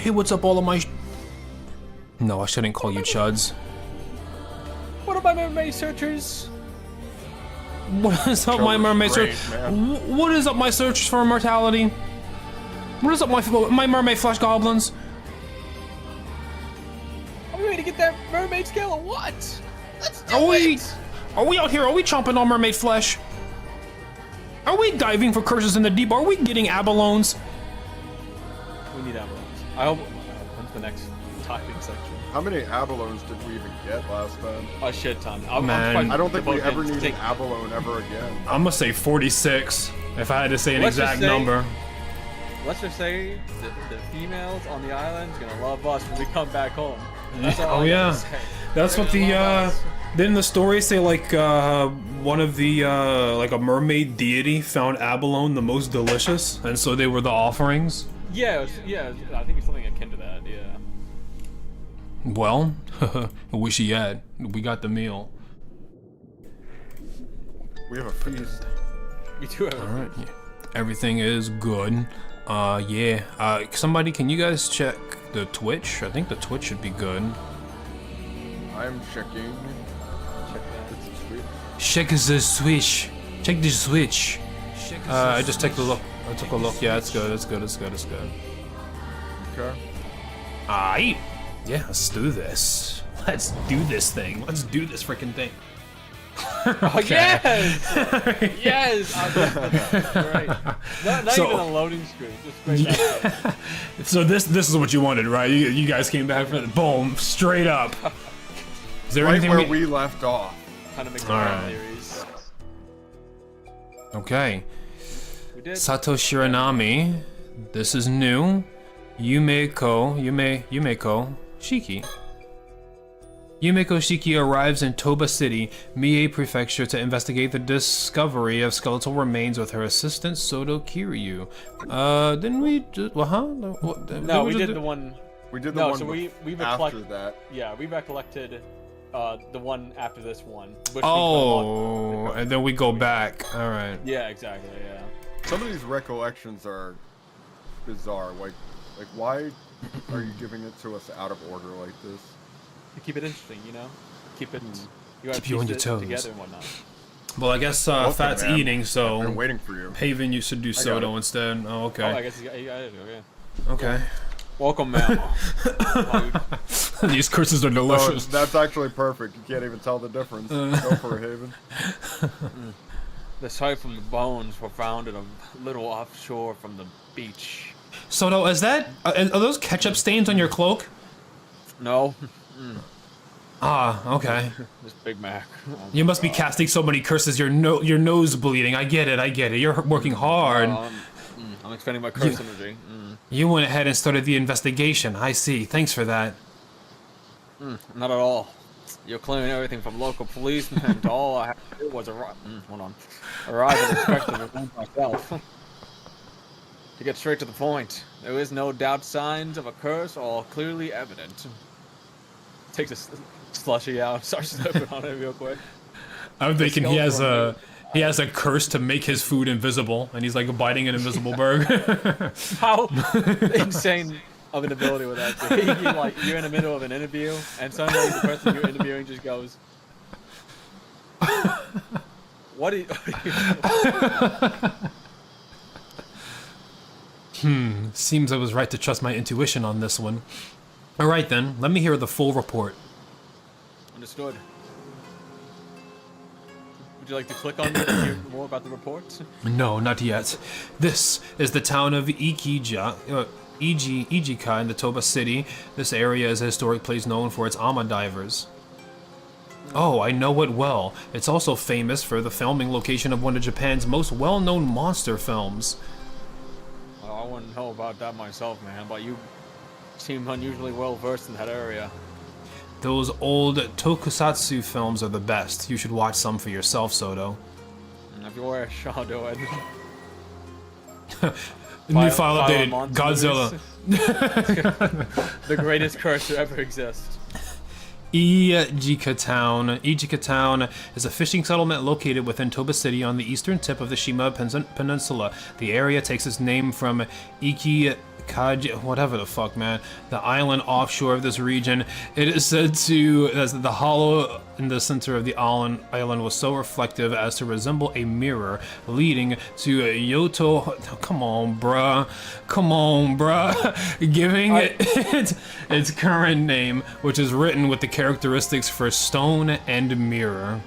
Hey, what's up, all of my... No, I shouldn't call you chuds. What about my mermaid searchers? What is up, my mermaid search? What is up, my search for immortality? What is up, my mermaid flesh goblins? Are we ready to get that mermaid scale or what? Let's do it! Are we out here? Are we chomping on mermaid flesh? Are we diving for curses in the deep? Are we getting abalones? We need abalones. I hope. When's the next typing section? How many abalones did we even get last time? A shit ton. Man. I don't think we ever need an abalone ever again. I'm gonna say 46, if I had to say an exact number. Let's just say the females on the island's gonna love us when we come back home. Oh yeah, that's what the didn't the story say, like one of the like a mermaid deity found abalone the most delicious, and so they were the offerings? Yeah, I think it's something akin to that. Yeah. Well, I wish he had. We got the meal. We have a feast. We do have a feast. Yeah. Everything is good. Yeah. Somebody, can you guys check the Twitch? I think the Twitch should be good. I'm checking. Check that. It's a sweet. Check the Switch. Check the Switch. I just took a look. I took a look. Yeah, it's good. It's good. It's good. It's good. Okay. Aight. Yeah, let's do this. Let's do this thing. Let's do this freaking thing. Oh, yes! Yes! Right. Not even a loading screen. Just straight up. So this is what you wanted, right? You guys came back for the boom, straight up. Is there Right anything where we left off. Kind of makes theories. Okay. We did. Sato Shiranami. This is new. Yumeko Shiki. Yumeko Shiki arrives in Toba City, Mie Prefecture, to investigate the discovery of skeletal remains with her assistant Soto Kiryu. Didn't we just, No, we did the one. We did the one so we after that. Yeah, we recollected the one after this one. Which and then we go back. All right. Yeah, exactly. Yeah. Some of these recollections are bizarre. Like why are you giving it to us out of order like this? To keep it interesting, you know. Keep it. You gotta Keep you on your piece it toes. together and whatnot. Well, I guess Welcome, Phatt's man. eating, so I've been waiting for you. Haven, you should do Soto instead. Oh, okay. Oh, I guess you got it. Okay. Okay. Welcome, man. These curses are delicious. Oh, that's actually perfect. You can't even tell the difference. Go for it, Haven. The sight from the bones were found in a little offshore from the beach. Soto, is that are those ketchup stains on your cloak? No. Ah, okay. This Big Mac. Oh, You must be casting so many curses. Your nose bleeding. I get it. You're working hard. I'm expending my curse energy. You went ahead and started the investigation. I see. Thanks for that. Not at all. You're claiming everything from local policemen to all I had to do was arrive and inspect the event myself. To get straight to the point, there is no doubt signs of a curse are all clearly evident. Takes a slushy out, starts slipping on it real quick. I'm thinking he has a curse to make his food invisible, and he's like biting an invisible bird. How insane of an ability would that be? You're in the middle of an interview, and suddenly the person you're interviewing just goes, "What are you?" Seems I was right to trust my intuition on this one. All right then, let me hear the full report. Understood. Would you like to click on it and hear more about the report? No, not yet. This is the town of Ijika in the Toba City. This area is a historic place known for its ama divers. Oh, I know it well. It's also famous for the filming location of one of Japan's most well-known monster films. Well, I wouldn't know about that myself, man, but you seem unusually well versed in that area. Those old tokusatsu films are the best. You should watch some for yourself, Soto. If you were, I'll do it. New file updated. Godzilla. The greatest curse to ever exist. Ijika Town. Ijika Town is a fishing settlement located within Toba City on the eastern tip of the Shima Peninsula. The area takes its name from Iki Kaji, whatever the fuck, man. The island offshore of this region. It is said to as the hollow in the center of the island was so reflective as to resemble a mirror, leading to Yoto. Come on, bruh. Giving it its current name, which is written with the characteristics for stone and mirror.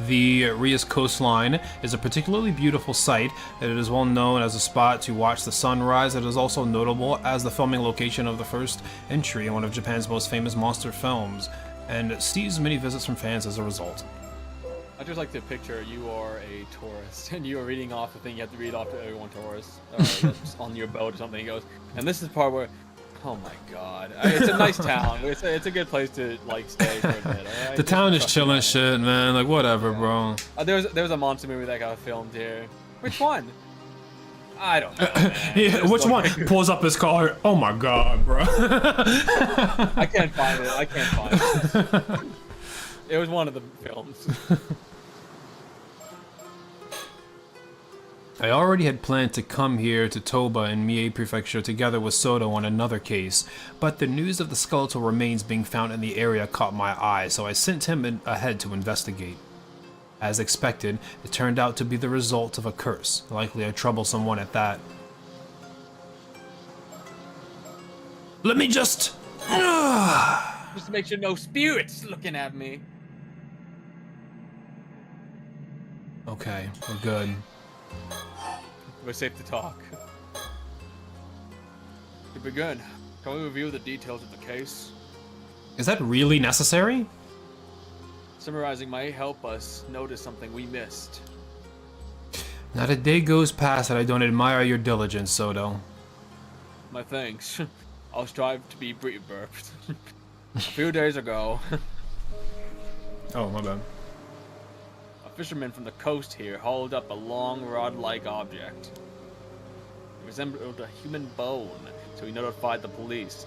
The Rias coastline is a particularly beautiful sight. It is well known as a spot to watch the sunrise. It is also notable as the filming location of the first entry in one of Japan's most famous monster films, and sees many visits from fans as a result. I just like to picture you are a tourist and you are reading off the thing you have to read off to everyone tourists that's on your boat or something. He goes, and this is the part where, oh my god, it's a nice town. It's a good place to like stay for a bit. Right? The town is chilling shit, man. Like whatever, bro. There's a monster movie that got filmed here. Which one? I don't know. Man. Yeah, which one? Pulls up his car. Oh my god, bro. I can't find it. It was one of the films. I already had planned to come here to Toba in Mie Prefecture together with Soto on another case, but the news of the skeletal remains being found in the area caught my eye, so I sent him ahead to investigate. As expected, it turned out to be the result of a curse, likely a troublesome one at that. Let me just Just to make sure no spirits looking at me. Okay, we're good. We're safe to talk. To begin, can we review the details of the case? Is that really necessary? Summarizing might help us notice something we missed. Not a day goes past that I don't admire your diligence, Soto. My thanks. I'll strive to be brief. A few days ago, Oh, my bad. a fisherman from the coast here hauled up a long rod-like object. It resembled a human bone, so he notified the police.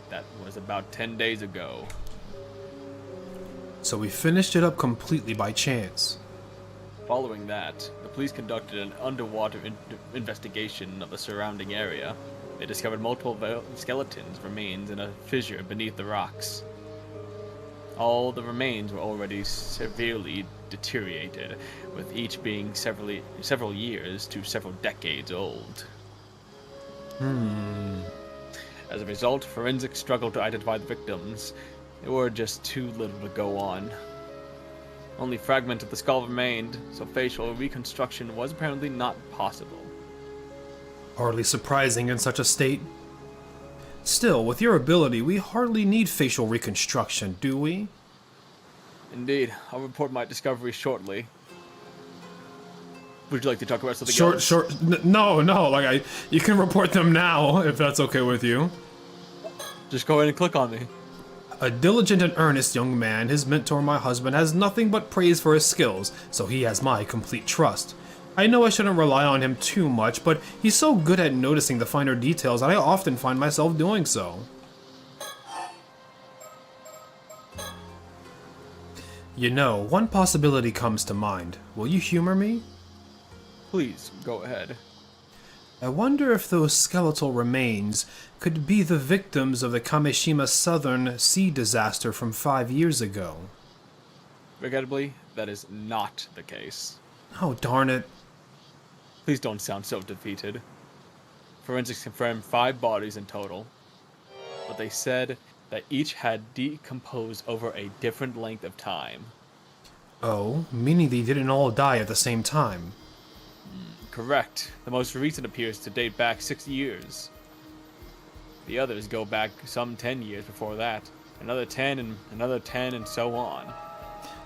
That was about 10 days ago. So we finished it up completely by chance. Following that, the police conducted an underwater investigation of the surrounding area. They discovered multiple skeletons remains in a fissure beneath the rocks. All the remains were already severely deteriorated, with each being several years to several decades old. As a result, forensics struggled to identify the victims. There were just too little to go on. Only fragments of the skull remained, so facial reconstruction was apparently not possible. Hardly surprising in such a state. Still, with your ability, we hardly need facial reconstruction, do we? Indeed, I'll report my discovery shortly. Would you like to talk about something else? No, like you can report them now, if that's okay with you. Just go ahead and click on me. A diligent and earnest young man, his mentor, my husband, has nothing but praise for his skills, so he has my complete trust. I know I shouldn't rely on him too much, but he's so good at noticing the finer details that I often find myself doing so. You know, one possibility comes to mind. Will you humor me? Please, go ahead. I wonder if those skeletal remains could be the victims of the Kameshima Southern Sea disaster from 5 years ago. Regrettably, that is not the case. Oh, darn it. Please don't sound so defeated. Forensics confirmed 5 bodies in total, but they said that each had decomposed over a different length of time. Oh, meaning they didn't all die at the same time. Correct. The most recent appears to date back 6 years. The others go back some 10 years before that, another 10 and another 10 and so on.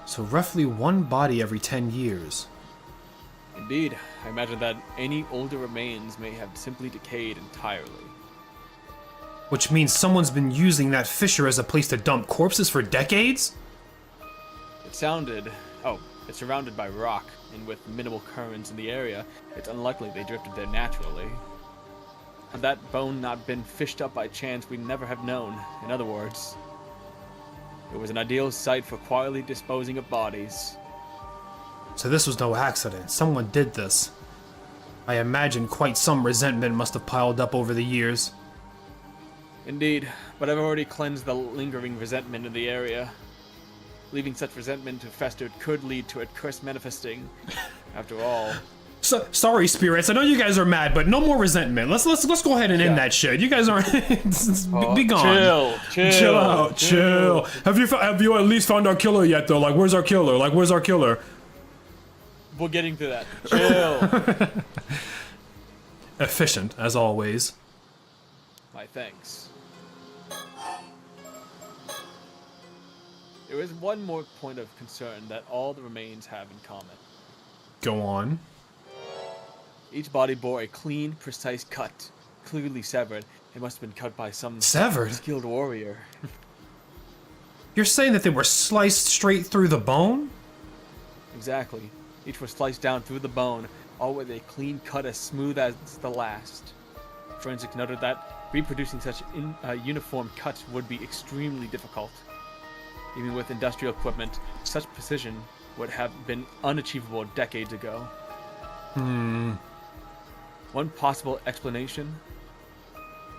So roughly one body every 10 years. Indeed, I imagine that any older remains may have simply decayed entirely. Which means someone's been using that fissure as a place to dump corpses for decades? It's surrounded by rock, and with minimal currents in the area, it's unlikely they drifted there naturally. Had that bone not been fished up by chance, we'd never have known. In other words, it was an ideal site for quietly disposing of bodies. So this was no accident. Someone did this. I imagine quite some resentment must have piled up over the years. Indeed, but I've already cleansed the lingering resentment in the area. Leaving such resentment to fester could lead to a curse manifesting. After all, Sorry, spirits. I know you guys are mad, but no more resentment. Let's go ahead and end that shit. You guys are be gone. Chill out. Chill. Have you at least found our killer yet, though? Like, where's our killer? We're getting to that. Chill. Efficient, as always. My thanks. There is one more point of concern that all the remains have in common. Go on. Each body bore a clean, precise cut, clearly severed. It must have been cut by some Severed? skilled warrior. You're saying that they were sliced straight through the bone? Exactly. Each was sliced down through the bone, all with a clean cut as smooth as the last. Forensics noted that reproducing such uniform cuts would be extremely difficult. Even with industrial equipment, such precision would have been unachievable decades ago. One possible explanation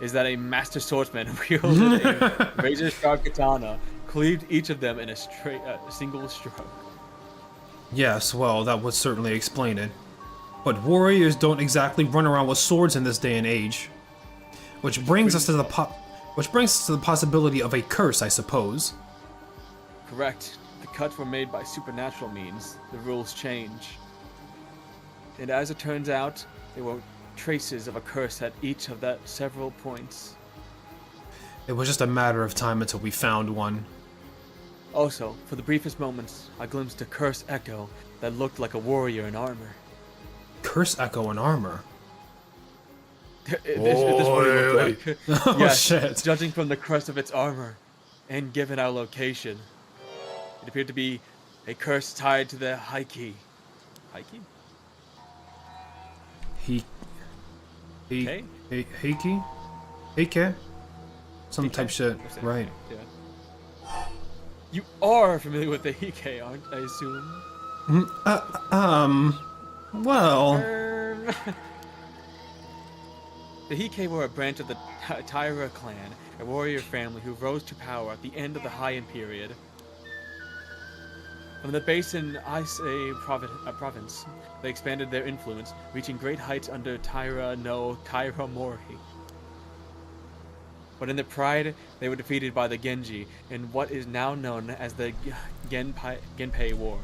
is that a master swordsman wielded a razor-sharp katana, cleaved each of them in a single stroke. Yes, well, that would certainly explain it. But warriors don't exactly run around with swords in this day and age. Which brings us to the possibility of a curse, I suppose. Correct. The cuts were made by supernatural means. The rules change. And as it turns out, there were traces of a curse at each of the several points. It was just a matter of time until we found one. Also, for the briefest moments, I glimpsed a curse echo that looked like a warrior in armor. Curse echo in armor? This is what it looked like. Oh, Yes, shit. judging from the crest of its armor, and given our location, it appeared to be a curse tied to the Heike. Heike? Heike? Some type shit, Understand. right. Yeah. You are familiar with the Heike, aren't I assume? Well... The Heike were a branch of the Taira clan, a warrior family who rose to power at the end of the Heian period. From the Basin Ise province, they expanded their influence, reaching great heights under Taira no Taira Mori. But in their pride, they were defeated by the Genji in what is now known as the Genpei War.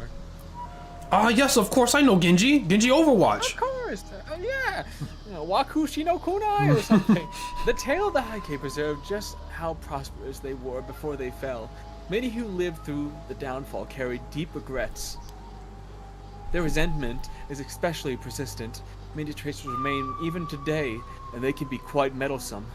Ah, yes, of course, I know Genji. Genji Overwatch. Of course, yeah. Wakushi no Kunai or something. The tale of the Heike preserved just how prosperous they were before they fell. Many who lived through the downfall carried deep regrets. Their resentment is especially persistent. Many traces remain even today, and they can be quite meddlesome.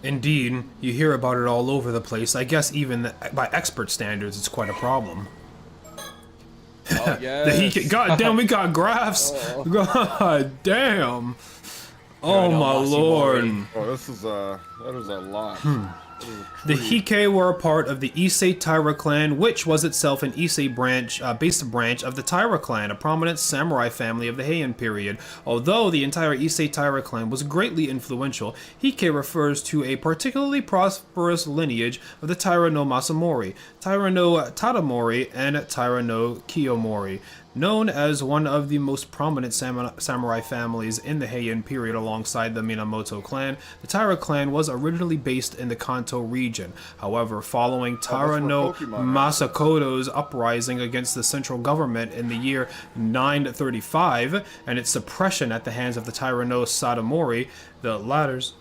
Indeed, you hear about it all over the place. I guess even by expert standards, it's quite a problem. Oh, yes. God damn, we got graphs. Oh. God damn. Oh Right, my lord. Oh, that is a lot. The Heike were a part of the Ise Taira clan, which was itself an Ise based branch of the Taira clan, a prominent samurai family of the Heian period. Although the entire Ise Taira clan was greatly influential, Heike refers to a particularly prosperous lineage of the Taira no Masamori, Taira no Tadamori, and Taira no Kiyomori. Known as one of the most prominent samurai families in the Heian period alongside the Minamoto clan, the Taira clan was originally based in the Kanto region. However, following Taira no Masakoto's uprising against the central government in the year 935 and its suppression at the hands of the Taira no Sadamori, the latter's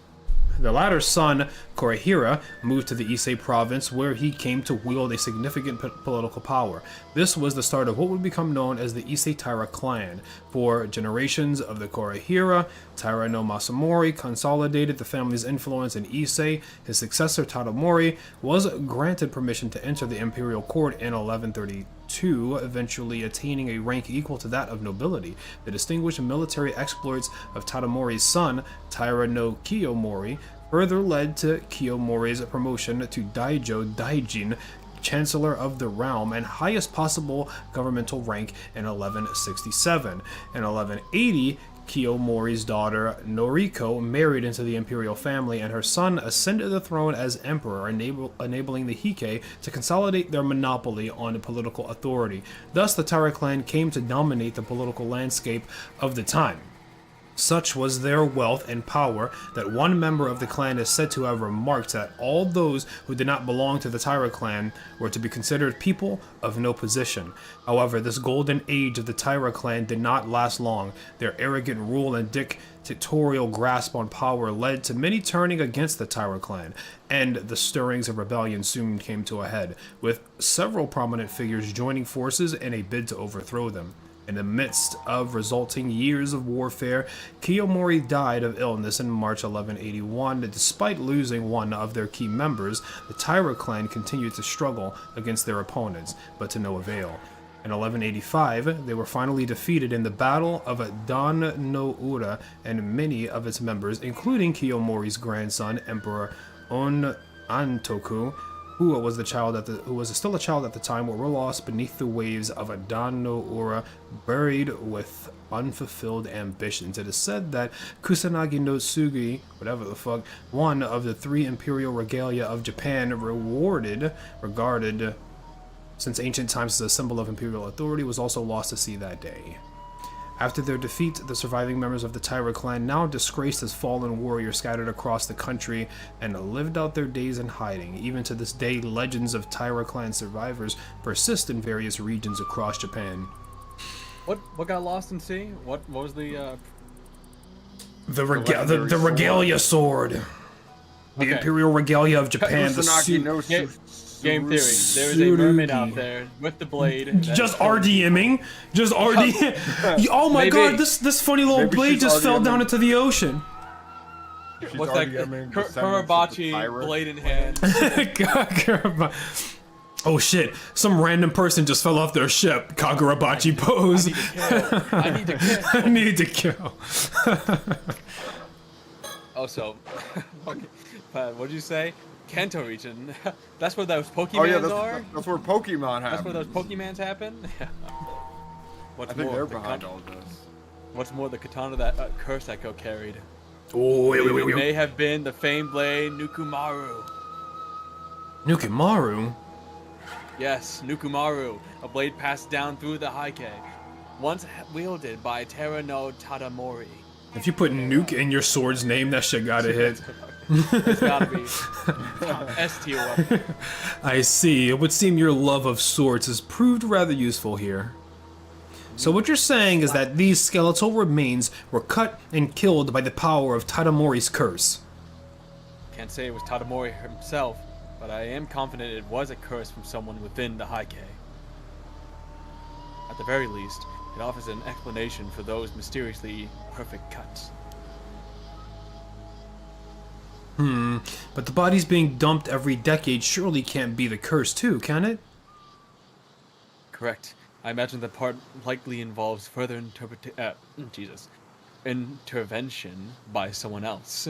son, Korihira, moved to the Ise province where he came to wield a significant political power. This was the start of what would become known as the Ise Taira clan. For generations of the Korihira, Taira no Masamori consolidated the family's influence in Ise. His successor, Tadamori, was granted permission to enter the imperial court in 1132, eventually attaining a rank equal to that of nobility. The distinguished military exploits of Tadamori's son, Taira no Kiyomori, further led to Kiyomori's promotion to Daijo Daijin Chancellor of the Realm and highest possible governmental rank in 1167. In 1180, Kiyomori's daughter Noriko married into the imperial family, and her son ascended the throne as emperor, enabling the Heike to consolidate their monopoly on political authority. Thus, the Taira clan came to dominate the political landscape of the time. Such was their wealth and power that one member of the clan is said to have remarked that all those who did not belong to the Taira clan were to be considered people of no position. However, this golden age of the Taira clan did not last long. Their arrogant rule and dictatorial grasp on power led to many turning against the Taira clan, and the stirrings of rebellion soon came to a head, with several prominent figures joining forces in a bid to overthrow them. In the midst of resulting years of warfare, Kiyomori died of illness in March 1181. Despite losing one of their key members, the Taira clan continued to struggle against their opponents, but to no avail. In 1185, they were finally defeated in the Battle of Dan no Ura, and many of its members, including Kiyomori's grandson, Emperor Antoku, who was still a child at the time, were lost beneath the waves of Dan no Ura, buried with unfulfilled ambitions. It is said that Kusanagi no Tsugi, whatever the fuck, one of the 3 imperial regalia of Japan, regarded since ancient times as a symbol of imperial authority, was also lost to sea that day. After their defeat, the surviving members of the Taira clan, now disgraced as fallen warriors, scattered across the country and lived out their days in hiding. Even to this day, legends of Taira clan survivors persist in various regions across Japan. What got lost in sea? What was the the regalia sword. The Okay. imperial regalia of Japan. The Kusanagi no Game theory. There is a mermaid out there with the blade. Just RDMing. Just RD. Oh my Maybe. god, this funny little Maybe blade she's just fell down RDMing. into the ocean. What's that? Kurabachi, blade in hand. Oh shit, some random person just fell off their ship. Kagurabachi pose. I need to kill. I need to kill. Also, what'd you say? Kanto region. That's where those Pokemans Oh yeah, are? that's where Pokemon happen. That's where those Pokemans happen? What's I think more, they're the behind all this. What's more, the katana that Curse Echo carried. Oh, It may have been the famed blade Nukumaru. Nukimaru? Yes, Nukumaru, a blade passed down through the Heike, once wielded by Terra no Tadamori. If you put nuke in your sword's name, that shit gotta hit. It's gotta be S tier weapon. I see. It would seem your love of swords has proved rather useful here. So what you're saying is that these skeletal remains were cut and killed by the power of Tadamori's curse. Can't say it was Tadamori himself, but I am confident it was a curse from someone within the Heike. At the very least, it offers an explanation for those mysteriously perfect cuts. But the bodies being dumped every decade surely can't be the curse too, can it? Correct. I imagine the part likely involves further intervention by someone else.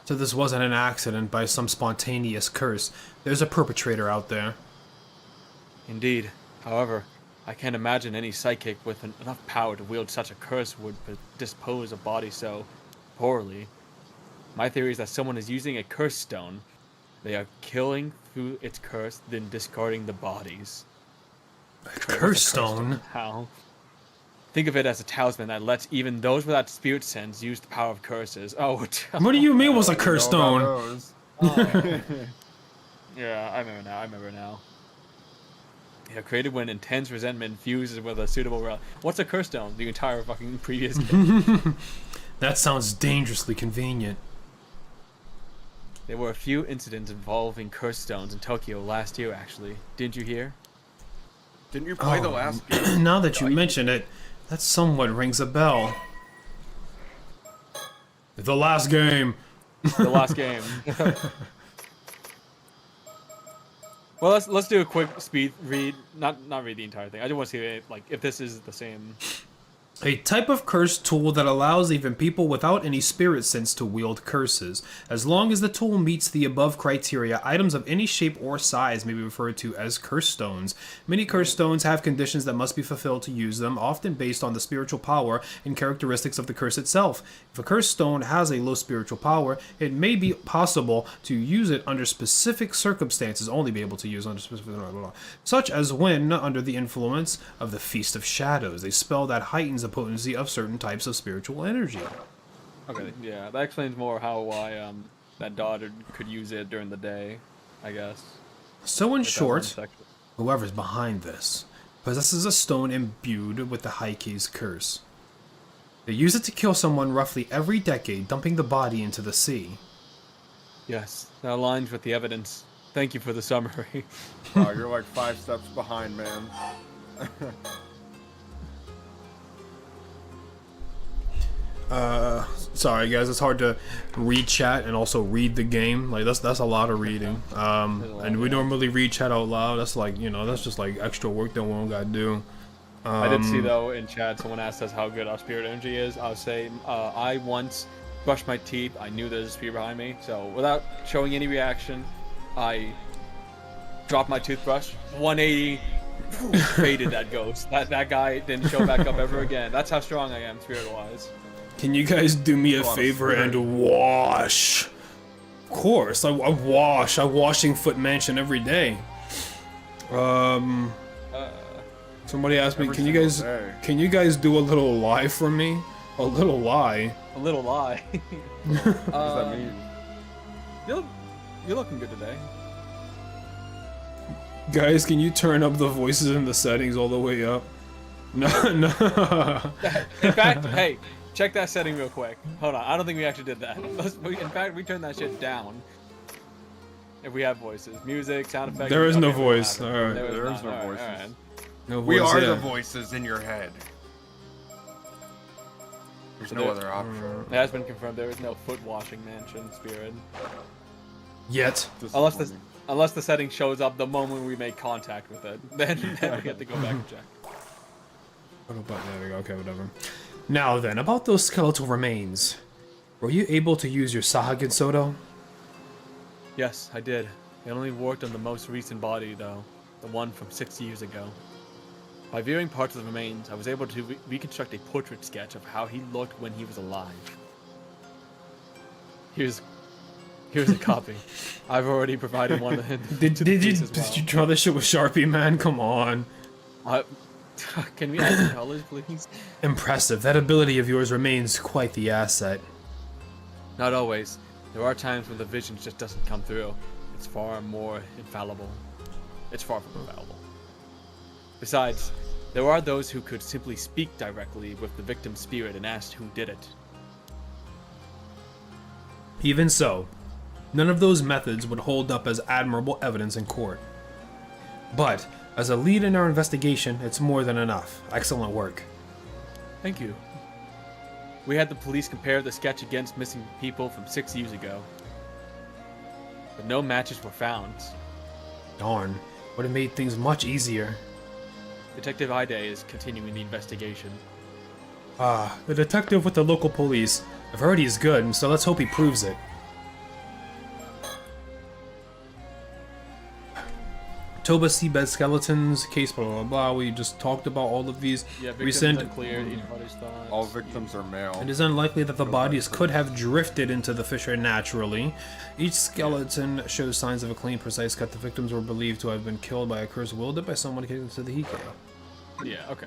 So this wasn't an accident by some spontaneous curse. There's a perpetrator out there. Indeed. However, I can't imagine any psychic with enough power to wield such a curse would dispose a body so poorly. My theory is that someone is using a curse stone. They are killing through its curse, then discarding the bodies. Curse stone? How? Think of it as a talisman that lets even those without spirit sense use the power of curses. Oh, What do you mean was a curse Know about stone? those. yeah, I remember now. Yeah, created when intense resentment fuses with a suitable What's a curse stone? The entire fucking previous game. That sounds dangerously convenient. There were a few incidents involving curse stones in Tokyo last year, actually. Didn't you hear? Didn't you play the last game? Now that you mention it, that somewhat rings a bell. The last game. The last game. Well, let's do a quick speed read. Not read the entire thing. I just want to see like if this is the same A type of curse tool that allows even people without any spirit sense to wield curses. As long as the tool meets the above criteria, items of any shape or size may be referred to as curse stones. Many curse stones have conditions that must be fulfilled to use them, often based on the spiritual power and characteristics of the curse itself. If a curse stone has a low spiritual power, it may be possible to use it under specific circumstances, only be able to use under specific, such as when under the influence of the Feast of Shadows, a spell that heightens the potency of certain types of spiritual energy. Okay, yeah, that explains more how why that daughter could use it during the day, I guess. So in Like that one short, section. whoever's behind this possesses a stone imbued with the Heike's curse. They use it to kill someone roughly every decade, dumping the body into the sea. Yes, that aligns with the evidence. Thank you for the summary. Wow, you're like 5 steps behind, man. Sorry guys, it's hard to read chat and also read the game. Like that's a lot of reading. And we normally read chat out loud. That's like, you know, that's just like extra work that we don't gotta do. I did see though in chat someone asked us how good our spirit energy is. I was saying I once brushed my teeth. I knew there was a spirit behind me, so without showing any reaction, I dropped my toothbrush. 180, faded that ghost. That guy didn't show back up ever again. That's how strong I am spirit-wise. Can you guys do me a lot of favor spirit. and wash? Of course, I wash. I Washingfoot Mansion every day. Somebody asked me, Every can single day. you guys do a little lie for me? A little lie. A little lie. What does that mean? You're looking good today. Guys, can you turn up the voices in the settings all the way up? No, no. In fact, hey, check that setting real quick. Hold on, I don't think we actually did that. In fact, we turned that shit down. If we have voices, music, sound effects. There is no okay, we voice. have it. Alright. There is no Alright, voices. alright. No We voice, are yeah. the voices in your head. There's no other option. It has been confirmed there is no foot washing mansion spirit. Yet. Unless the setting shows up the moment we make contact with it. Then we have to go back and check. There we go. Okay, whatever. Now then, about those skeletal remains. Were you able to use your Sahagin Soto? Yes, I did. I only worked on the most recent body though. The one from 6 years ago. By viewing parts of the remains, I was able to reconstruct a portrait sketch of how he looked when he was alive. Here's a copy. I've already provided one of them. Did to the you police as well. did you draw this shit with Sharpie, man? Come on. Can we add some colors, please? Impressive. That ability of yours remains quite the asset. Not always. There are times when the vision just doesn't come through. It's far more infallible. It's far from infallible. Besides, there are those who could simply speak directly with the victim's spirit and ask who did it. Even so, none of those methods would hold up as admirable evidence in court. But, as a lead in our investigation, it's more than enough. Excellent work. Thank you. We had the police compare the sketch against missing people from 6 years ago. But no matches were found. Darn, would have made things much easier. Detective Ide is continuing the investigation. The detective with the local police. I've heard he's good, so let's hope he proves it. Toba seabed skeletons, case blah blah blah. We just talked about all of these. Yeah, victims Recent. unclear, each party's thoughts. All victims are male. It is unlikely that the bodies could have drifted into the fissure naturally. Each skeleton shows signs of a clean, precise cut. The victims were believed to have been killed by a curse wielded by someone connected to the Hike. Yeah, okay.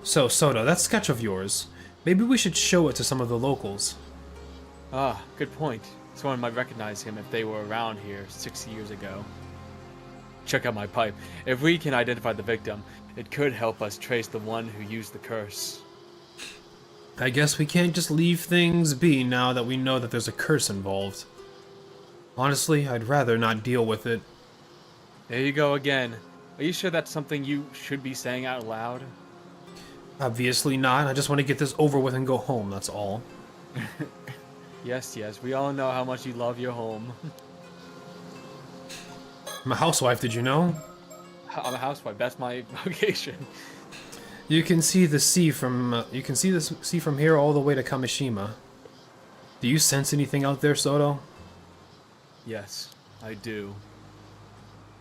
So, Soto, that sketch of yours, maybe we should show it to some of the locals. Ah, good point. Someone might recognize him if they were around here 6 years ago. Check out my pipe. If we can identify the victim, it could help us trace the one who used the curse. I guess we can't just leave things be now that we know that there's a curse involved. Honestly, I'd rather not deal with it. There you go again. Are you sure that's something you should be saying out loud? Obviously not. I just want to get this over with and go home, that's all. Yes, we all know how much you love your home. I'm a housewife, did you know? I'm a housewife. That's my vocation. You can see the sea from sea from here all the way to Kamishima. Do you sense anything out there, Soto? Yes, I do.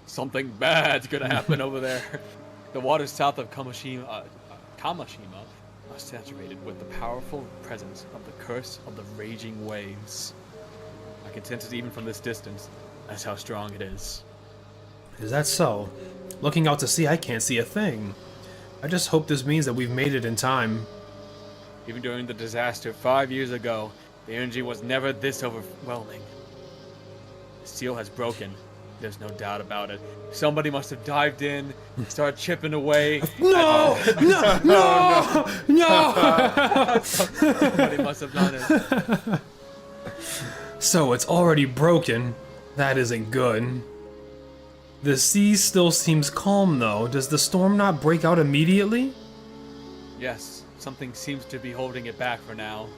Something bad's gonna happen over there. The waters south of Kamishima are saturated with the powerful presence of the curse of the raging waves. I can sense it even from this distance. That's how strong it is. Is that so? Looking out to sea, I can't see a thing. I just hope this means that we've made it in time. Even during the disaster 5 years ago, the energy was never this overwhelming. The seal has broken. There's no doubt about it. Somebody must have dived in, started chipping away. No! No! No! No! Somebody must have done it. So it's already broken. That isn't good. The sea still seems calm though. Does the storm not break out immediately? Yes, something seems to be holding it back for now.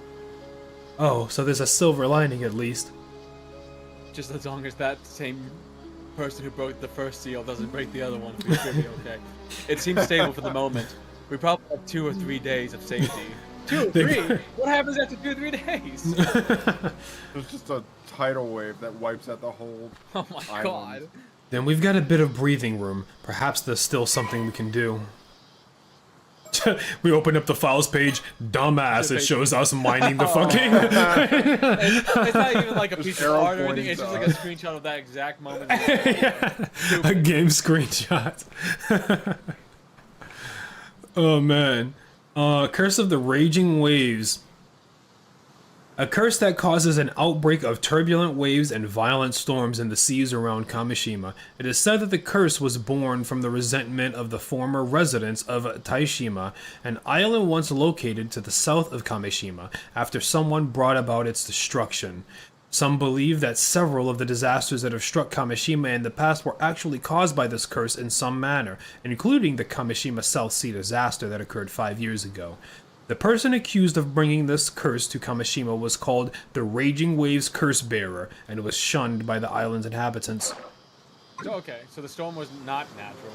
Oh, so there's a silver lining at least. Just as long as that same person who broke the first seal doesn't break the other one, we should be okay. It seems stable for the moment. We probably have 2 or 3 days of safety. 2 or 3? What happens after 2 or 3 days? There's just a tidal wave that wipes out the whole Oh my island. god. Then we've got a bit of breathing room. Perhaps there's still something we can do. We open up the files page, dumbass, it shows us mining the fucking... It's not even like a piece of arrow art or anything, it's just like a pointing screenshot of that exact moment. Yeah, a game screenshot. Oh man. Curse of the Raging Waves. A curse that causes an outbreak of turbulent waves and violent storms in the seas around Kamishima. It is said that the curse was born from the resentment of the former residents of Taishima, an island once located to the south of Kamishima, after someone brought about its destruction. Some believe that several of the disasters that have struck Kamishima in the past were actually caused by this curse in some manner, including the Kamishima South Sea disaster that occurred 5 years ago. The person accused of bringing this curse to Kamishima was called the Raging Waves Curse Bearer, and was shunned by the island's inhabitants. So, okay, so the storm was not natural.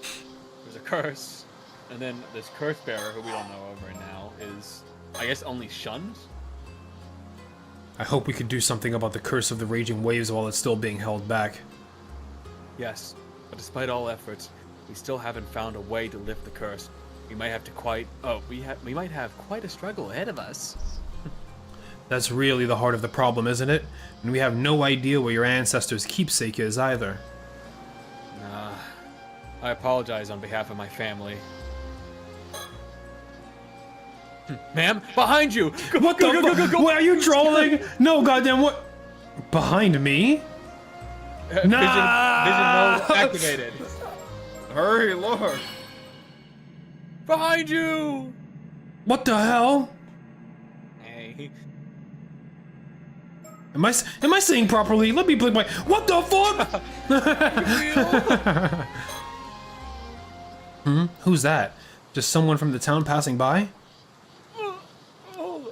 It was a curse, and then this curse bearer, who we don't know of right now, is, I guess, only shunned? I hope we could do something about the curse of the Raging Waves while it's still being held back. Yes, but despite all efforts, we still haven't found a way to lift the curse. We might have to we might have quite a struggle ahead of us. That's really the heart of the problem, isn't it? And we have no idea where your ancestors' keepsake is either. I apologize on behalf of my family. Ma'am, behind you! What the fuck? What, are you trolling? No, goddamn, what? Behind me? Vision mode activated. Hurry, look! Behind you! What the hell? Hey. Am I saying properly? Let me blink my... What the fuck? Who's that? Just someone from the town passing by? You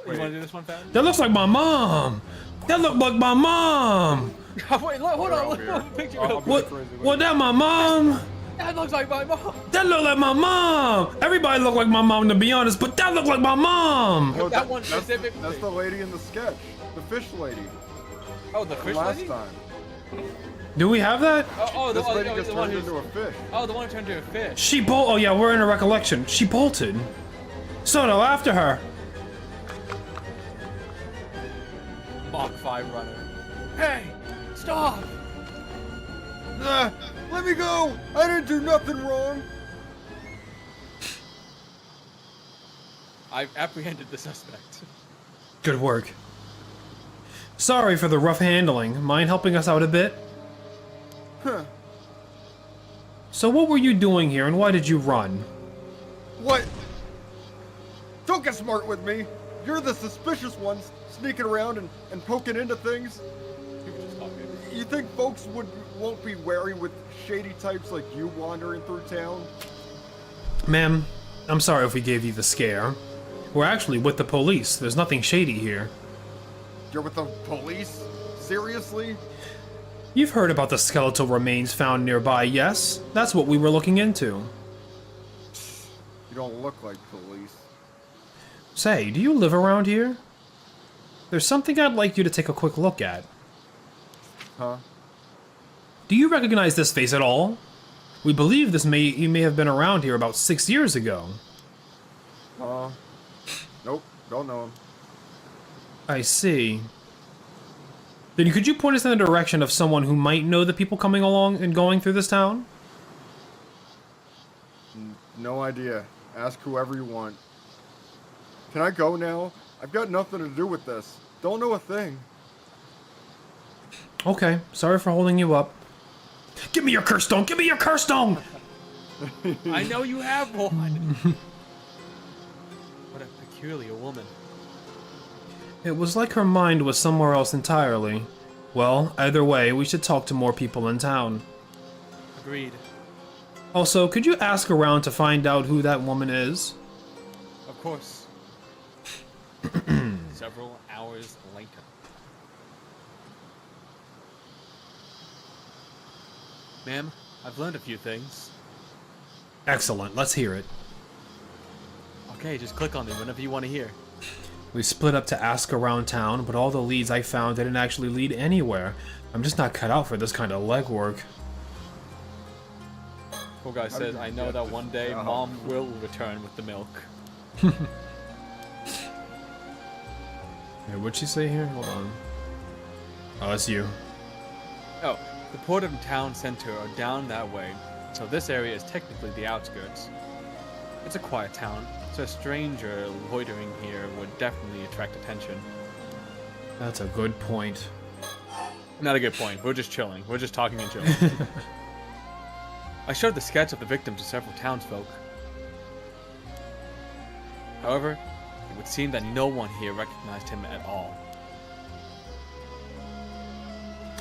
wanna do this one, Phatt? That looks like my mom! That looked like my mom! Wait, hold on, look at the picture. What, that my mom? That looks like my mom. That look like my mom! Everybody look like my mom, to be honest, but that look like my mom! Oh, That one specifically. That's the lady in the sketch. The fish lady. Oh, the fish Last lady? time. Do we have that? This lady the gets one turned who's... into a fish. Oh, the one who turned into a fish. She bolt. Oh yeah, we're in a recollection. She bolted. Soto, after her. Mach 5 runner. Hey! Stop! Let me go! I didn't do nothing wrong! I've apprehended the suspect. Good work. Sorry for the rough handling. Mind helping us out a bit? Huh. So what were you doing here and why did you run? What? Don't get smart with me! You're the suspicious ones, sneaking around and poking into things. You think folks won't be wary with shady types like you wandering through town? Ma'am, I'm sorry if we gave you the scare. We're actually with the police. There's nothing shady here. You're with the police? Seriously? You've heard about the skeletal remains found nearby, yes? That's what we were looking into. You don't look like police. Say, do you live around here? There's something I'd like you to take a quick look at. Huh? Do you recognize this face at all? We believe you may have been around here about 6 years ago. Nope, don't know him. I see. Then could you point us in the direction of someone who might know the people coming along and going through this town? No idea. Ask whoever you want. Can I go now? I've got nothing to do with this. Don't know a thing. Okay, sorry for holding you up. Give me your curse stone! Give me your curse stone! I know you have one. What a peculiar woman. It was like her mind was somewhere else entirely. Well, either way, we should talk to more people in town. Agreed. Also, could you ask around to find out who that woman is? Of course. Several hours later. Ma'am, I've learned a few things. Excellent, let's hear it. Okay, just click on them whenever you want to hear. We split up to ask around town, but all the leads I found didn't actually lead anywhere. I'm just not cut out for this kind of legwork. Poor guy says, I know that one day Mom will return with the milk. Hey, what'd she say here? Hold on. Oh, it's you. Oh, the port and town center are down that way, so this area is technically the outskirts. It's a quiet town, so a stranger loitering here would definitely attract attention. That's a good point. Not a good point. We're just chilling. We're just talking and chilling. I showed the sketch of the victim to several townsfolk. However, it would seem that no one here recognized him at all.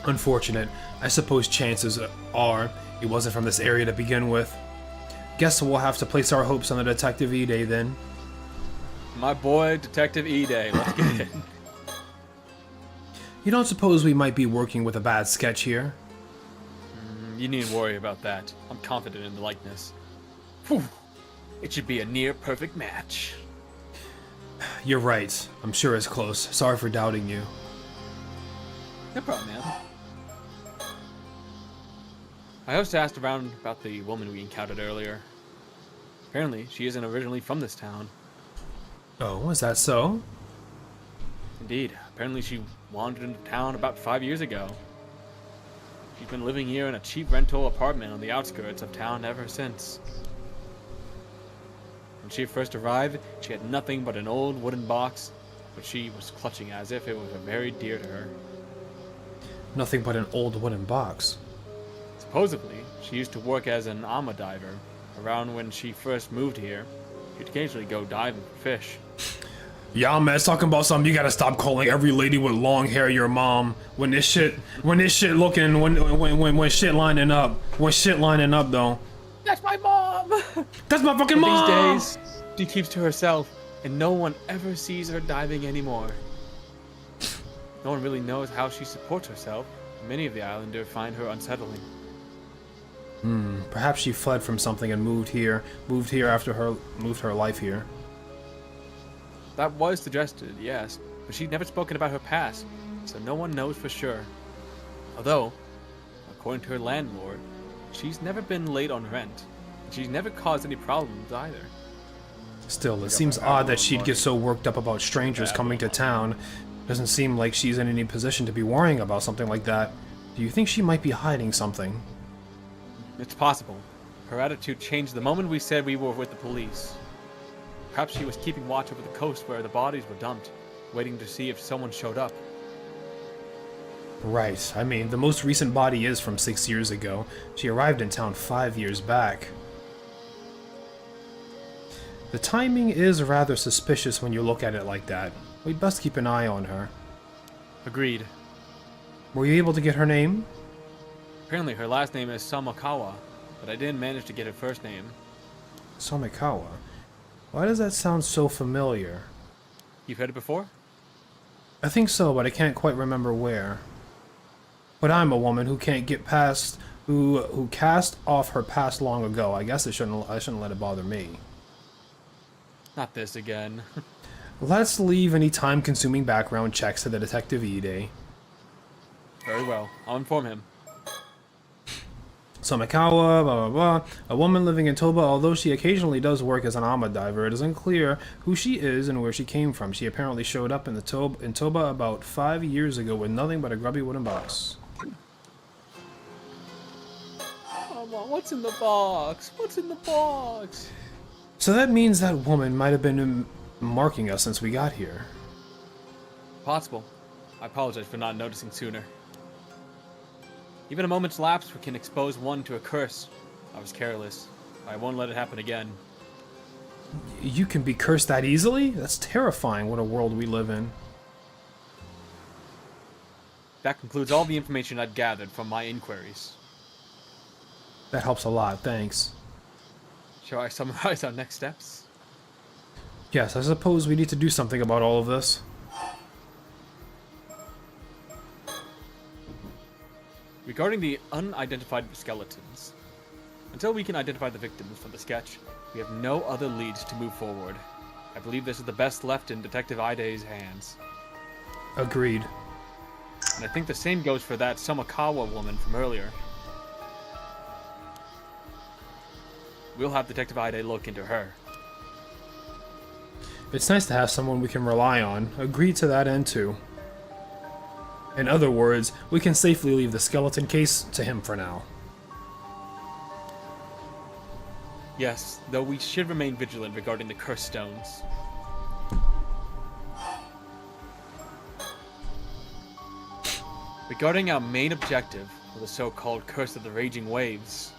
Unfortunate. I suppose chances are he wasn't from this area to begin with. Guess we'll have to place our hopes on the Detective E-Day then. My boy, Detective E-Day. Let's get it. You don't suppose we might be working with a bad sketch here? You needn't worry about that. I'm confident in the likeness. Whew. It should be a near-perfect match. You're right. I'm sure it's close. Sorry for doubting you. No problem, man. I also asked around about the woman we encountered earlier. Apparently, she isn't originally from this town. Oh, is that so? Indeed. Apparently she wandered into town about 5 years ago. She's been living here in a cheap rental apartment on the outskirts of town ever since. When she first arrived, she had nothing but an old wooden box, which she was clutching as if it was very dear to her. Nothing but an old wooden box. Supposedly, she used to work as an ama diver. Around when she first moved here, she'd occasionally go diving for fish. Yeah, man, it's talking about something. You gotta stop calling every lady with long hair your mom. When shit lining up though. That's my mom! That's my fucking mom! These days, she keeps to herself, and no one ever sees her diving anymore. No one really knows how she supports herself. Many of the islanders find her unsettling. Perhaps she fled from something and moved here after moved her life here. That was suggested, yes, but she'd never spoken about her past, so no one knows for sure. Although, according to her landlord, she's never been late on rent, and she's never caused any problems either. Still, it seems odd that she'd get so worked up about strangers coming to town. Doesn't seem like she's in any position to be worrying about something like that. Do you think she might be hiding something? It's possible. Her attitude changed the moment we said we were with the police. Perhaps she was keeping watch over the coast where the bodies were dumped, waiting to see if someone showed up. Right. I mean, the most recent body is from 6 years ago. She arrived in town 5 years back. The timing is rather suspicious when you look at it like that. We'd best keep an eye on her. Agreed. Were you able to get her name? Apparently her last name is Samakawa, but I didn't manage to get her first name. Samikawa. Why does that sound so familiar? You've heard it before? I think so, but I can't quite remember where. But I'm a woman who can't get past, who cast off her past long ago. I guess I shouldn't let it bother me. Not this again. Let's leave any time-consuming background checks to the Detective Ide. Very well. I'll inform him. Somikawa, blah blah blah. A woman living in Toba, although she occasionally does work as an ama diver, it is unclear who she is and where she came from. She apparently showed up in Toba about 5 years ago with nothing but a grubby wooden box. Come on, what's in the box? What's in the box? So that means that woman might have been marking us since we got here. Possible. I apologize for not noticing sooner. Even a moment's lapse can expose one to a curse. I was careless. I won't let it happen again. You can be cursed that easily? That's terrifying, what a world we live in. That concludes all the information I'd gathered from my inquiries. That helps a lot, thanks. Shall I summarize our next steps? Yes, I suppose we need to do something about all of this. Regarding the unidentified skeletons, until we can identify the victims from the sketch, we have no other leads to move forward. I believe this is the best left in Detective Ide's hands. Agreed. And I think the same goes for that Somikawa woman from earlier. We'll have Detective Ide look into her. It's nice to have someone we can rely on. Agreed to that end too. In other words, we can safely leave the skeleton case to him for now. Yes, though we should remain vigilant regarding the cursed stones. Regarding our main objective, or the so-called Curse of the Raging Waves,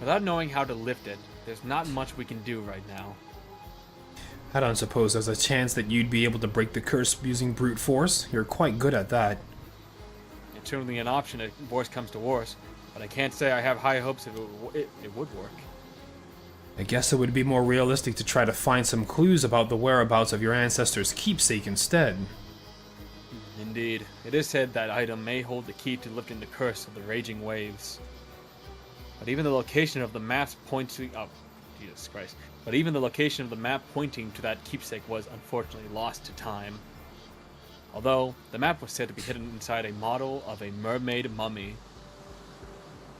without knowing how to lift it, there's not much we can do right now. I don't suppose there's a chance that you'd be able to break the curse using brute force? You're quite good at that. It's certainly an option if worse comes to worse, but I can't say I have high hopes if it would work. I guess it would be more realistic to try to find some clues about the whereabouts of your ancestors' keepsake instead. Indeed. It is said that item may hold the key to lifting the curse of the raging waves. But even the location of the maps points to... Oh, Jesus Christ. But even the location of the map pointing to that keepsake was unfortunately lost to time. Although, the map was said to be hidden inside a model of a mermaid mummy.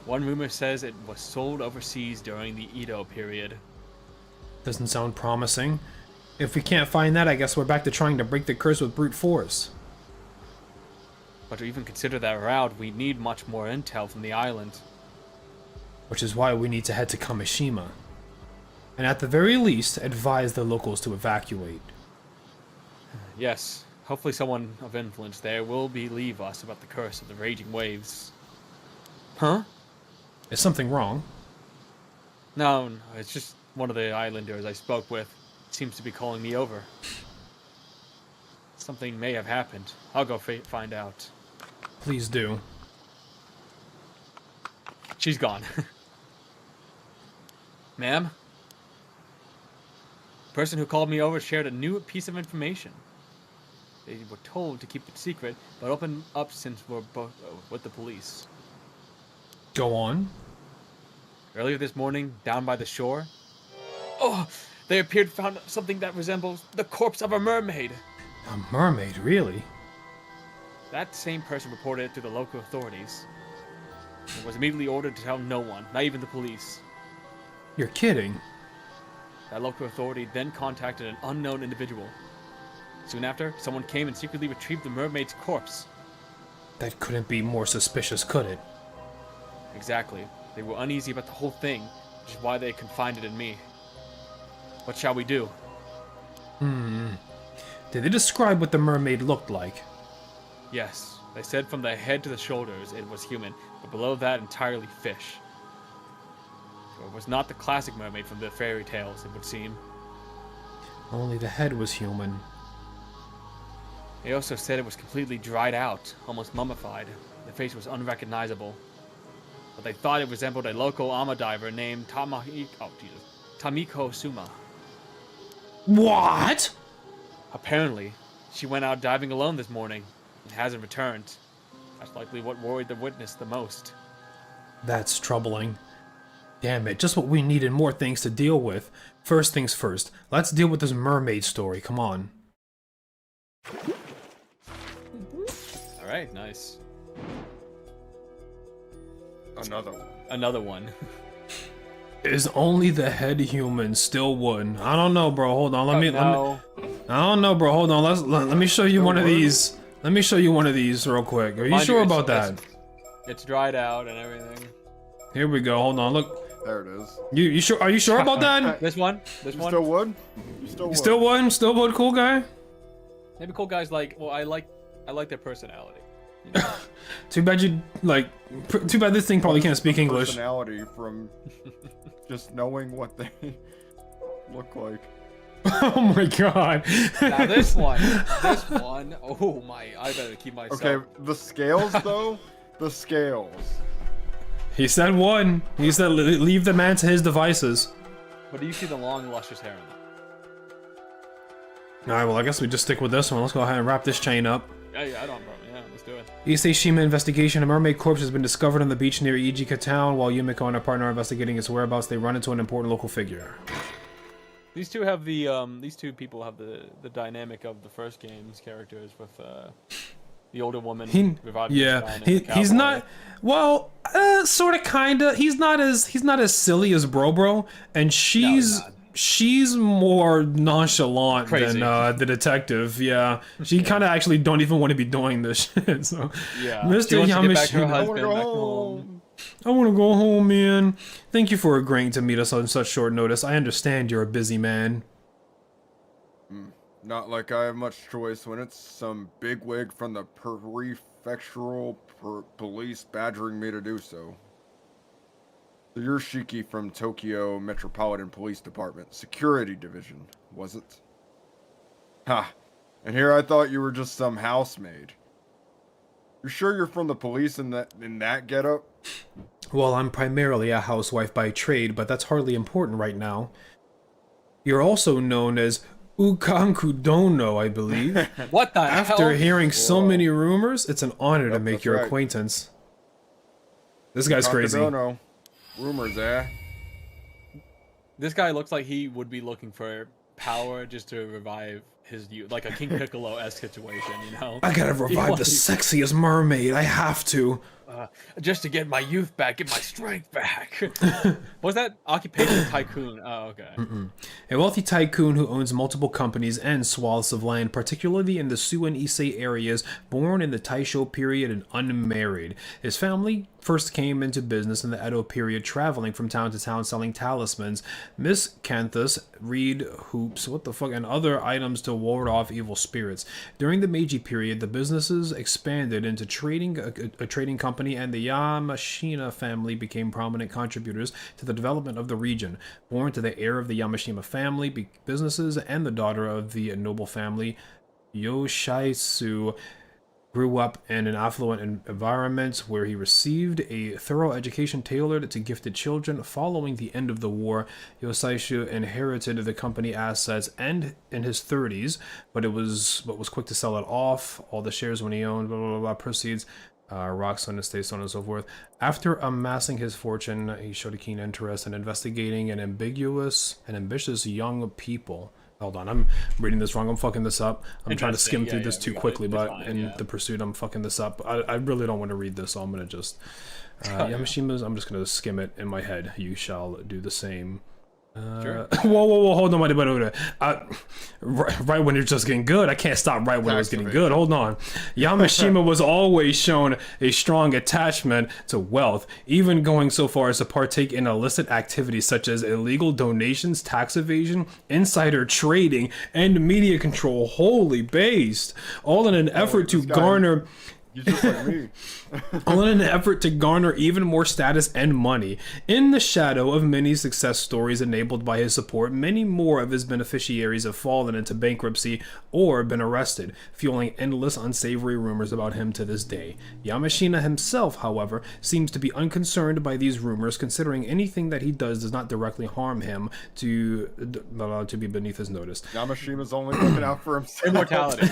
One rumor says it was sold overseas during the Edo period. Doesn't sound promising. If we can't find that, I guess we're back to trying to break the curse with brute force. But to even consider that route, we need much more intel from the island. Which is why we need to head to Kamishima. And at the very least, advise the locals to evacuate. Yes, hopefully someone of influence there will believe us about the curse of the raging waves. Huh? Is something wrong? No, it's just one of the islanders I spoke with. Seems to be calling me over. Something may have happened. I'll go find out. Please do. She's gone. Ma'am? The person who called me over shared a new piece of information. They were told to keep it secret, but open up since we're both with the police. Go on. Earlier this morning, down by the shore, they appeared to found something that resembles the corpse of a mermaid. A mermaid, really? That same person reported it to the local authorities. And was immediately ordered to tell no one, not even the police. You're kidding. That local authority then contacted an unknown individual. Soon after, someone came and secretly retrieved the mermaid's corpse. That couldn't be more suspicious, could it? Exactly. They were uneasy about the whole thing, which is why they confided in me. What shall we do? Did they describe what the mermaid looked like? Yes, they said from the head to the shoulders it was human, but below that entirely fish. So it was not the classic mermaid from the fairy tales, it would seem. Only the head was human. They also said it was completely dried out, almost mummified. The face was unrecognizable. But they thought it resembled a local ama diver named Tamiko Suma. What? Apparently, she went out diving alone this morning and hasn't returned. That's likely what worried the witness the most. That's troubling. Damn it, just what we needed, more things to deal with. First things first, let's deal with this mermaid story, come on. Alright, nice. Another one. Is only the head human still one? I don't know, bro, hold on, let me, I don't know, bro, hold on, let me show you one of these. Let me show you one of these real quick. Are you sure about that? It's dried out and everything. Here we go, hold on, look. There it is. You sure? Are you sure about that? This one? This one? Still wood? You still one? Still wood, cool guy? Maybe cool guys like, well, I like their personality. You know? Too bad you, like, too bad this thing probably can't speak English. Personality from just knowing what they look like. Oh my god. Now this one, oh my, I better keep myself. Okay, the scales though? The scales. He said one. He said leave the man to his devices. But do you see the long, luscious hair in that? Alright, well I guess we just stick with this one. Let's go ahead and wrap this chain up. Yeah, I don't problem. Yeah, let's do it. Issei Shima investigation. A mermaid corpse has been discovered on the beach near Ijika town. While Yumiko and her partner are investigating its whereabouts, they run into an important local figure. These two have these two people have the dynamic of the first game's characters with the older woman reviving this guy and the he's cowboy. not, well, sort of, kinda. He's not as silly as Bro, and she's more nonchalant Crazy. than the detective. Yeah, she kind of actually don't even want to be doing this shit. So, Yeah, Mr. she wants to get back to her Yamashita, husband, go back home. I want to go home, man. Thank you for agreeing to meet us on such short notice. I understand you're a busy man. Not like I have much choice when it's some bigwig from the prefectural police badgering me to do so. So you're Shiki from Tokyo Metropolitan Police Department, Security Division, was it? Ha! And here I thought you were just some housemaid. You're sure you're from the police in that getup? Well, I'm primarily a housewife by trade, but that's hardly important right now. You're also known as Ukanku Dono, I believe. What the After hell? hearing so many rumors, it's an honor to Yep, make that's your right. acquaintance. This guy's crazy. Dono. Rumors, eh? This guy looks like he would be looking for power just to revive his youth, like a King Piccolo-esque situation, you know? I gotta revive the sexiest mermaid. I have to. Just to get my youth back, get my strength back. What's that? Occupation tycoon. Oh, okay. A wealthy tycoon who owns multiple companies and swaths of land, particularly in the Suin Issei areas, born in the Taisho period and unmarried. His family first came into business in the Edo period, traveling from town to town selling talismans, miscanthus, reed hoops, and other items to ward off evil spirits. During the Meiji period, the businesses expanded into trading, a trading company, and the Yamashina family became prominent contributors to the development of the region. Born to the heir of the Yamashina family businesses and the daughter of the noble family, Yoshitsu grew up in an affluent environment where he received a thorough education tailored to gifted children. Following the end of the war, Yoshitsu inherited the company assets and in his 30s, but was quick to sell it off. All the shares when he owned, proceeds, rocks on estate, so on and so forth. After amassing his fortune, he showed a keen interest in investigating an ambitious young people. Hold on, I'm reading this wrong. I'm fucking this up. I'm trying to skim through this too quickly, but in the pursuit, I'm fucking this up. I really don't want to read this, so I'm gonna just Yamashima's. I'm just gonna skim it in my head. You shall do the same. Sure. Whoa, hold on, wait. Right when you're just getting good, I can't stop right when it was getting good. Hold on. Yamashima was always shown a strong attachment to wealth, even going so far as to partake in illicit activities such as illegal donations, tax evasion, insider trading, and media control. Holy based. All in an effort to garner... You're just like me. All in an effort to garner even more status and money. In the shadow of many success stories enabled by his support, many more of his beneficiaries have fallen into bankruptcy or been arrested, fueling endless unsavory rumors about him to this day. Yamashina himself, however, seems to be unconcerned by these rumors, considering anything that he does not directly harm him to be beneath his notice. Yamashima's only looking out for himself. Immortality.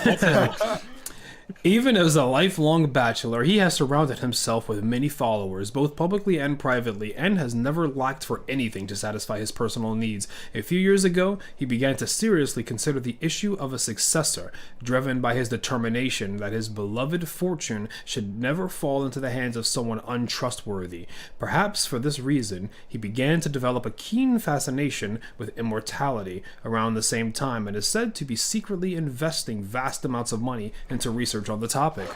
Even as a lifelong bachelor, he has surrounded himself with many followers, both publicly and privately, and has never lacked for anything to satisfy his personal needs. A few years ago, he began to seriously consider the issue of a successor, driven by his determination that his beloved fortune should never fall into the hands of someone untrustworthy. Perhaps for this reason, he began to develop a keen fascination with immortality around the same time, and is said to be secretly investing vast amounts of money into research on the topic.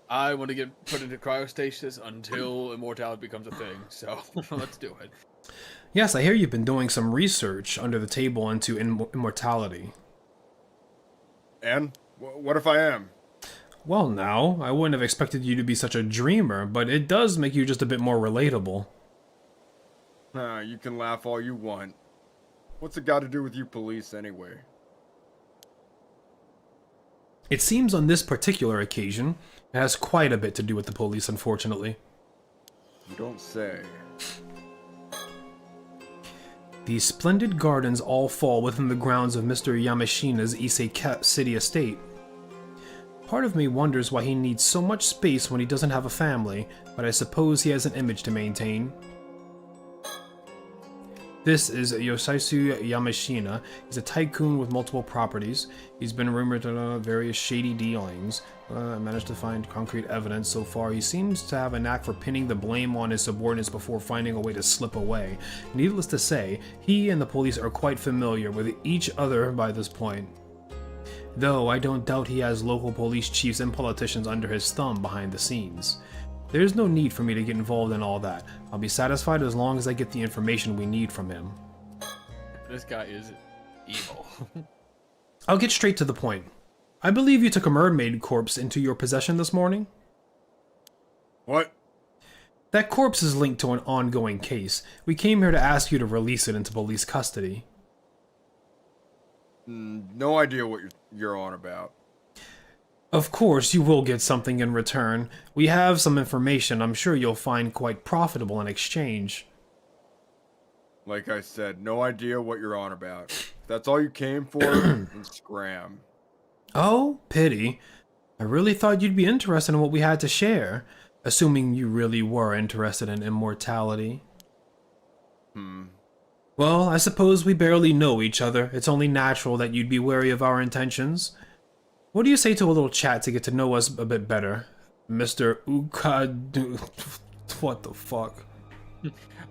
I want to get put into cryostasis until immortality becomes a thing, so let's do it. Yes, I hear you've been doing some research under the table into immortality. And what if I am? Well, now, I wouldn't have expected you to be such a dreamer, but it does make you just a bit more relatable. You can laugh all you want. What's it got to do with you police anyway? It seems on this particular occasion, it has quite a bit to do with the police, unfortunately. You don't say. These splendid gardens all fall within the grounds of Mr. Yamashina's Ise City estate. Part of me wonders why he needs so much space when he doesn't have a family, but I suppose he has an image to maintain. This is Yosaisu Yamashina. He's a tycoon with multiple properties. He's been rumored to various shady dealings. I managed to find concrete evidence so far. He seems to have a knack for pinning the blame on his subordinates before finding a way to slip away. Needless to say, he and the police are quite familiar with each other by this point. Though I don't doubt he has local police chiefs and politicians under his thumb behind the scenes. There's no need for me to get involved in all that. I'll be satisfied as long as I get the information we need from him. This guy is evil. I'll get straight to the point. I believe you took a mermaid corpse into your possession this morning? What? That corpse is linked to an ongoing case. We came here to ask you to release it into police custody. No idea what you're on about. Of course, you will get something in return. We have some information I'm sure you'll find quite profitable in exchange. Like I said, no idea what you're on about. If that's all you came for, then scram. Oh, pity. I really thought you'd be interested in what we had to share, assuming you really were interested in immortality. Well, I suppose we barely know each other. It's only natural that you'd be wary of our intentions. What do you say to a little chat to get to know us a bit better, Mr. Ukadu? What the fuck?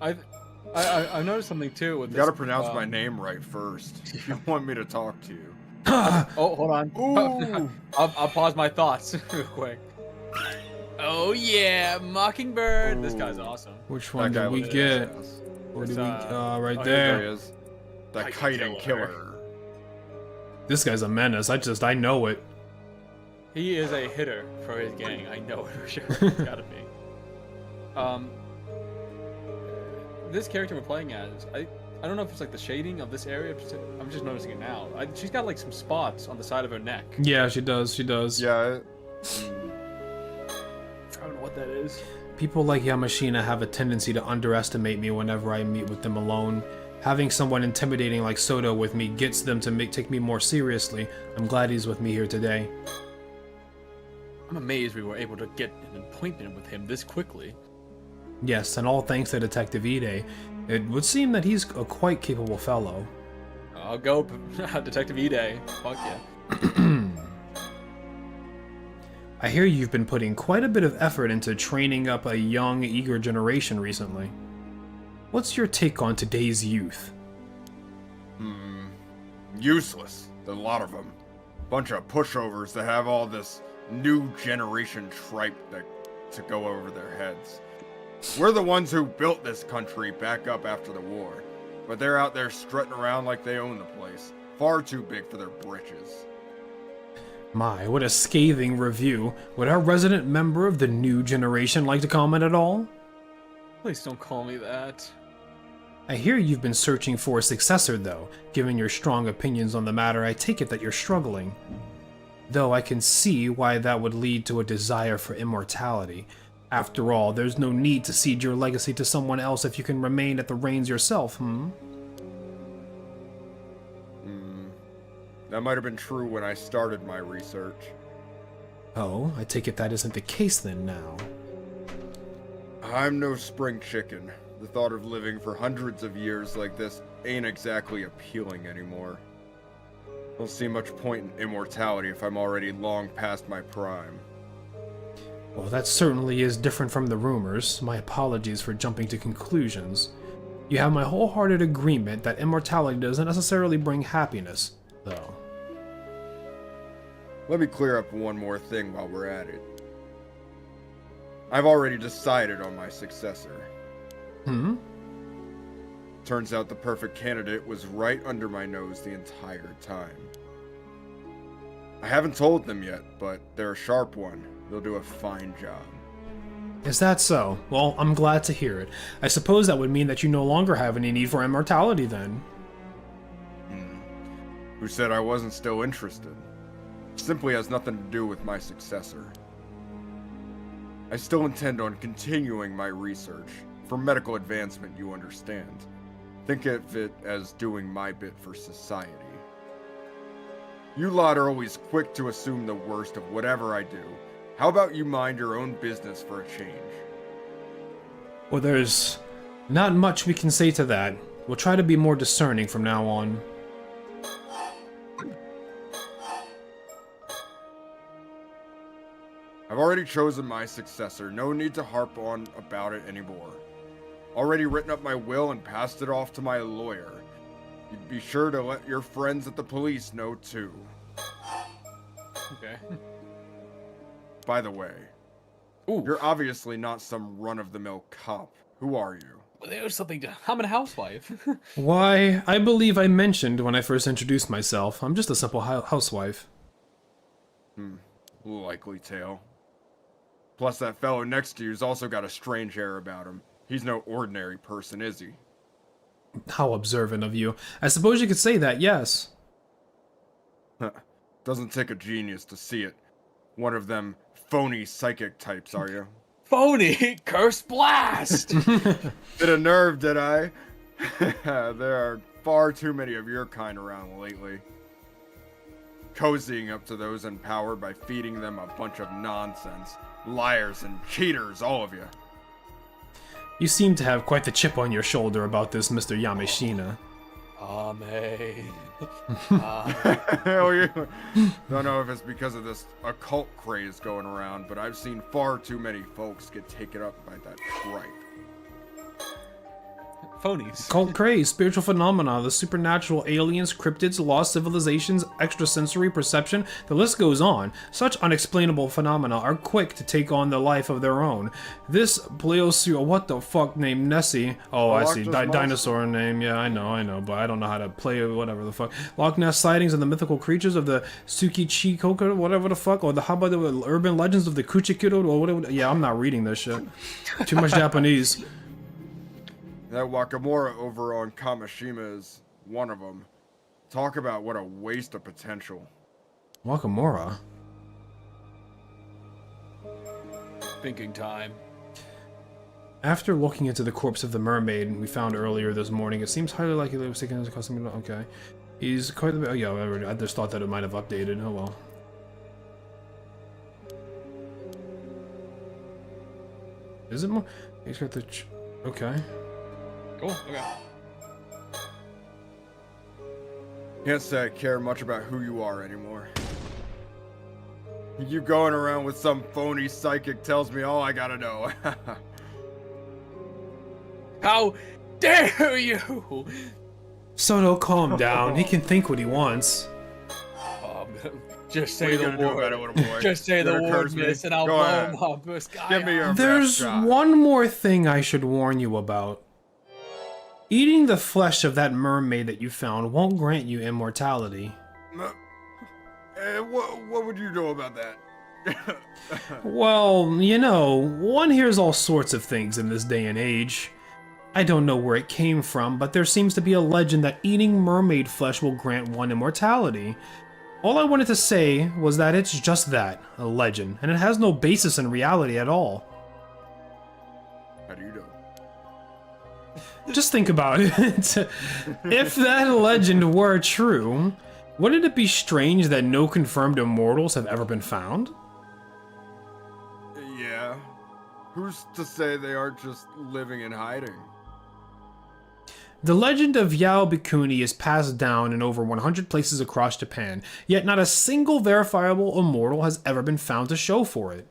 I noticed something too with You this. gotta pronounce my name right first if you want me to talk to you. Oh, hold on. Ooh. I'll pause my thoughts real quick. Oh yeah, Mockingbird. This guy's awesome. Which one That guy did we was get? badass. What did we? oh, Right There there. he is. The Kite kiting killer. killer. This guy's a menace. I know it. He is a hitter for his gang. I know it for sure. It's gotta be. This character we're playing as, I don't know if it's like the shading of this area. I'm just noticing it now. She's got like some spots on the side of her neck. Yeah, she does. She does. Yeah. I don't know what that is. People like Yamashina have a tendency to underestimate me whenever I meet with them alone. Having someone intimidating like Soto with me gets them to take me more seriously. I'm glad he's with me here today. I'm amazed we were able to get an appointment with him this quickly. Yes, and all thanks to Detective Ide. It would seem that he's a quite capable fellow. I'll go, Detective Ide. Fuck yeah. I hear you've been putting quite a bit of effort into training up a young, eager generation recently. What's your take on today's youth? Useless. There's a lot of them. Bunch of pushovers that have all this new generation tripe to go over their heads. We're the ones who built this country back up after the war, but they're out there strutting around like they own the place. Far too big for their britches. My, what a scathing review. Would our resident member of the new generation like to comment at all? Please don't call me that. I hear you've been searching for a successor, though. Given your strong opinions on the matter, I take it that you're struggling. Though I can see why that would lead to a desire for immortality. After all, there's no need to cede your legacy to someone else if you can remain at the reins yourself, That might have been true when I started my research. Oh, I take it that isn't the case then now. I'm no spring chicken. The thought of living for hundreds of years like this ain't exactly appealing anymore. Don't see much point in immortality if I'm already long past my prime. Well, that certainly is different from the rumors. My apologies for jumping to conclusions. You have my wholehearted agreement that immortality doesn't necessarily bring happiness, though. Let me clear up one more thing while we're at it. I've already decided on my successor. Hmm? Turns out the perfect candidate was right under my nose the entire time. I haven't told them yet, but they're a sharp one. They'll do a fine job. Is that so? Well, I'm glad to hear it. I suppose that would mean that you no longer have any need for immortality then. Who said I wasn't still interested? Simply has nothing to do with my successor. I still intend on continuing my research. For medical advancement, you understand. Think of it as doing my bit for society. You lot are always quick to assume the worst of whatever I do. How about you mind your own business for a change? Well, there's not much we can say to that. We'll try to be more discerning from now on. I've already chosen my successor. No need to harp on about it anymore. Already written up my will and passed it off to my lawyer. You'd be sure to let your friends at the police know too. Okay. By the way, Ooh. you're obviously not some run-of-the-mill cop. Who are you? Well, there's something to... I'm a housewife. Why, I believe I mentioned when I first introduced myself, I'm just a simple housewife. Likely tale. Plus that fellow next to you's also got a strange air about him. He's no ordinary person, is he? How observant of you. I suppose you could say that, yes. Doesn't take a genius to see it. One of them phony psychic types, are you? Phony! Curse blast! Bit of nerve, did I? There are far too many of your kind around lately. Cozying up to those in power by feeding them a bunch of nonsense. Liars and cheaters, all of you. You seem to have quite the chip on your shoulder about this, Mr. Yamashina. Mermaid. Hell, you don't know if it's because of this occult craze going around, but I've seen far too many folks get taken up by that tripe. Phonies. Cult craze, spiritual phenomena, the supernatural, aliens, cryptids, lost civilizations, extrasensory perception, the list goes on. Such unexplainable phenomena are quick to take on the life of their own. This Pleosio, what the fuck, named Nessie. Oh, I see. Dinosaur name. Yeah, I know, but I don't know how to play whatever the fuck. Loch Ness sightings and the mythical creatures of the Tsukichikoku, whatever the fuck, or how about the urban legends of the Kuchikuro, or whatever. Yeah, I'm not reading this shit. Too much Japanese. That Wakamura over on Kamishima is one of them. Talk about what a waste of potential. Wakamura? Thinking time. After looking into the corpse of the mermaid we found earlier this morning, it seems highly likely that it was taken as a custom. Okay. He's quite a bit. Oh, yeah, whatever. I just thought that it might have updated. Oh, well. Is it more? He's got the. Okay. Cool, okay. Can't say I care much about who you are anymore. You going around with some phony psychic tells me all I gotta know. How dare you! Soto, calm down. He can think what he wants. Just say the do about it, little boy? Just say the Gonna word, curse me? miss, and I'll Go blow ahead. him up. This guy. Give me your There's best shot. one more thing I should warn you about. Eating the flesh of that mermaid that you found won't grant you immortality. What would you do about that? Well, you know, one hears all sorts of things in this day and age. I don't know where it came from, but there seems to be a legend that eating mermaid flesh will grant one immortality. All I wanted to say was that it's just that, a legend, and it has no basis in reality at all. How do you know? Just think about it. If that legend were true, wouldn't it be strange that no confirmed immortals have ever been found? Who's to say they aren't just living in hiding? The legend of Yao Bikuni is passed down in over 100 places across Japan, yet not a single verifiable immortal has ever been found to show for it.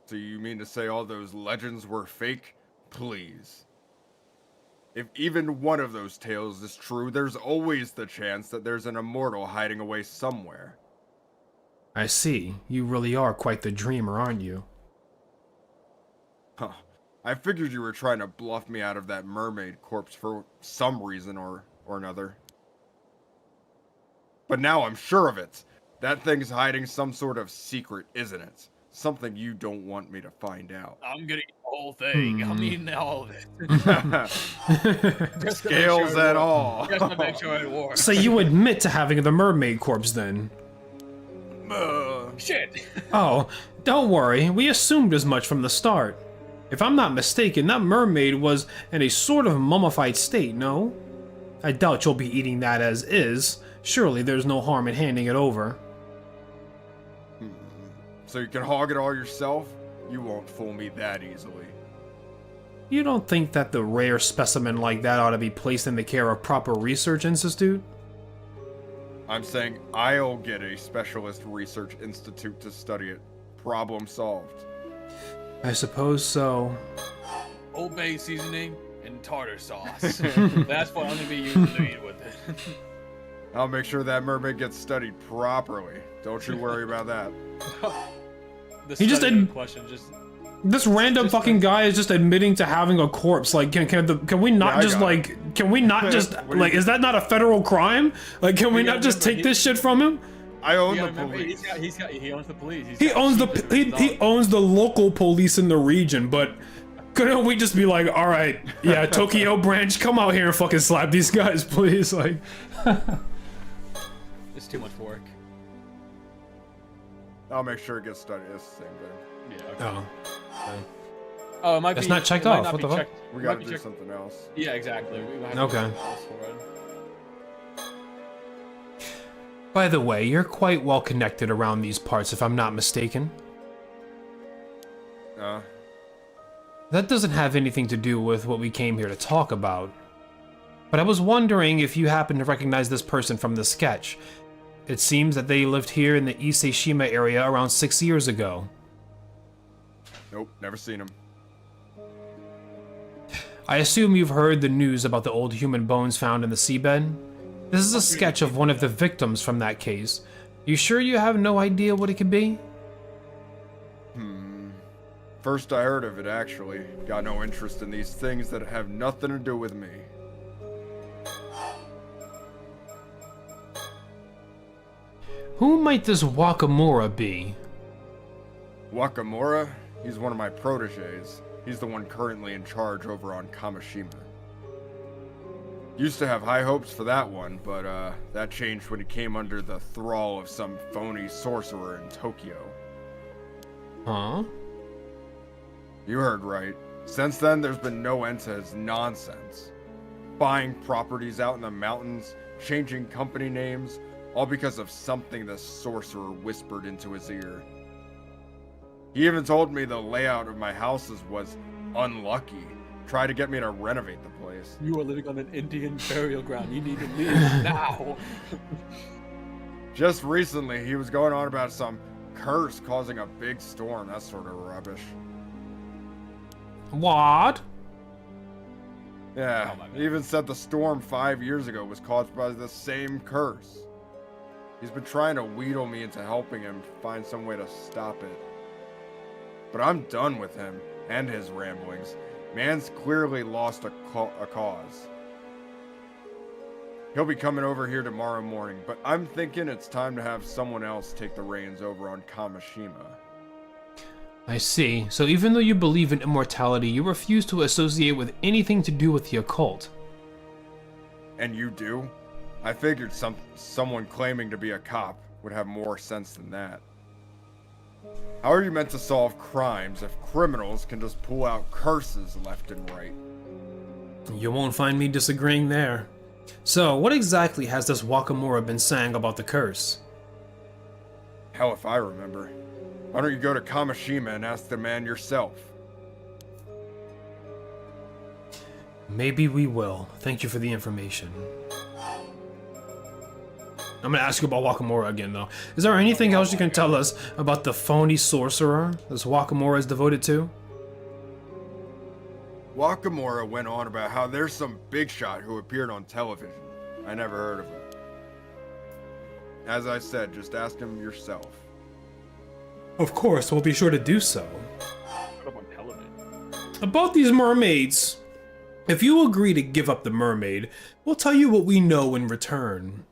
So you mean to say all those legends were fake? Please. If even one of those tales is true, there's always the chance that there's an immortal hiding away somewhere. I see. You really are quite the dreamer, aren't you? Huh. I figured you were trying to bluff me out of that mermaid corpse for some reason or another. But now I'm sure of it. That thing's hiding some sort of secret, isn't it? Something you don't want me to find out. I'm gonna eat the whole thing. I'm eating all of it. Scales and all. Just to make sure it works. So you admit to having the mermaid corpse then? Shit. Oh, don't worry. We assumed as much from the start. If I'm not mistaken, that mermaid was in a sort of mummified state, no? I doubt you'll be eating that as is. Surely there's no harm in handing it over. So you can hog it all yourself? You won't fool me that easily. You don't think that the rare specimen like that ought to be placed in the care of proper research institute? I'm saying I'll get a specialist research institute to study it. Problem solved. I suppose so. Old Bay seasoning and tartar sauce. That's what I'm gonna be using to eat with it. I'll make sure that mermaid gets studied properly. Don't you worry about that. He just question just this random fucking guy is just admitting to having a corpse. Like, can we not just like, can we not just like, is that not a federal crime? Like, can we not just take this shit from him? I own the police. He owns the police. He owns the local police in the region, but couldn't we just be like, all right, yeah, Tokyo branch, come out here and fucking slap these guys, please? Like, it's too much work. I'll make sure it gets studied. It's the same thing. Yeah. Okay. oh, Oh, it might That's be. not checked it might off. not What be the fuck? checked- We it gotta might be do checked- something else. Yeah, exactly. We might have to Okay. do something else for it. by the way, you're quite well connected around these parts, if I'm not mistaken. That doesn't have anything to do with what we came here to talk about. But I was wondering if you happen to recognize this person from the sketch. It seems that they lived here in the Ise-shima area around 6 years ago. Nope, never seen him. I assume you've heard the news about the old human bones found in the seabed? This is a sketch of one of the victims from that case. You sure you have no idea what it could be? First I heard of it, actually. Got no interest in these things that have nothing to do with me. Who might this Wakamura be? Wakamura? He's one of my proteges. He's the one currently in charge over on Kamishima. Used to have high hopes for that one, but that changed when he came under the thrall of some phony sorcerer in Tokyo. Huh? You heard right. Since then, there's been no end to his nonsense. Buying properties out in the mountains, changing company names, all because of something the sorcerer whispered into his ear. He even told me the layout of my houses was unlucky. Tried to get me to renovate the place. You are living on an Indian burial ground. You need to leave now. Just recently, he was going on about some curse causing a big storm, that sort of rubbish. What? Yeah, Oh, my he even said the storm 5 years ago was caused by the same curse. He's been trying to wheedle me into helping him find some way to stop it. But I'm done with him and his ramblings. Man's clearly lost a cause. He'll be coming over here tomorrow morning, but I'm thinking it's time to have someone else take the reins over on Kamishima. I see. So even though you believe in immortality, you refuse to associate with anything to do with the occult. And you do? I figured someone claiming to be a cop would have more sense than that. How are you meant to solve crimes if criminals can just pull out curses left and right? You won't find me disagreeing there. So, what exactly has this Wakamura been saying about the curse? Hell if I remember. Why don't you go to Kamishima and ask the man yourself? Maybe we will. Thank you for the information. I'm gonna ask you about Wakamura again, though. Is there anything else you can tell us about the phony sorcerer this Wakamura is devoted to? Wakamura went on about how there's some big shot who appeared on television. I never heard of him. As I said, just ask him yourself. Of course, we'll be sure to do so. Put up on television. About these mermaids. If you agree to give up the mermaid, we'll tell you what we know in return.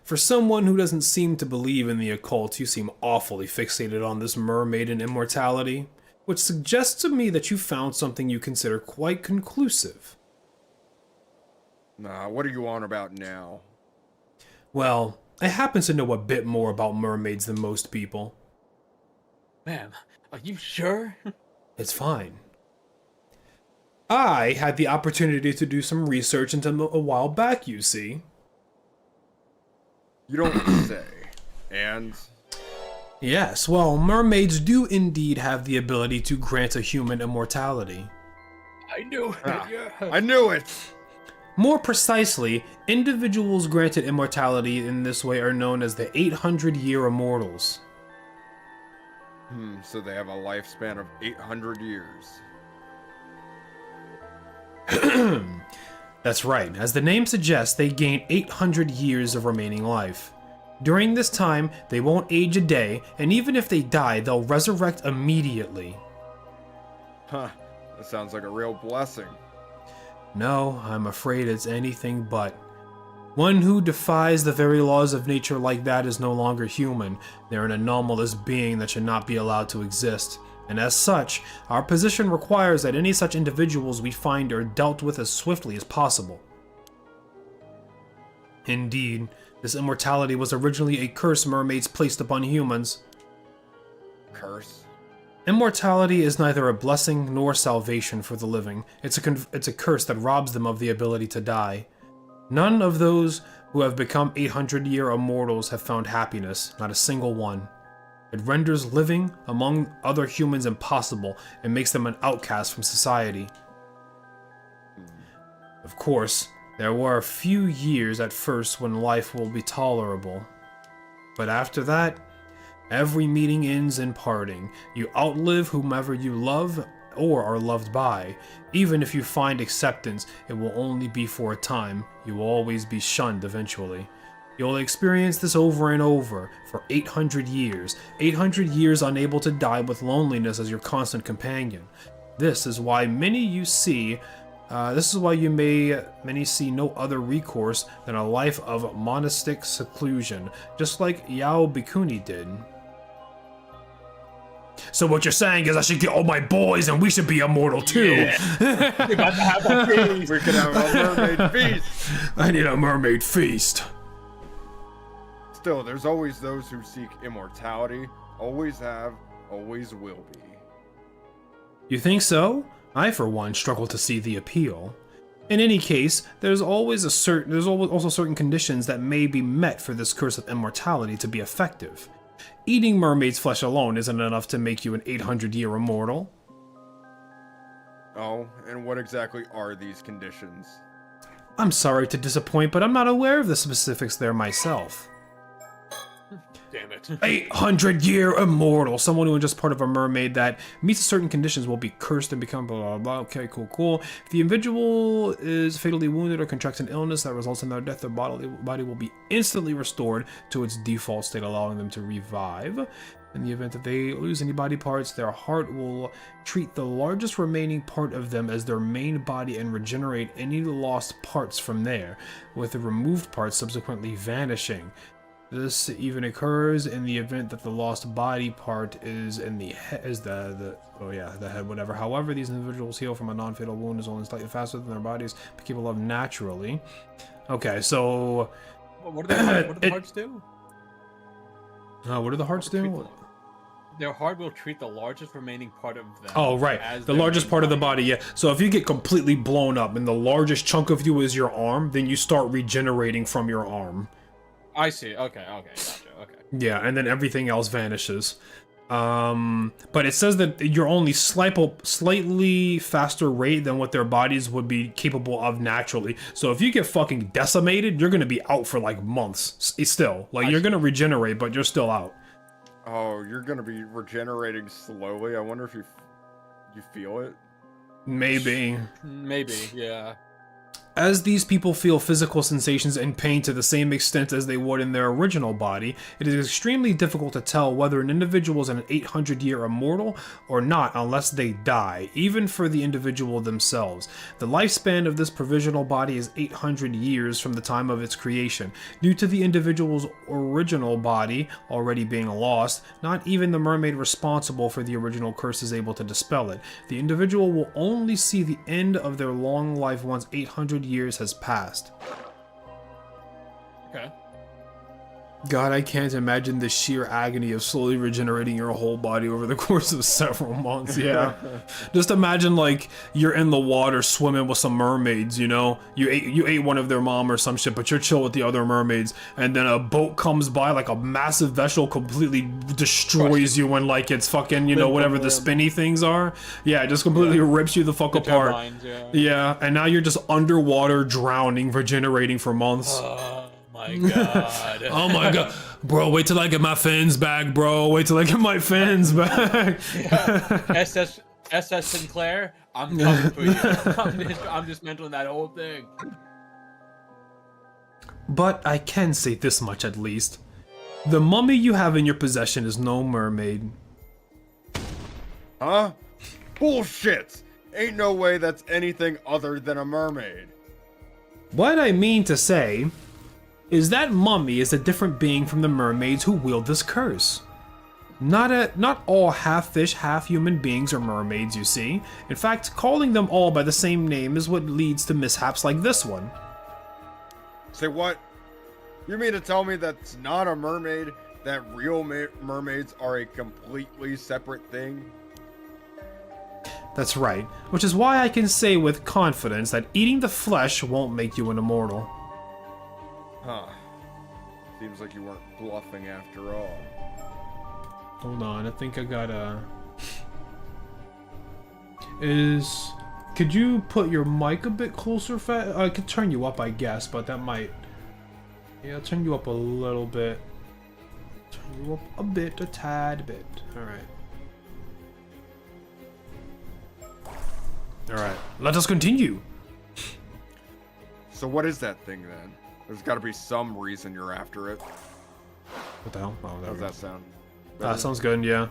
For someone who doesn't seem to believe in the occult, you seem awfully fixated on this mermaid and immortality, which suggests to me that you found something you consider quite conclusive. Nah, what are you on about now? Well, I happen to know a bit more about mermaids than most people. Ma'am, are you sure? It's fine. I had the opportunity to do some research into them a while back, you see. You don't say. And? Yes, well, mermaids do indeed have the ability to grant a human immortality. I knew it. Yeah. I knew it! More precisely, individuals granted immortality in this way are known as the 800-year immortals. So they have a lifespan of 800 years. That's right. As the name suggests, they gain 800 years of remaining life. During this time, they won't age a day, and even if they die, they'll resurrect immediately. Huh, that sounds like a real blessing. No, I'm afraid it's anything but. One who defies the very laws of nature like that is no longer human. They're an anomalous being that should not be allowed to exist. And as such, our position requires that any such individuals we find are dealt with as swiftly as possible. Indeed, this immortality was originally a curse mermaids placed upon humans. Curse? Immortality is neither a blessing nor salvation for the living. It's a curse that robs them of the ability to die. None of those who have become 800-year immortals have found happiness, not a single one. It renders living among other humans impossible and makes them an outcast from society. Of course, there were a few years at first when life will be tolerable. But after that, every meeting ends in parting. You outlive whomever you love or are loved by. Even if you find acceptance, it will only be for a time. You will always be shunned eventually. You'll experience this over and over for 800 years. 800 years unable to die with loneliness as your constant companion. This is why many you see many see no other recourse than a life of monastic seclusion, just like Yao Bikuni did. So what you're saying is I should get all my boys and we should be immortal too. Yeah. We're about to have a feast. We could have a mermaid feast. I need a mermaid feast. Still, there's always those who seek immortality. Always have, always will be. You think so? I, for one, struggle to see the appeal. In any case, there's also certain conditions that may be met for this curse of immortality to be effective. Eating mermaid's flesh alone isn't enough to make you an 800-year immortal. Oh, and what exactly are these conditions? I'm sorry to disappoint, but I'm not aware of the specifics there myself. Damn it. 800-year immortal. Someone who is just part of a mermaid that meets certain conditions will be cursed and become blah, blah, blah. Okay, cool. If the individual is fatally wounded or contracts an illness that results in their death, their body will be instantly restored to its default state, allowing them to revive. In the event that they lose any body parts, their heart will treat the largest remaining part of them as their main body and regenerate any lost parts from there, with the removed parts subsequently vanishing. This even occurs in the event that the lost body part is in the head, the head, whatever. However, these individuals heal from a non-fatal wound is only slightly faster than their bodies are capable of naturally. Okay, so What do the hearts do? what do the hearts do? Their heart will treat the largest remaining part of them. Oh, right. As The their largest main part of the body, yeah. So if you get completely blown up and the largest chunk of you is your arm, then you start regenerating from your arm. I see. Okay, gotcha. Okay. Yeah, and then everything else vanishes. But it says that you're only slightly faster rate than what their bodies would be capable of naturally. So if you get fucking decimated, you're gonna be out for like months. Still, like you're gonna regenerate, but you're still out. Oh, you're gonna be regenerating slowly. I wonder if you feel it. Maybe. Maybe, yeah. As these people feel physical sensations and pain to the same extent as they would in their original body, it is extremely difficult to tell whether an individual is an 800-year immortal or not unless they die, even for the individual themselves. The lifespan of this provisional body is 800 years from the time of its creation. Due to the individual's original body already being lost, not even the mermaid responsible for the original curse is able to dispel it. The individual will only see the end of their long life once 800 years has passed. Okay. God, I can't imagine the sheer agony of slowly regenerating your whole body over the course of several months. Yeah. Just imagine like you're in the water swimming with some mermaids, you know? You ate one of their mom or some shit, but you're chill with the other mermaids, and then a boat comes by, like a massive vessel completely destroys you and like it's fucking, you know, whatever the spinny things are. Yeah, it just completely rips you the fuck apart. Turbines, yeah. Yeah, and now you're just underwater drowning, regenerating for months. My god. Oh my god. Bro, wait till I get my fins back, bro. Wait till I get my fins back. SS Sinclair, I'm coming for you. I'm dismantling that whole thing. But I can say this much at least. The mummy you have in your possession is no mermaid. Huh? Bullshit! Ain't no way that's anything other than a mermaid. What I mean to say is that mummy is a different being from the mermaids who wield this curse. Not all half-fish, half-human beings are mermaids, you see. In fact, calling them all by the same name is what leads to mishaps like this one. Say what? You mean to tell me that's not a mermaid, that real mermaids are a completely separate thing? That's right, which is why I can say with confidence that eating the flesh won't make you an immortal. Huh. Seems like you weren't bluffing after all. Hold on, I think I gotta... Could you put your mic a bit closer, Phatt? I could turn you up, I guess, but that might... Yeah, I'll turn you up a little bit. Turn you up a bit, a tad bit. Alright. Alright, let us continue. So what is that thing then? There's gotta be some reason you're after it. What the hell? Oh, How there does we go. that sound? That sounds good, yeah.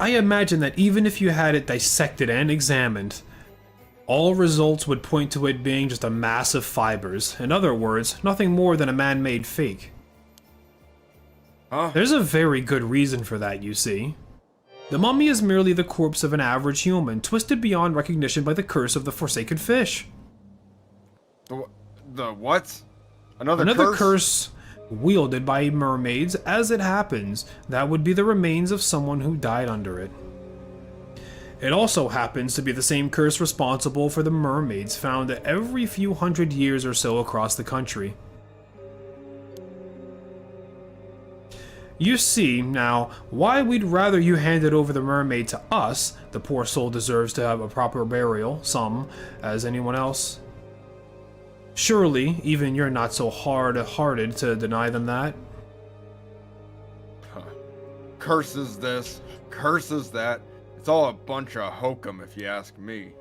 I imagine that even if you had it dissected and examined, all results would point to it being just a mass of fibers. In other words, nothing more than a man-made fake. Huh? There's a very good reason for that, you see. The mummy is merely the corpse of an average human, twisted beyond recognition by the curse of the forsaken fish. The what? Another curse wielded by mermaids. As it happens, that would be the remains of someone who died under it. It also happens to be the same curse responsible for the mermaids found every few hundred years or so across the country. You see, now, why we'd rather you handed over the mermaid to us. The poor soul deserves to have a proper burial, as anyone else. Surely, even you're not so hard-hearted to deny them that. Huh. Curses this, curses that. It's all a bunch of hokum if you ask me.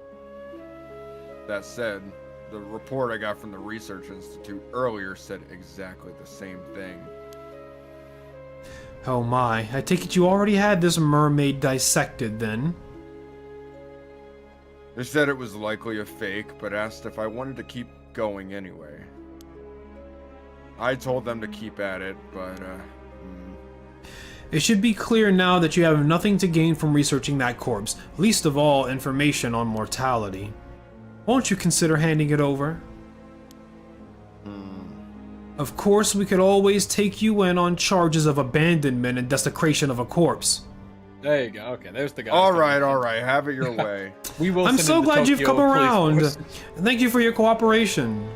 That said, the report I got from the Research Institute earlier said exactly the same thing. Oh my, I take it you already had this mermaid dissected then? They said it was likely a fake, but asked if I wanted to keep going anyway. I told them to keep at it, but It should be clear now that you have nothing to gain from researching that corpse, least of all information on mortality. Won't you consider handing it over? Of course, we could always take you in on charges of abandonment and desecration of a corpse. There you go. Okay, there's the guy. all right, have it your way. We will. I'm send so in the glad you've Tokyo come police around. force. Thank you for your cooperation.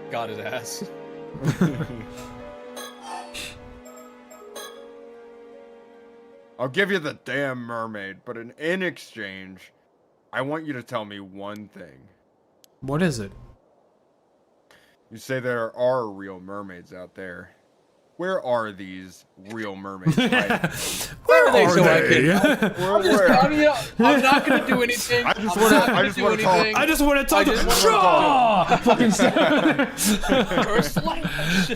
Got his ass. I'll give you the damn mermaid, but in exchange, I want you to tell me one thing. What is it? You say there are real mermaids out there. Where are these real mermaids hiding? Where they are so I they? I'm not gonna do anything. I just want to talk. I just want to talk to just wanna Fucking First slash.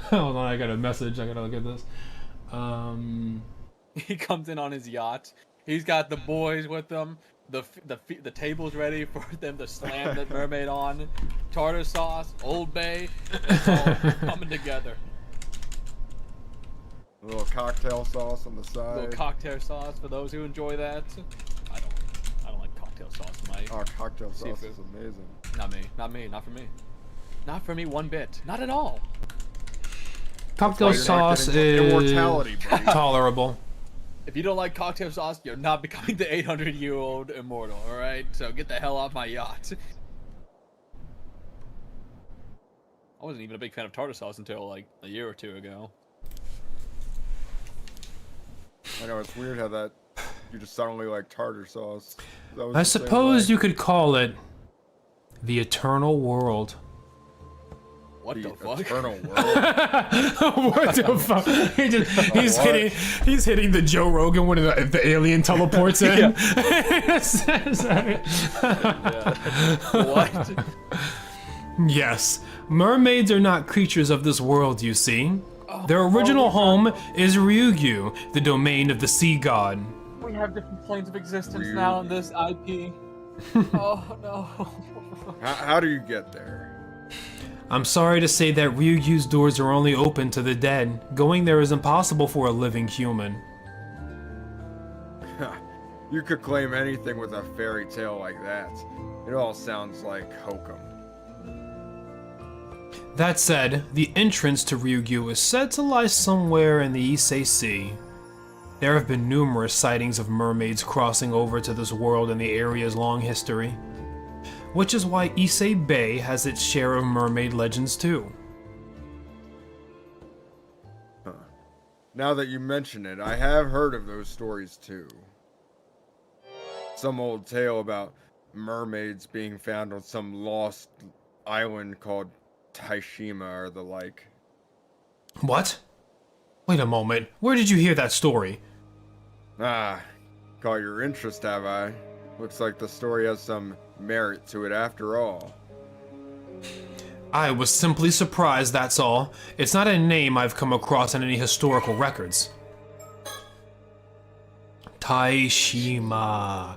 Hold on, I got a message. I gotta look at this. He comes in on his yacht. He's got the boys with him. The table's ready for them to slam the mermaid on. Tartar sauce, Old Bay, it's all coming together. A little cocktail sauce on the A side. little cocktail sauce for those who enjoy that. I don't like cocktail sauce, Mike. Oh, cocktail sauce Seafood. is amazing. Not for me. Not for me one bit. Not at all. Cocktail That's why you're not sauce getting is immortality, buddy. tolerable. If you don't like cocktail sauce, you're not becoming the 800-year-old immortal, alright? So get the hell off my yacht. I wasn't even a big fan of tartar sauce until like a year or two ago. I know, it's weird how that you just suddenly like tartar sauce. That was I the same suppose way. you could call it the eternal world. What the fuck? Eternal world. What the fuck? He's hitting the Joe Rogan when the alien teleports in. What? Yes, mermaids are not creatures of this world, you see. Their original home is Ryugyu, the domain of the sea god. We have different planes of existence now in this IP. Oh no. How do you get there? I'm sorry to say that Ryugyu's doors are only open to the dead. Going there is impossible for a living human. You could claim anything with a fairy tale like that. It all sounds like hokum. That said, the entrance to Ryugyu is said to lie somewhere in the Issei Sea. There have been numerous sightings of mermaids crossing over to this world in the area's long history, which is why Issei Bay has its share of mermaid legends too. Huh. Now that you mention it, I have heard of those stories too. Some old tale about mermaids being found on some lost island called Taishima or the like. What? Wait a moment, where did you hear that story? Ah, caught your interest, have I? Looks like the story has some merit to it after all. I was simply surprised, that's all. It's not a name I've come across in any historical records. Taishima,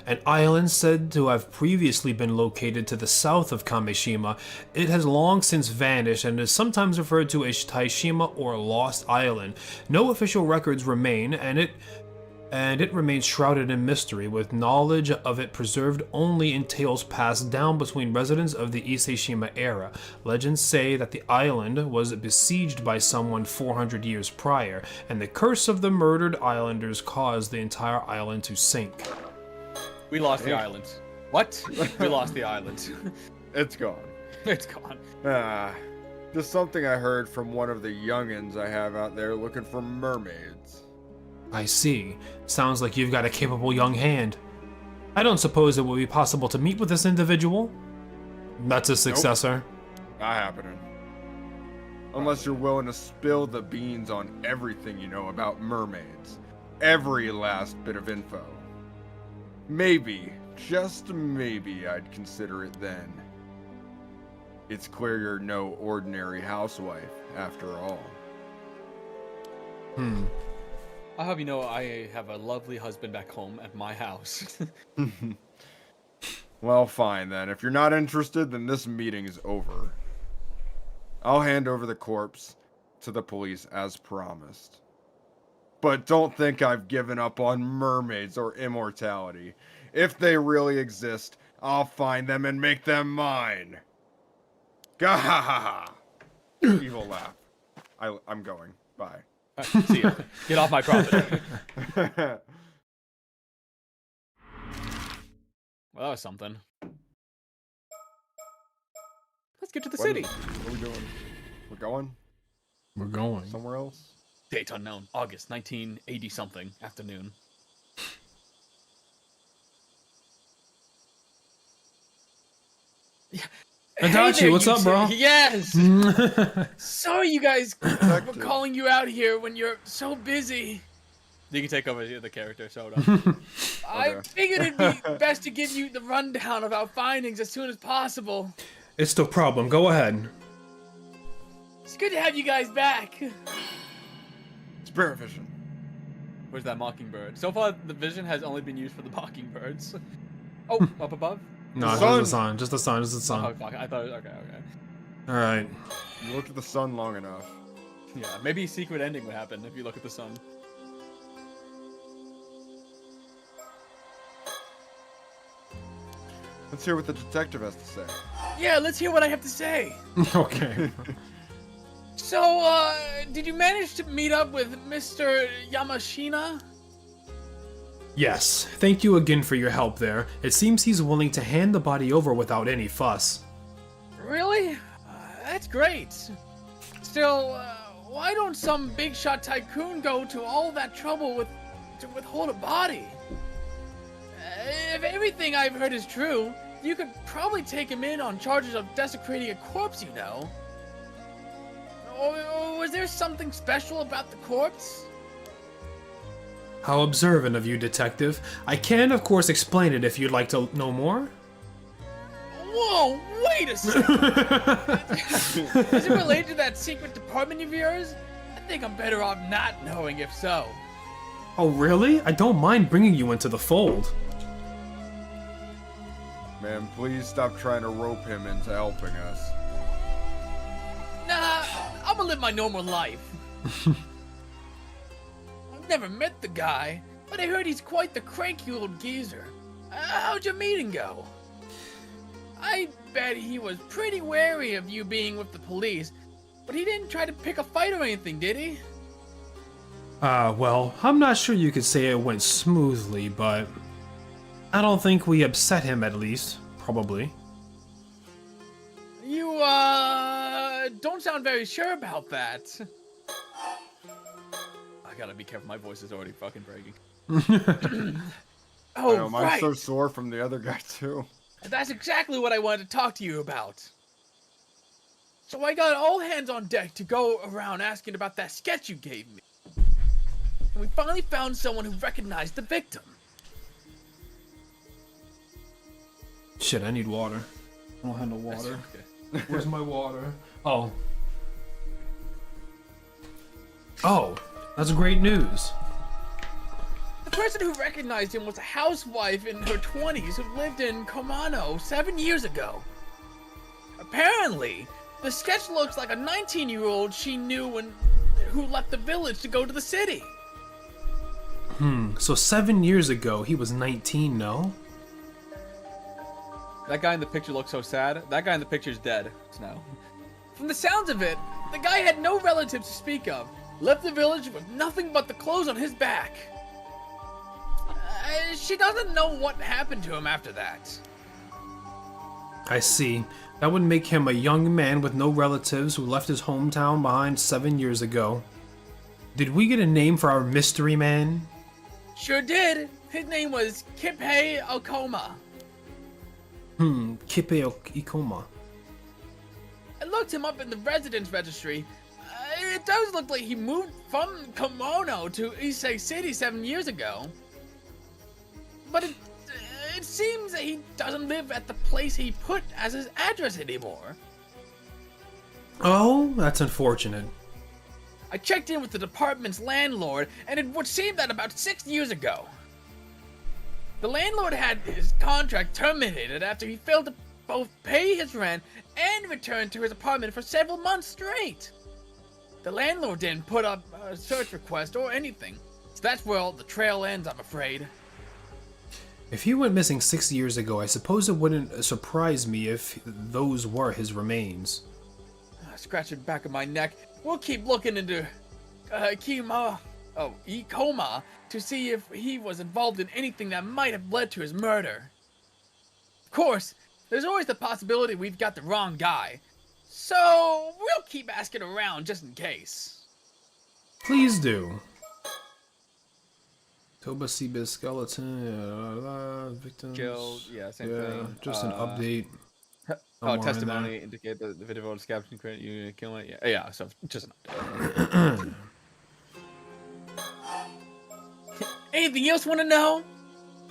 an island said to have previously been located to the south of Kameshima. It has long since vanished and is sometimes referred to as Taishima or Lost Island. No official records remain, and it remains shrouded in mystery, with knowledge of it preserved only in tales passed down between residents of the Ise-shima era. Legends say that the island was besieged by someone 400 years prior, and the curse of the murdered islanders caused the entire island to sink. We lost the island. What? We lost the island. It's gone. It's gone. Ah, just something I heard from one of the youngins I have out there looking for mermaids. I see. Sounds like you've got a capable young hand. I don't suppose it will be possible to meet with this individual? That's a successor. Not happening. Unless you're willing to spill the beans on everything you know about mermaids. Every last bit of info. Maybe, just maybe, I'd consider it then. It's clear you're no ordinary housewife, after all. I'll have you know I have a lovely husband back home at my house. Well, fine then. If you're not interested, then this meeting is over. I'll hand over the corpse to the police as promised. But don't think I've given up on mermaids or immortality. If they really exist, I'll find them and make them mine. Gahahaha! Evil laugh. I'm going. Bye. See ya. Get off my property. Well, that was something. Let's get to the city. What are we doing? We're going We're going. somewhere else? Date unknown. August 1980 something afternoon. Adachi, there, what's you up, two. bro? Yes. Sorry, you guys, for Detective. calling you out here when you're so busy. You can take over the character, Soda. I Okay. figured it'd be best to give you the rundown of our findings as soon as possible. It's no problem. Go ahead. It's good to have you guys back. Spirit vision. Where's that mockingbird? So far, the vision has only been used for the mockingbirds. Oh, up above? No, The just sun. the sun. Just the sun. Just the Oh, sun. fuck. I thought, okay. All right. You look at the sun long enough. Yeah, maybe a secret ending would happen if you look at the sun. Let's hear what the detective has to say. Yeah, let's hear what I have to say. Okay. So, did you manage to meet up with Mr. Yamashina? Yes. Thank you again for your help there. It seems he's willing to hand the body over without any fuss. Really? That's great. Still, why don't some big shot tycoon go to all that trouble to withhold a body? If everything I've heard is true, you could probably take him in on charges of desecrating a corpse, you know. Or was there something special about the corpse? How observant of you, detective. I can, of course, explain it if you'd like to know more. Whoa, wait a second! Is it related to that secret department of yours? I think I'm better off not knowing if so. Oh, really? I don't mind bringing you into the fold. Man, please stop trying to rope him into helping us. Nah, I'm gonna live my normal life. I've never met the guy, but I heard he's quite the cranky old geezer. How'd your meeting go? I bet he was pretty wary of you being with the police, but he didn't try to pick a fight or anything, did he? Well, I'm not sure you could say it went smoothly, but I don't think we upset him at least. Probably. You, don't sound very sure about that. I gotta be careful, my voice is already fucking breaking. I Oh, know, mine's right. so sore from the other guy, too. That's exactly what I wanted to talk to you about. So I got all hands on deck to go around asking about that sketch you gave me. And we finally found someone who recognized the victim. Shit, I need water. I don't have no water. Okay. Where's my water? Oh. Oh, that's great news. The person who recognized him was a housewife in her 20s who lived in Komano 7 years ago. Apparently, the sketch looks like a 19-year-old she knew who left the village to go to the city. So 7 years ago, he was 19, no? That guy in the picture looks so sad. That guy in the picture's dead. Snow. From the sounds of it, the guy had no relatives to speak of. Left the village with nothing but the clothes on his back. She doesn't know what happened to him after that. I see. That would make him a young man with no relatives who left his hometown behind 7 years ago. Did we get a name for our mystery man? Sure did. His name was Kippei Okoma. Kippei Ikoma. I looked him up in the residence registry. It does look like he moved from Komono to Issei City 7 years ago. But it seems that he doesn't live at the place he put as his address anymore. Oh, that's unfortunate. I checked in with the department's landlord, and it would seem that about 6 years ago, the landlord had his contract terminated after he failed to both pay his rent and return to his apartment for several months straight. The landlord didn't put up a search request or anything, so that's where all the trail ends, I'm afraid. If he went missing 6 years ago, I suppose it wouldn't surprise me if those were his remains. Scratching the back of my neck. We'll keep looking into Ikoma to see if he was involved in anything that might have led to his murder. Of course, there's always the possibility we've got the wrong guy, so we'll keep asking around just in case. Please do. Toba Seabis skeleton, victims. Killed. Yeah, same thing. Just an update. Oh, Somewhere in testimony indicate that the video was captured credit you killing it. Yeah, so just anything else want to know?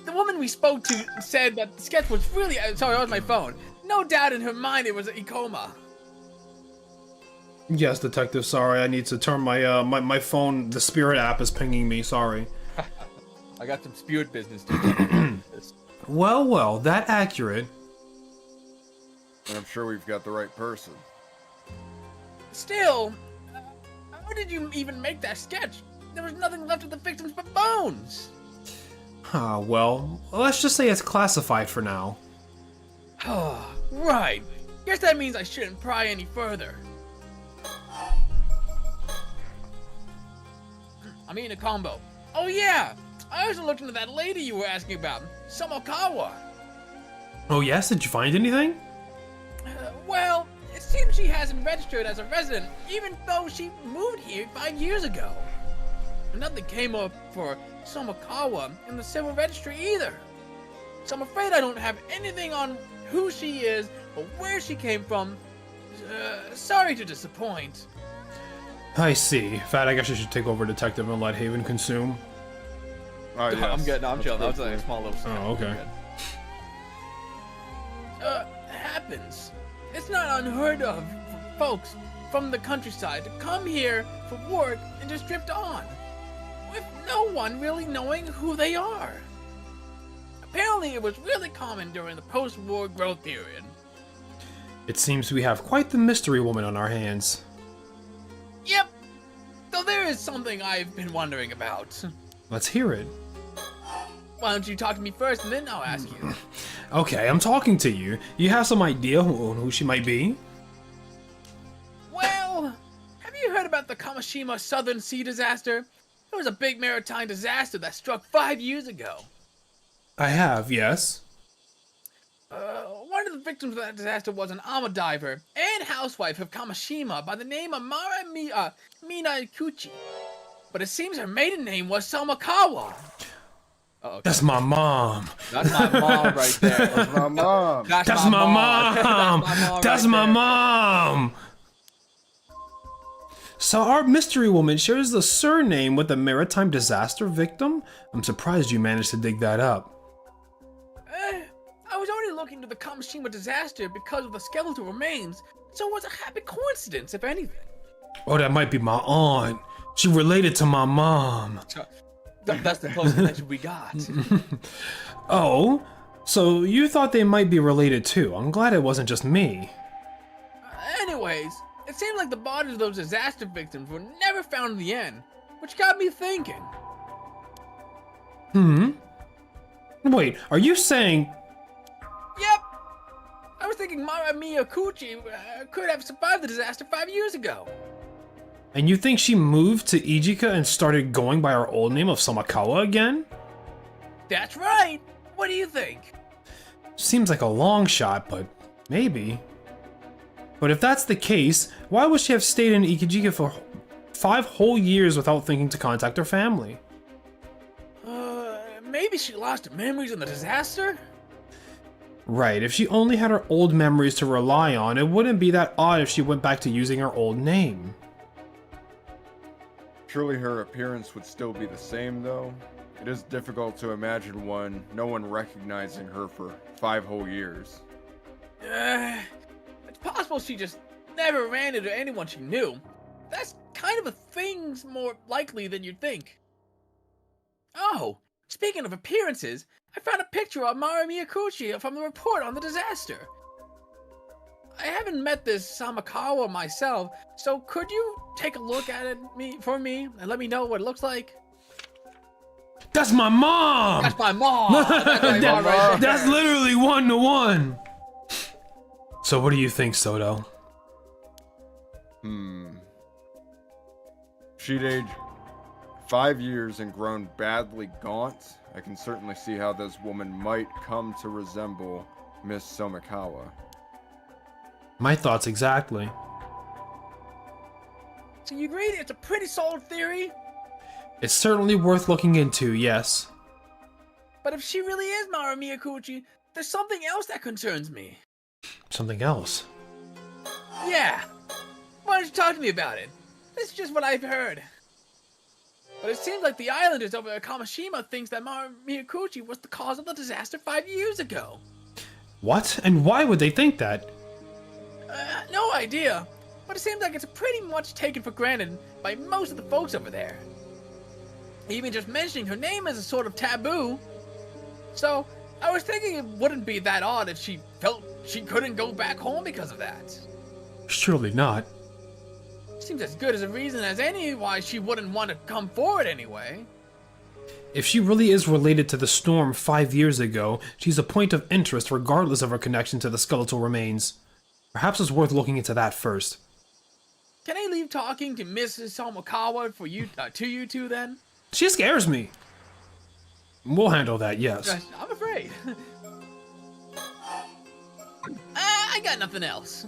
The woman we spoke to said that the sketch was really sorry, that was my phone. No doubt in her mind it was a coma. Yes, detective. Sorry, I need to turn my my phone. The Spirit app is pinging me. Sorry. I got some spirit business to do. Well, that accurate. And I'm sure we've got the right person. Still, how did you even make that sketch? There was nothing left of the victims but bones. Well, let's just say it's classified for now. Right. Guess that means I shouldn't pry any further. I mean a combo. Oh yeah! I also looked into that lady you were asking about, Samokawa. Oh yes, did you find anything? Well, it seems she hasn't registered as a resident, even though she moved here 5 years ago. And nothing came up for Samokawa in the civil registry either. So I'm afraid I don't have anything on who she is or where she came from. Sorry to disappoint. I see. Phatt, I guess you should take over detective and let Haven consume. Oh, yes. I'm good. No, I'm chilling. That was cool. like a small little snap. Oh, okay. Happens. It's not unheard of for folks from the countryside to come here for work and just drift on, with no one really knowing who they are. Apparently, it was really common during the post-war growth period. It seems we have quite the mystery woman on our hands. Yep. Though there is something I've been wondering about. Let's hear it. Why don't you talk to me first and then I'll ask you? Okay, I'm talking to you. You have some idea who she might be? Well, have you heard about the Kamishima Southern Sea disaster? It was a big maritime disaster that struck 5 years ago. I have, yes. One of the victims of that disaster was an ama diver and housewife of Kamishima by the name of Minakuchi. But it seems her maiden name was Samakawa. Uh-oh. That's my mom. That's my mom right there. That's my mom. That's my mom. That's my right mom. So our mystery woman shares the surname with the maritime disaster victim? I'm surprised you managed to dig that up. I was already looking into the Kamishima disaster because of the skeletal remains, so it was a happy coincidence, if anything. Oh, that might be my aunt. She related to my mom. That's the closest connection we got. Oh, so you thought they might be related too. I'm glad it wasn't just me. Anyways, it seemed like the bodies of those disaster victims were never found in the end, which got me thinking. Wait, are you saying... Yep! I was thinking Minakuchi could have survived the disaster 5 years ago. And you think she moved to Ijika and started going by her old name of Samakawa again? That's right! What do you think? Seems like a long shot, but maybe. But if that's the case, why would she have stayed in Ikijika for 5 whole years without thinking to contact her family? Maybe she lost her memories in the disaster? Right, if she only had her old memories to rely on, it wouldn't be that odd if she went back to using her old name. Surely her appearance would still be the same, though. It is difficult to imagine no one recognizing her for 5 whole years. It's possible she just never ran into anyone she knew. That's kind of a thing's more likely than you'd think. Oh, speaking of appearances, I found a picture of Mara Miyakuchi from the report on the disaster. I haven't met this Samakawa myself, so could you take a look at it for me and let me know what it looks like? That's my mom! That's my mom! That's my mom right there. That's literally 1-to-1! So what do you think, Soto? She'd aged 5 years and grown badly gaunt. I can certainly see how this woman might come to resemble Miss Somakawa. My thoughts exactly. So you agree it's a pretty solid theory? It's certainly worth looking into, yes. But if she really is Mara Miyakuchi, there's something else that concerns me. Something else. Yeah. Why don't you talk to me about it? This is just what I've heard. But it seems like the islanders over at Kamishima thinks that Mara Miyakuchi was the cause of the disaster 5 years ago. What? And why would they think that? No idea. But it seems like it's pretty much taken for granted by most of the folks over there. Even just mentioning her name is a sort of taboo. So, I was thinking it wouldn't be that odd if she felt she couldn't go back home because of that. Surely not. Seems as good as a reason as any why she wouldn't want to come forward anyway. If she really is related to the storm 5 years ago, she's a point of interest regardless of her connection to the skeletal remains. Perhaps it's worth looking into that first. Can I leave talking to Mrs. Samokawa for you, to you two then? She scares me. We'll handle that, yes. I'm afraid. I got nothing else.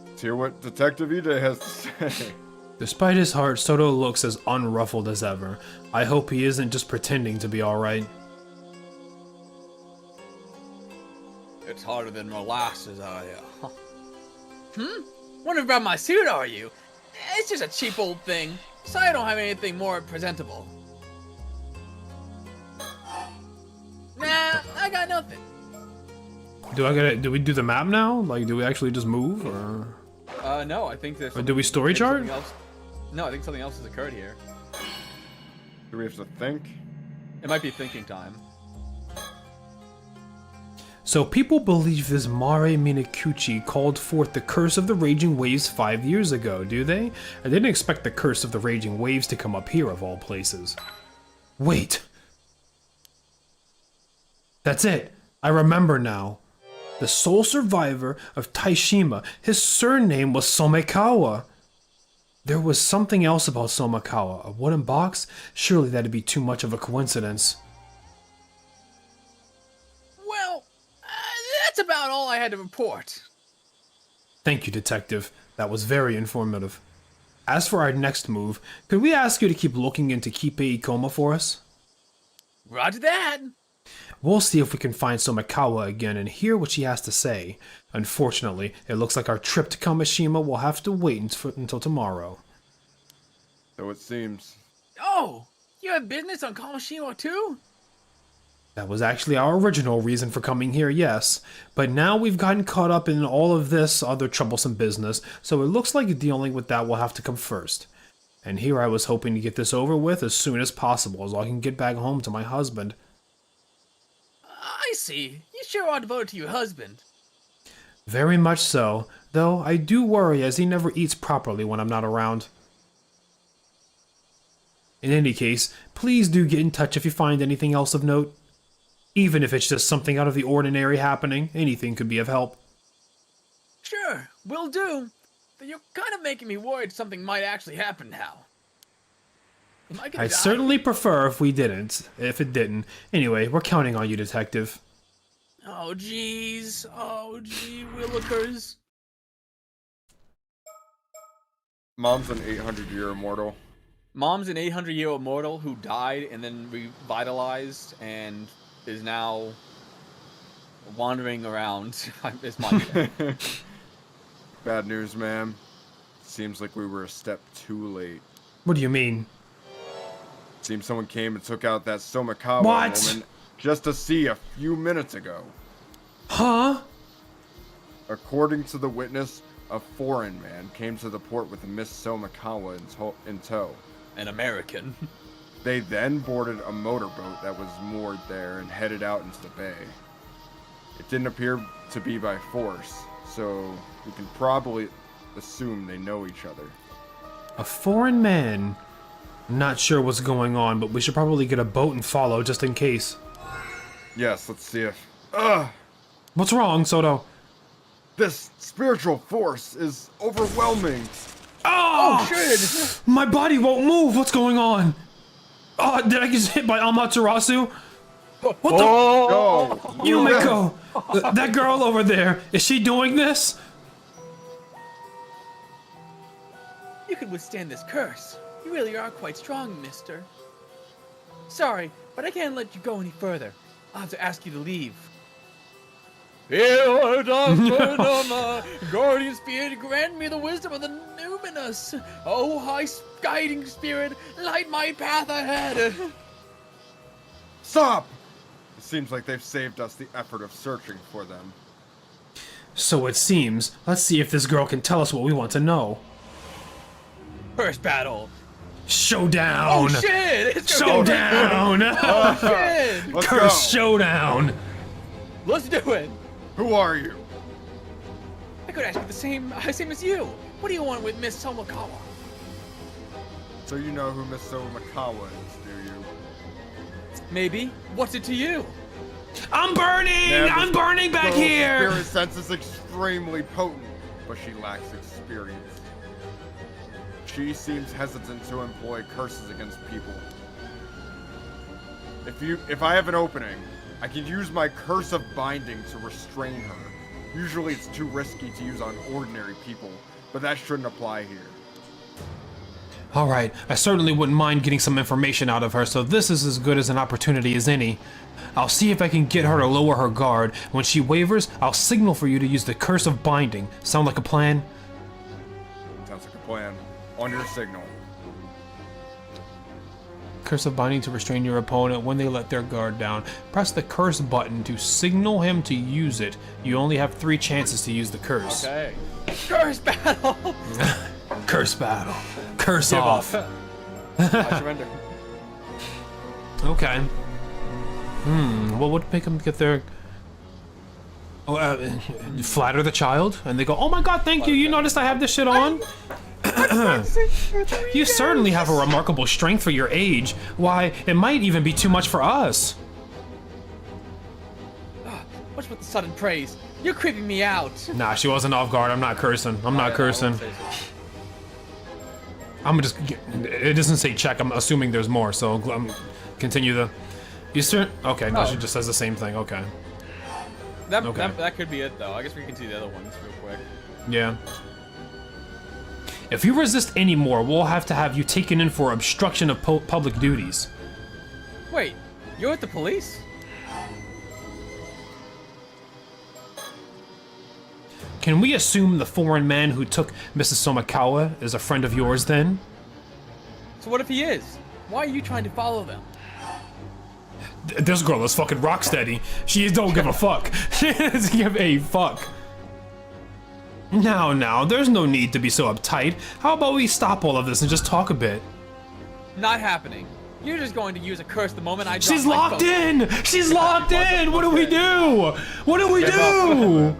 Let's hear what Detective Ide has to say. Despite his heart, Soto looks as unruffled as ever. I hope he isn't just pretending to be alright. It's harder than molasses, Wondering about my suit, are you? It's just a cheap old thing, so I don't have anything more presentable. Nah, I got nothing. Do we do the map now? Like, do we actually just move, or? No, I think there's... Or do we story chart? No, I think something else has occurred here. Do we have to think? It might be thinking time. So people believe this Mare Minakuchi called forth the curse of the raging waves 5 years ago, do they? I didn't expect the curse of the raging waves to come up here of all places. Wait. That's it. I remember now. The sole survivor of Taishima, his surname was Somekawa. There was something else about Somekawa. A wooden box? Surely that'd be too much of a coincidence. Well, that's about all I had to report. Thank you, Detective. That was very informative. As for our next move, could we ask you to keep looking into Kipe Ikoma for us? Roger that. We'll see if we can find Somekawa again and hear what she has to say. Unfortunately, it looks like our trip to Kamishima will have to wait until tomorrow. So it seems. Oh, you have business on Kamishima too? That was actually our original reason for coming here, yes. But now we've gotten caught up in all of this other troublesome business, so it looks like dealing with that will have to come first. And here I was hoping to get this over with as soon as possible, so I can get back home to my husband. I see. You sure are devoted to your husband. Very much so, though I do worry as he never eats properly when I'm not around. In any case, please do get in touch if you find anything else of note. Even if it's just something out of the ordinary happening, anything could be of help. Sure, will do. But you're kind of making me worried something might actually happen now. Am I gonna I'd die? certainly prefer if it didn't. Anyway, we're counting on you, Detective. Oh, jeez. Oh, gee, Willikers. Mom's an 800-year immortal. Mom's an 800-year-old mortal who died and then revitalized and is now wandering around. It's my Bad news, ma'am. Seems like we were a step too late. What do you mean? Seems someone came and took out that Somekawa What? woman just to see a few minutes ago. Huh? According to the witness, a foreign man came to the port with Miss Somekawa in tow. an American. They then boarded a motorboat that was moored there and headed out into the bay. It didn't appear to be by force, so we can probably assume they know each other. A foreign man? Not sure what's going on, but we should probably get a boat and follow just in case. Yes, let's see if... What's wrong, Soto? This spiritual force is overwhelming. Oh, shit! My body won't move. What's going on? Oh, did I get hit by Amaterasu? What the? Go! Yumiko! That girl over there, is she doing this? withstand this curse. You really are quite strong, mister. Sorry, but I can't let you go any further. I'll have to ask you to leave. Guardian spirit, grant me the wisdom of the numinous. Oh, high guiding spirit, light my path ahead. Stop! It seems like they've saved us the effort of searching for them. So it seems. Let's see if this girl can tell us what we want to know. First battle. Showdown! Oh shit! It's gonna be- Showdown! Oh shit! Let's Curse go. showdown! Let's do it. Who are you? I could ask you the same as you. What do you want with Miss Somakawa? So you know who Miss Somakawa is, do you? Maybe. What's it to you? I'm burning! Ma'am, I'm this burning back girl's here! Spirit sense is extremely potent, but she lacks experience. She seems hesitant to employ curses against people. If I have an opening, I can use my curse of binding to restrain her. Usually it's too risky to use on ordinary people, but that shouldn't apply here. Alright, I certainly wouldn't mind getting some information out of her, so this is as good as an opportunity as any. I'll see if I can get her to lower her guard. When she wavers, I'll signal for you to use the curse of binding. Sound like a plan? Sounds like a plan. On your signal. Curse of binding to restrain your opponent when they let their guard down. Press the curse button to signal him to use it. You only have 3 chances to use the curse. Okay. Curse battle. Curse battle. Curse Give off. up. I surrender. Okay. What would make them get their... flatter the child? And they go, oh my god, thank you, you noticed I have this shit on? You certainly have a remarkable strength for your age. Why, it might even be too much for us. What's with the sudden praise? You're creeping me out. Nah, she wasn't off guard. I'm not cursing. I'm not cursing. I'm gonna just... It doesn't say check. I'm assuming there's more, so continue the... You certain... Okay, no, she just says the same thing. Okay. That could be it, though. I guess we can see the other ones real quick. Yeah. If you resist anymore, we'll have to have you taken in for obstruction of public duties. Wait, you're with the police? Can we assume the foreign man who took Mrs. Somakawa is a friend of yours, then? So what if he is? Why are you trying to follow them? This girl is fucking rock steady. She don't give a fuck. She doesn't give a fuck. Now, there's no need to be so uptight. How about we stop all of this and just talk a bit? Not happening. You're just going to use a curse the moment I drop She's my locked phone. in! She's locked in! What do we do? What do we do?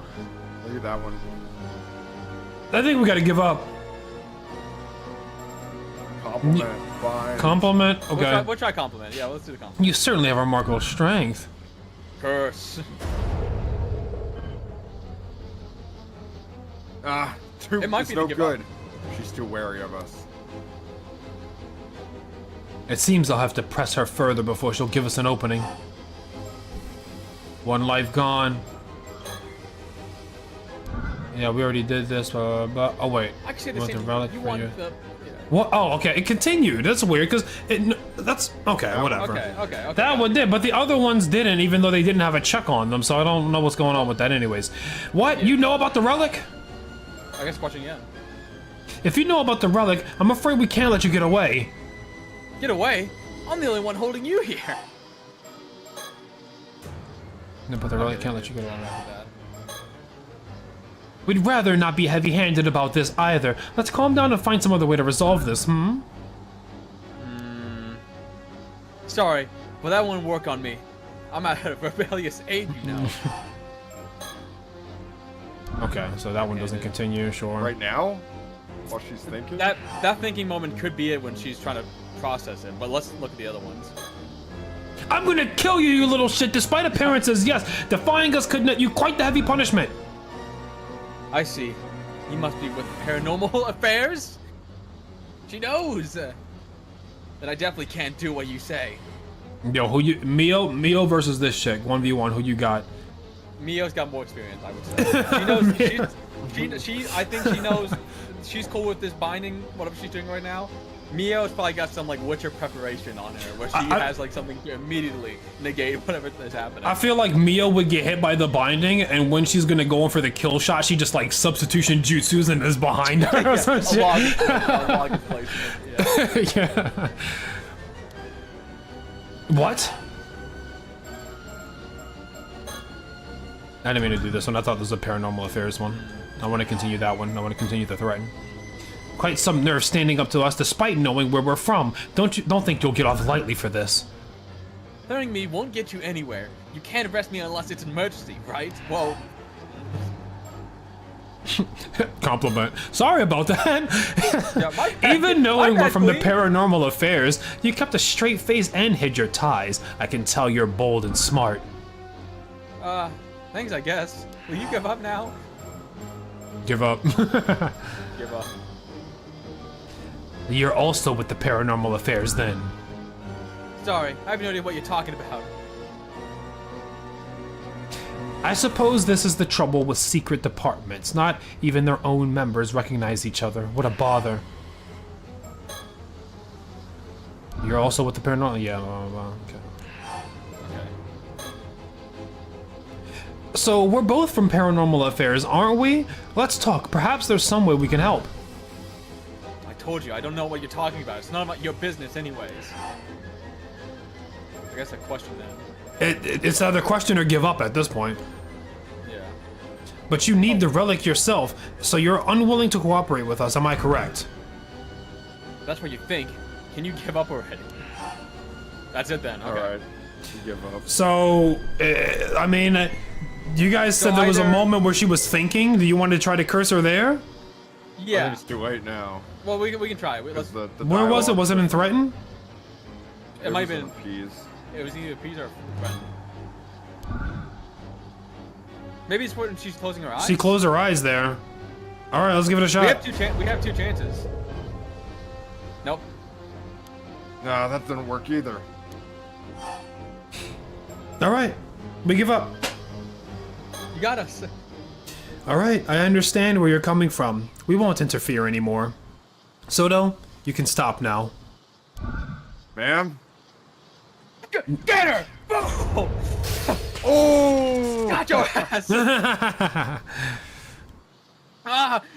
Look at that one. I think we gotta give up. Compliment. Fine. Compliment? Okay. We'll try compliment. Yeah, let's do the compliment. You certainly have remarkable strength. Curse. It might it's be no to give up. good. She's too wary of us. It seems I'll have to press her further before she'll give us an opening. One life gone. Yeah, we already did this, but oh wait. I can say the Want same the relic thing. You for want you? the... What? Oh, okay. It continued. That's weird, because that's okay. Whatever. Okay. That one did, but the other ones didn't, even though they didn't have a check on them. So I don't know what's going on with that, anyways. What? You know about the relic? I guess watching, yeah. If you know about the relic, I'm afraid we can't let you get away. Get away? I'm the only one holding you here. No, but the relic can't let you get away. We'd rather not be heavy-handed about this either. Let's calm down and find some other way to resolve this, Sorry, but that won't work on me. I'm at a rebellious age, you know. Okay, so that one doesn't continue, sure. Right now? While she's thinking? That thinking moment could be it when she's trying to process it, but let's look at the other ones. I'm gonna kill you, you little shit! Despite appearances, yes, defying us could net you quite the heavy punishment! I see. You must be with paranormal affairs? She knows! Then I definitely can't do what you say. Yo, who you... Mio versus this chick, 1v1, who you got? Mio's got more experience, I would say. She knows. I think she knows. She's cool with this binding, whatever she's doing right now. Mio's probably got some like Witcher preparation on her, where she has like something to immediately negate whatever is happening. I feel like Mio would get hit by the binding, and when she's gonna go in for the kill shot, she just like substitution jutsus and is behind her or some shit. Yeah. What? I didn't mean to do this one. I thought this was a Paranormal Affairs one. I want to continue that one. I want to continue the threat. Quite some nerve standing up to us despite knowing where we're from. Don't think you'll get off lightly for this. Threatening me won't get you anywhere. You can't arrest me unless it's an emergency, right? Well, Compliment. Sorry about that. yeah, my bad. Even knowing My we're bad, from the Queen. Paranormal Affairs, you kept a straight face and hid your ties. I can tell you're bold and smart. Thanks, I guess. Will you give up now? Give up. Give up. You're also with the Paranormal Affairs then. Sorry, I have no idea what you're talking about. I suppose this is the trouble with secret departments. Not even their own members recognize each other. What a bother. You're also with the Paranormal... Yeah, okay. So, we're both from Paranormal Affairs, aren't we? Let's talk. Perhaps there's some way we can help. I told you, I don't know what you're talking about. It's none of your business anyways. I guess I question that. It's either question or give up at this point. Yeah. But you need the relic yourself, so you're unwilling to cooperate with us, am I correct? That's what you think. Can you give up already? That's it then, okay. Alright, you give up. So, I mean, you guys said So there was a either- moment where she was thinking. Do you want to try to curse her there? I Yeah. think it's too late now. Well, we can try. Let's, 'Cause the Where was it? dialogue- Was it in Threaten? it might have was in been. Peas. It was either Peas or Friend. Maybe it's when she's closing her eyes. She closed her eyes there. All right, let's give it a We shot. have we have two chances. Nope. Nah, that didn't work either. All right, we give up. You got us. All right, I understand where you're coming from. We won't interfere anymore. Soto, you can stop now. Ma'am? Get her! Oh! Oh! Got your ass!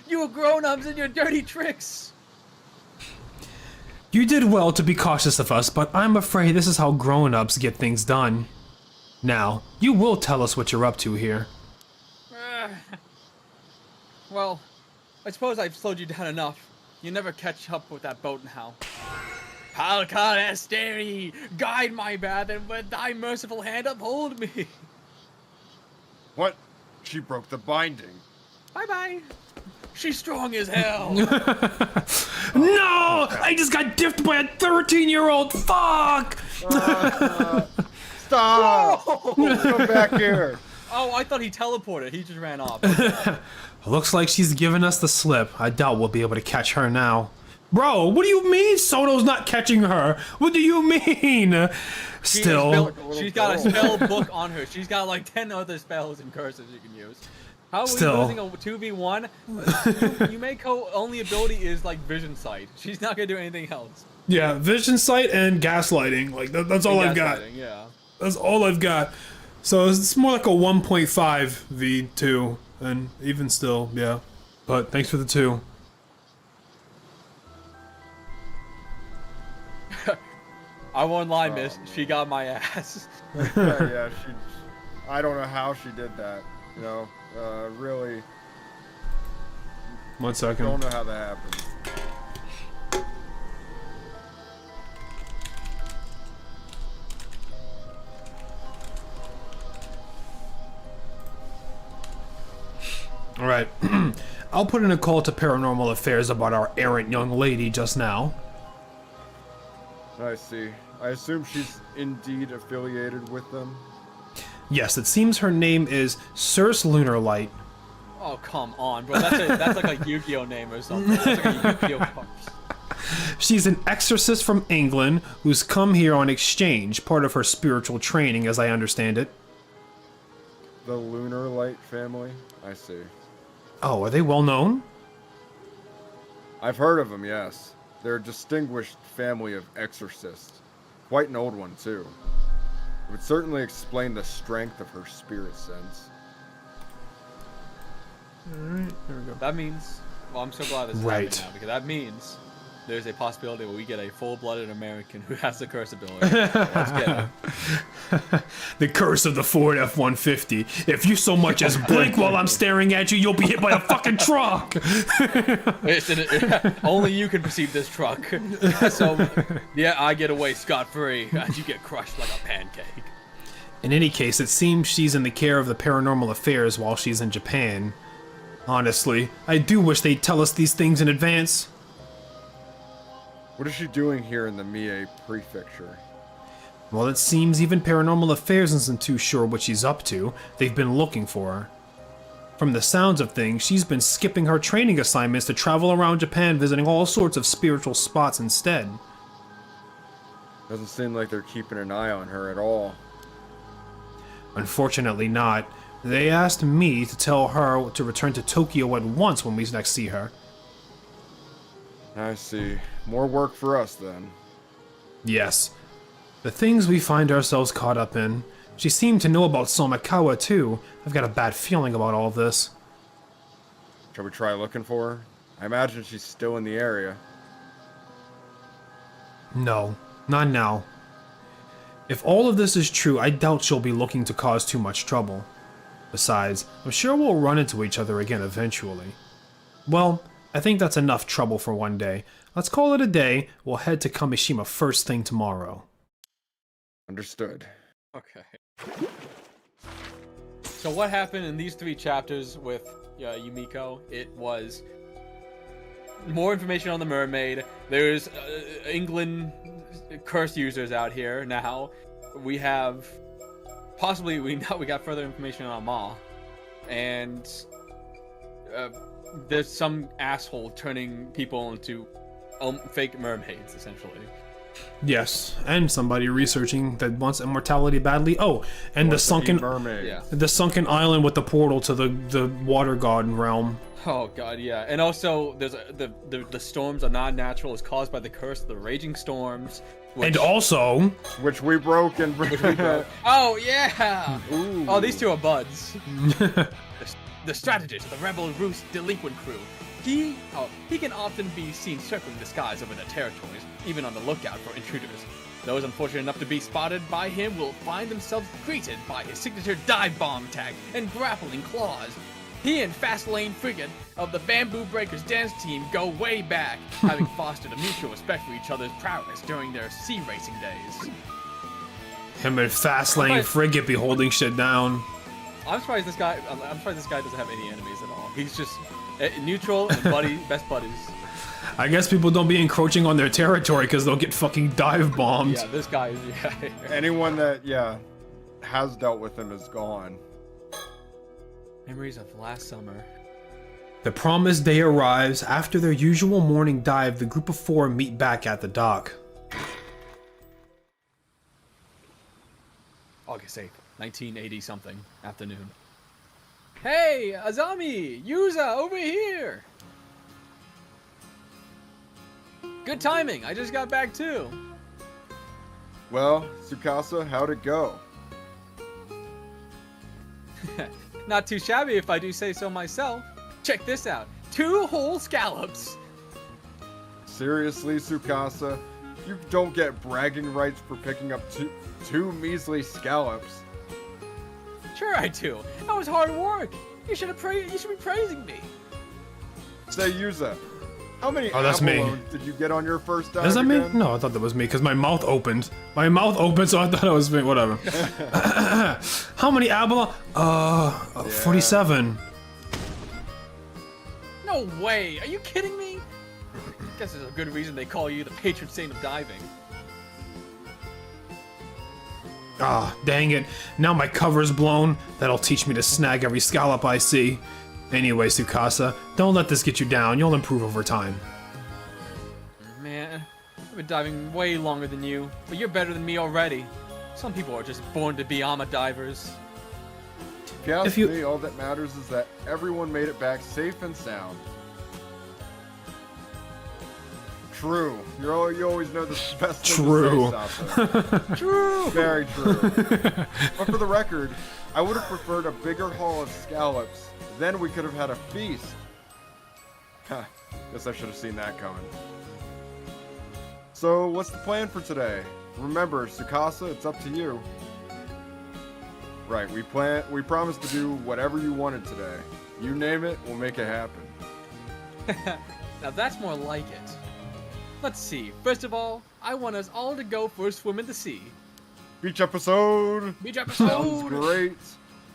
You grown-ups and your dirty tricks! You did well to be cautious of us, but I'm afraid this is how grown-ups get things done. Now, you will tell us what you're up to here. Well, I suppose I've slowed you down enough. You never catch up with that boat now. Palcad Asteri, guide my path, and with thy merciful hand uphold me. What? She broke the binding. Bye-bye. She's strong as hell. No! I just got diffed by a 13-year-old! Fuck! Stop! Come back here. Oh, I thought he teleported. He just ran off. Looks like she's giving us the slip. I doubt we'll be able to catch her now. Bro, what do you mean Soto's not catching her? What do you mean? Still. She's got a spell book on her. She's got like 10 other spells and curses you can use. How are we Still. losing a 2v1? Yumeko only ability is like vision sight. She's not gonna do anything else. Yeah, vision sight and gaslighting. Like, that's all I've got. Gaslighting, yeah. That's all I've got. So it's more like a 1.5 V2. And even still, yeah. But thanks for the 2. I won't lie, miss. She got my ass. Yeah, she... I don't know how she did that. You know, really 1 second. don't know how that happened. All right. I'll put in a call to Paranormal Affairs about our errant young lady just now. I see. I assume she's indeed affiliated with them. Yes, it seems her name is Circe Lunarlight. Oh, come on, bro. That's like a Yu-Gi-Oh name or something. That's like a Yu-Gi-Oh card. She's an exorcist from England who's come here on exchange, part of her spiritual training, as I understand it. The Lunar Light family? I see. Oh, are they well known? I've heard of them, yes. They're a distinguished family of exorcists. Quite an old one, too. It would certainly explain the strength of her spirit sense. Alright, there we go. That means, well, I'm so glad this is Right. happening now, because that means there's a possibility where we get a full-blooded American who has the curse ability. Let's get it. The curse of the Ford F-150. If you so much as blink while I'm staring at you, you'll be hit by a fucking truck. Only you can perceive this truck. So, yeah, I get away scot-free as you get crushed like a pancake. In any case, it seems she's in the care of the paranormal affairs while she's in Japan. Honestly, I do wish they'd tell us these things in advance. What is she doing here in the Mie prefecture? Well, it seems even Paranormal Affairs isn't too sure what she's up to. They've been looking for her. From the sounds of things, she's been skipping her training assignments to travel around Japan visiting all sorts of spiritual spots instead. Doesn't seem like they're keeping an eye on her at all. Unfortunately not. They asked me to tell her to return to Tokyo at once when we next see her. I see. More work for us, then. Yes. The things we find ourselves caught up in. She seemed to know about Somikawa too. I've got a bad feeling about all this. Shall we try looking for her? I imagine she's still in the area. No, not now. If all of this is true, I doubt she'll be looking to cause too much trouble. Besides, I'm sure we'll run into each other again eventually. Well, I think that's enough trouble for one day. Let's call it a day. We'll head to Kamishima first thing tomorrow. Understood. Okay. So what happened in these 3 chapters with Yumiko? It was more information on the mermaid. There's England curse users out here now. We have possibly we got further information on Ma, and there's some asshole turning people into fake mermaids essentially. Yes, and somebody researching that wants immortality badly. Oh, and the sunken mermaid. Yeah. the sunken island with the portal to the water god realm. Oh god, yeah. And also, there's the storms are not natural. It's caused by the curse of the raging storms. Which, And also, Which we broke and... oh yeah. Ooh. Oh, these two are buds. The strategist, the rebel roost delinquent crew. He can often be seen circling the skies over their territories, even on the lookout for intruders. Those unfortunate enough to be spotted by him will find themselves greeted by his signature dive bomb attack and grappling claws. He and Fastlane Frigate of the Bamboo Breakers dance team go way back, having fostered a mutual respect for each other's prowess during their sea racing days. him and Fastlane Frigate be holding shit down. I'm surprised this guy doesn't have any enemies at all. He's just neutral and best buddies. I guess people don't be encroaching on their territory because they'll get fucking dive bombed. Yeah, this guy is Anyone that, has dealt with him is gone. Memories of last summer. The promised day arrives. After their usual morning dive, the group of 4 meet back at the dock. August 8th, 1980 something afternoon. Hey, Azami! Yuza, over here! Good timing, I just got back too. Well, Tsukasa, how'd it go? Not too shabby if I do say so myself. Check this out, 2 whole scallops. Seriously, Tsukasa? You don't get bragging rights for picking up two measly scallops. Sure I do. That was hard work. You should be praising me. Say, Yuza, how many that's me. abalones did you get on your first dive Is that me? again? No, I thought that was me because my mouth opened. My mouth opened, so I thought it was me. Whatever. How many abalone? 47. No way. Are you kidding me? Guess there's a good reason they call you the patron saint of diving. Ah, dang it. Now my cover's blown. That'll teach me to snag every scallop I see. Anyway, Tsukasa, don't let this get you down. You'll improve over time. Man, I've been diving way longer than you, but you're better than me already. Some people are just born to be ama divers. If you ask me, all that matters is that everyone made it back safe and sound. True. You always know the best thing True. to say, Sasa. True. Very true. But for the record, I would have preferred a bigger haul of scallops. Then we could have had a feast. Huh. Guess I should have seen that coming. So, what's the plan for today? Remember, Tsukasa, it's up to you. Right, we promised to do whatever you wanted today. You name it, we'll make it happen. Now that's more like it. Let's see. First of all, I want us all to go for a swim in the sea. Beach episode! Beach episode! Sounds great.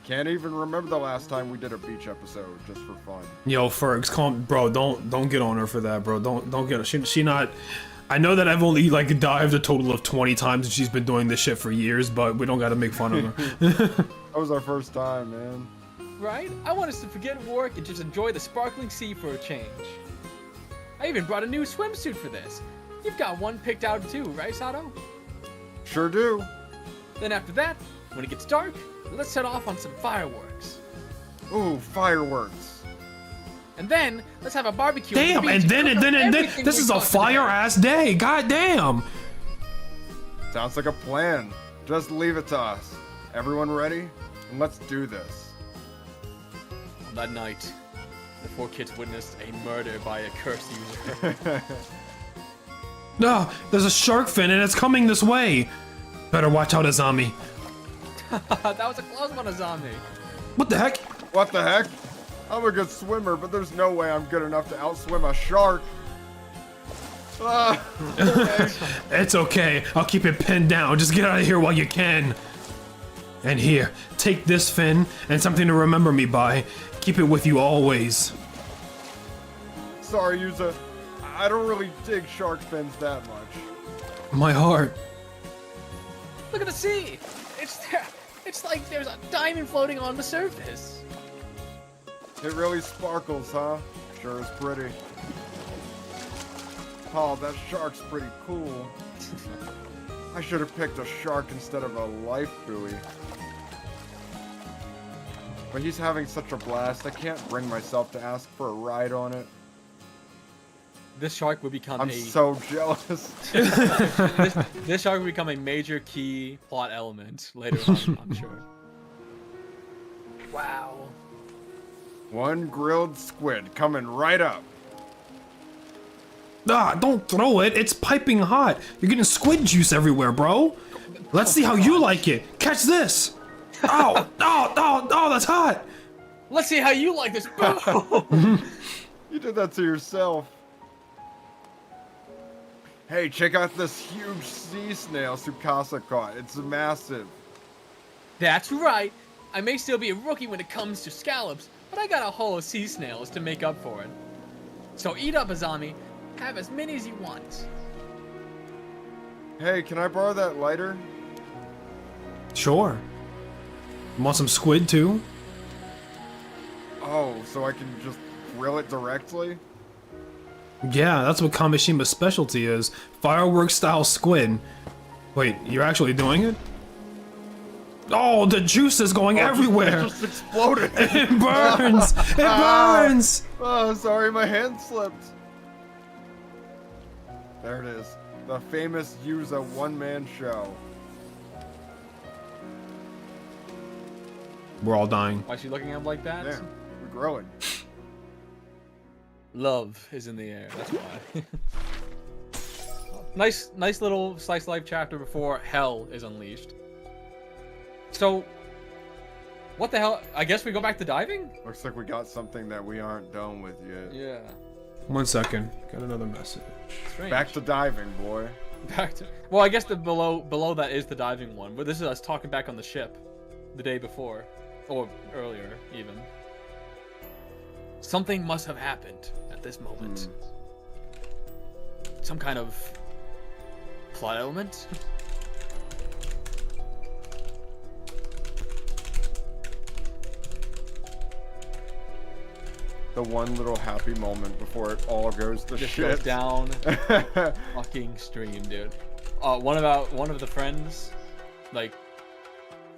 Can't even remember the last time we did a beach episode, just for fun. Yo, Fergs, calm, bro. Don't get on her for that, bro. Don't get her. She not. I know that I've only like dived a total of 20 times and she's been doing this shit for years, but we don't gotta make fun of her. That was our first time, man. Right? I want us to forget work and just enjoy the sparkling sea for a change. I even brought a new swimsuit for this. You've got one picked out too, right, Sato? Sure do. Then after that, when it gets dark, let's set off on some fireworks. Ooh, fireworks. And then, let's have a barbecue. Damn, on the and beach then cook up this is a everything we fire caught ass day. God damn. Sounds like a plan. Just leave it to us. Everyone ready? And let's do this. today. On that night, the 4 kids witnessed a murder by a curse user. No, there's a shark fin and it's coming this way. Better watch out, Azami. That was a close one, Azami. What the heck? What the heck? I'm a good swimmer, but there's no way I'm good enough to outswim a shark. Okay. It's okay. I'll keep it pinned down. Just get out of here while you can. And here, take this fin and something to remember me by. Keep it with you always. Sorry, Yuza. I don't really dig shark fins that much. My heart. Look at the sea. It's like there's a diamond floating on the surface. It really sparkles, huh? Sure is pretty. Oh, that shark's pretty cool. I should have picked a shark instead of a life buoy. But he's having such a blast, I can't bring myself to ask for a ride on it. This shark would become I'm so jealous. this shark would become a major key plot element later on, I'm sure. Wow. One grilled squid coming right up. Ah, don't throw it. It's piping hot. You're getting squid juice everywhere, bro. Let's see how you like it. Catch this. Oh, that's hot. Let's see how you like this. Boom. You did that to yourself. Hey, check out this huge sea snail Tsukasa caught. It's massive. That's right. I may still be a rookie when it comes to scallops, but I got a haul of sea snails to make up for it. So eat up, Azami. Have as many as you want. Hey, can I borrow that lighter? Sure. Want some squid too? Oh, so I can just grill it directly? Yeah, that's what Kameshima's specialty is. Fireworks style squid. Wait, you're actually doing it? Oh, the juice is going everywhere. It just exploded. It burns. It burns. Oh, sorry, my hand slipped. There it is. The famous Yuza one-man show. We're all dying. Why is she looking at him like that? Yeah, we're growing. Love is in the air. That's why. nice little slice of life chapter before hell is unleashed. So, what the hell? I guess we go back to diving? Looks like we got something that we aren't done with yet. Yeah. 1 second. Got another message. Strange. Back to diving, boy. Back to. Well, I guess the below that is the diving one, but this is us talking back on the ship, the day before, or earlier even. Something must have happened at this moment. Some kind of plot element. The one little happy moment before it all goes to Just shit. goes down fucking stream, dude. One of the friends, like,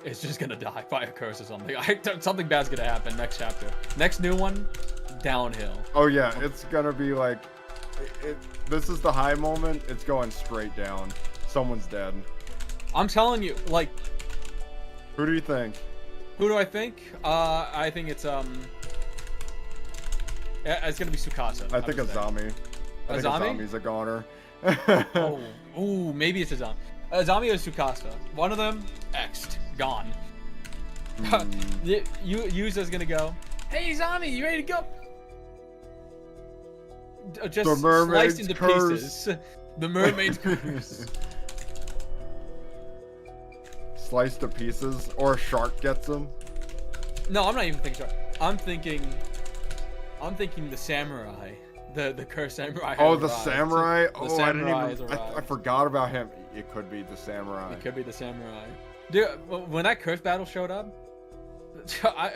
is just gonna die by a curse or something. Something bad's gonna happen next chapter. Next new one, downhill. Oh yeah, it's gonna be like, this is the high moment. It's going straight down. Someone's dead. I'm telling you, like. Who do you think? Who do I think? I think it's gonna be Tsukasa. I think Azami. I think Azami? Azami's a goner. Ooh, maybe it's Azami. Azami or Tsukasa. One of them, X'd. Gone. Yuza's gonna go, hey Azami, you ready to go? Just The mermaid's sliced into curse. pieces. The mermaid's curse. Sliced to pieces, or a shark gets him. No, I'm not even thinking shark. I'm thinking the samurai. The cursed samurai. Oh, the arrived. samurai. The Oh, samurai I has didn't even. arrived. I forgot about him. It could be the samurai. It could be the samurai. Dude, when that curse battle showed up,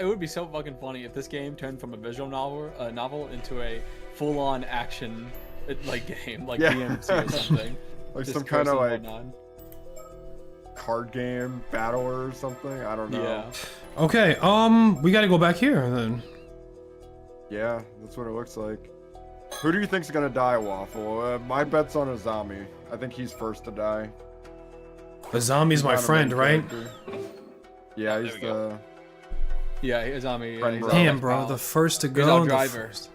it would be so fucking funny if this game turned from a visual novel into a full-on action like game, like Yeah. DMC or something. Like Just some kind of cursing like whatnot. card game battle or something. I don't know. Yeah. Okay, we gotta go back here then. Yeah, that's what it looks like. Who do you think's gonna die, Waffle? My bet's on Azami. I think he's first to die. Azami's my Not a friend, main right? character. Yeah, he's the. Yeah, Azami. Friend he's bro. our Damn, best bro, pal. the first to He's go. our the driver. first.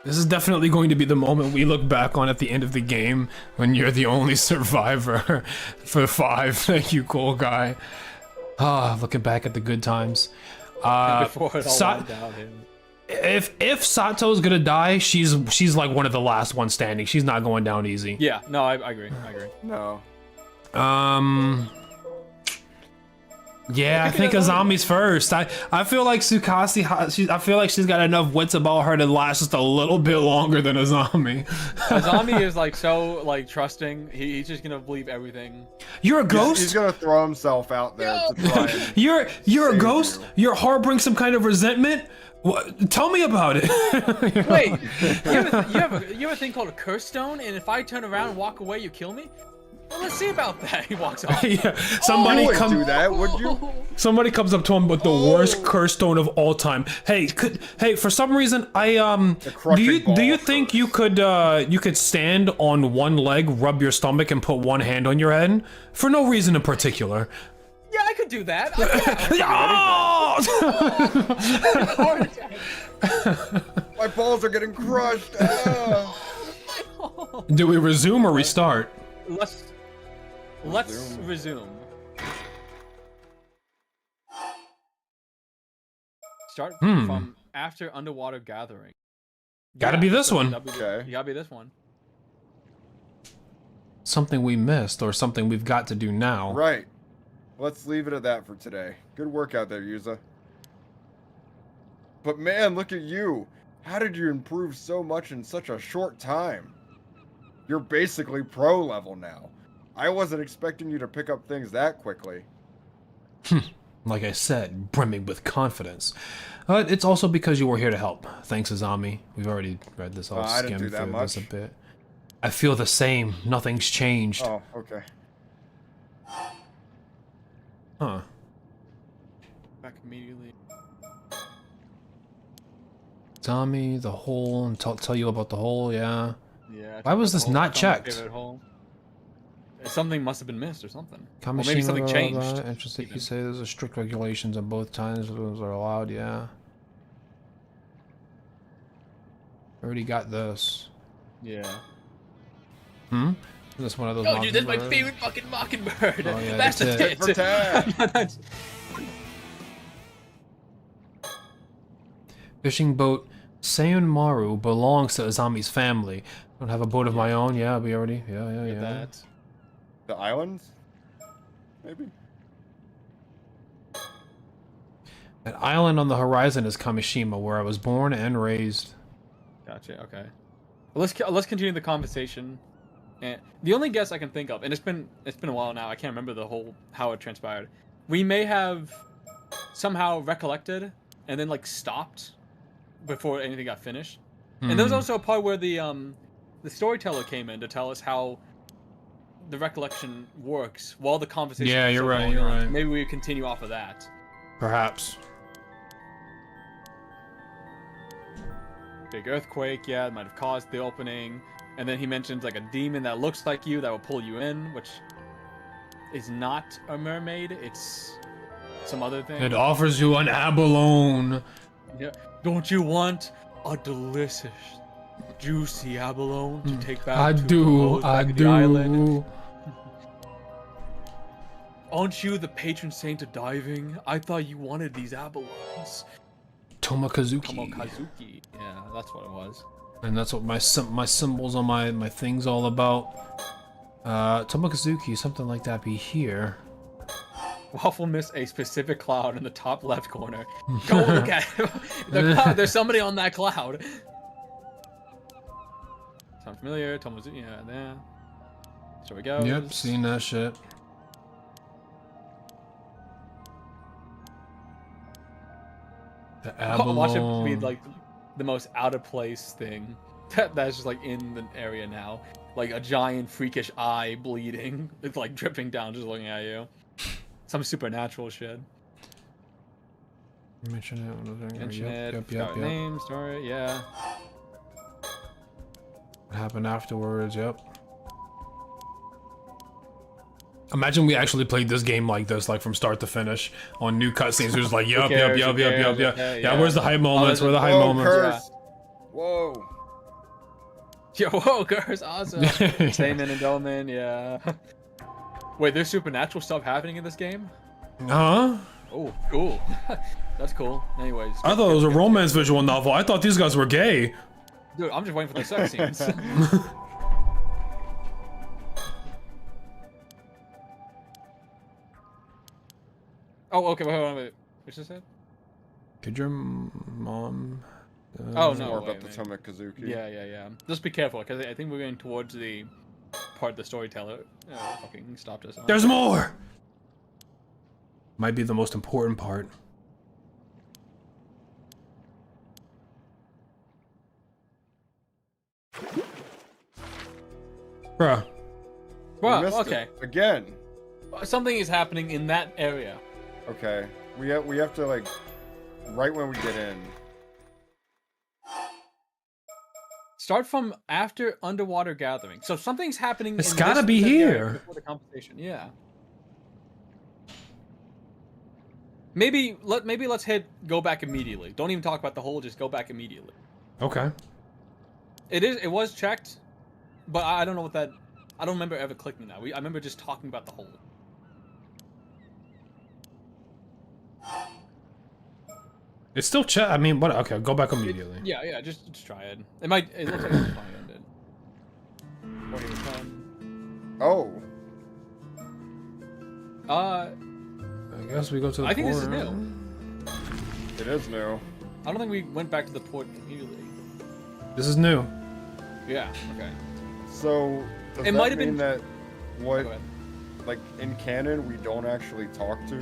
This is definitely going to be the moment we look back on at the end of the game when you're the only survivor for 5. Thank you, cool guy. Ah, looking back at the good times. Before it all Sa- went downhill. if Sato's gonna die, she's like one of the last ones standing. She's not going down easy. Yeah, no, I agree. I agree. No. Yeah, I think Azami's first. I feel like Tsukasi. I feel like she's got enough wits about her to last just a little bit longer than Azami. Azami is like so like trusting. He's just gonna believe everything. You're a ghost. He's gonna throw himself out there to try and. You're a Save ghost. you. You're harboring some kind of resentment. What? Tell me about it. Wait, you have a thing called a curse stone, and if I turn around and walk away, you kill me? Well, let's see about that. He walks off. Yeah. You Somebody wouldn't do that, would you? Somebody comes up to him with the worst curse stone of all time. Hey, for some reason, do you think you could stand on one leg, rub your stomach, and put one hand on your head for no reason in particular? Yeah, I could do that. Oh! My balls are getting crushed. Ah. Do we resume or restart? Let's resume. Start from after underwater gathering. Gotta be this one. Okay. You gotta be this one. Something we missed or something we've got to do now. Right. Let's leave it at that for today. Good work out there, Yuza. But man, look at you. How did you improve so much in such a short time? You're basically pro level now. I wasn't expecting you to pick up things that quickly. Like I said, brimming with confidence. It's also because you were here to help. Thanks, Azami. We've already read this. I'll I didn't skim do that through this a much. bit. I feel the same. Nothing's changed. Oh, okay. Huh. Back immediately. Tommy, the hole, and tell you about the hole, yeah. Yeah. Why was this hole. not It's my checked? favorite hole. Something must have been missed or something. Or Kamishima, maybe something changed. Interesting. even. You say there's a strict regulations on both times. Those are allowed, yeah. Already got this. Yeah. Hmm? Is this one of those? Oh, dude, that's my mockingbird? favorite fucking mockingbird. Oh, yeah, that's that's the it. For tat. That's- Fishing boat Sayonmaru belongs to Azami's family. I don't have a boat of my own. Yeah, we already. Yeah. That. The islands? Maybe? An island on the horizon is Kamishima, where I was born and raised. Gotcha. Okay. Well, let's continue the conversation. And the only guess I can think of, and it's been a while now. I can't remember the whole how it transpired. We may have somehow recollected and then like stopped before anything got finished. And there was also a part where the storyteller came in to tell us how the recollection works while the conversation. Yeah, is you're still right, going you're on. right. Maybe we continue off of that. Perhaps. Big earthquake, yeah, it might have caused the opening. And then he mentions like a demon that looks like you that will pull you in, which is not a mermaid. It's some other thing. It offers you an abalone. Yeah. Don't you want a delicious, juicy abalone to take back I to do, back I at the island? do. Aren't you the patron saint of diving? I thought you wanted these abalones. Tomakazuki. Tomokazuki. Yeah, that's what it was. And that's what my symbols on my thing's all about. Tomakazuki, something like that be here. Waffle missed a specific cloud in the top left corner. Go look at it. There's somebody on that cloud. Sound familiar? Tomokazuki, yeah, there. So we go. Yep, seen that shit. The abalone. Watch it be like the most out of place thing that's just like in the area now. Like a giant freakish eye bleeding. It's like dripping down just looking at you. Some supernatural shit. Mention it. Mention Yep, it. yep, yep. Name, story, yeah. What happened afterwards, yep. Imagine we actually played this game like this, like from start to finish, on new cutscenes. We're just like, yup, yup, cares? yup, Who yup, yup, cares? yup. Okay, Yeah, yeah. where's the hype moments? Where are the hype Whoa, moments? curse. Whoa. Yo, whoa, girls, awesome. Stamen and Dolman, yeah. Wait, there's supernatural stuff happening in this game? Huh? Oh, cool. That's cool. Anyways. I thought it was a romance visual novel. I thought these guys were gay. Dude, I'm just waiting for the sex scenes. Oh, okay, wait. What's this said? Could your mom... Oh, It's no, more wait, about the wait. Tomakazuki. Yeah. Just be careful, because I think we're getting towards the part the storyteller fucking stopped us on. There's more! Might be the most important part. Bruh. We Well, missed okay. it. Again. Something is happening in that area. Okay. We have to like right when we get in. Start from after underwater gathering. So something's happening. It's in gotta this be specific area here. before the conversation. Yeah. Maybe let's hit go back immediately. Don't even talk about the hole. Just go back immediately. Okay. It was checked, but I don't know what that. I don't remember ever clicking that. I remember just talking about the hole. It's still chat. I mean, what? Okay, go back immediately. Yeah. Just try it. It might. It looks like it's fine. Ended. 40%. Oh. I guess we go to the I think this is corner. new. It is new. I don't think we went back to the port immediately. This is new. Yeah. Okay. So does It that might have mean been- that what Go ahead. like in canon we don't actually talk to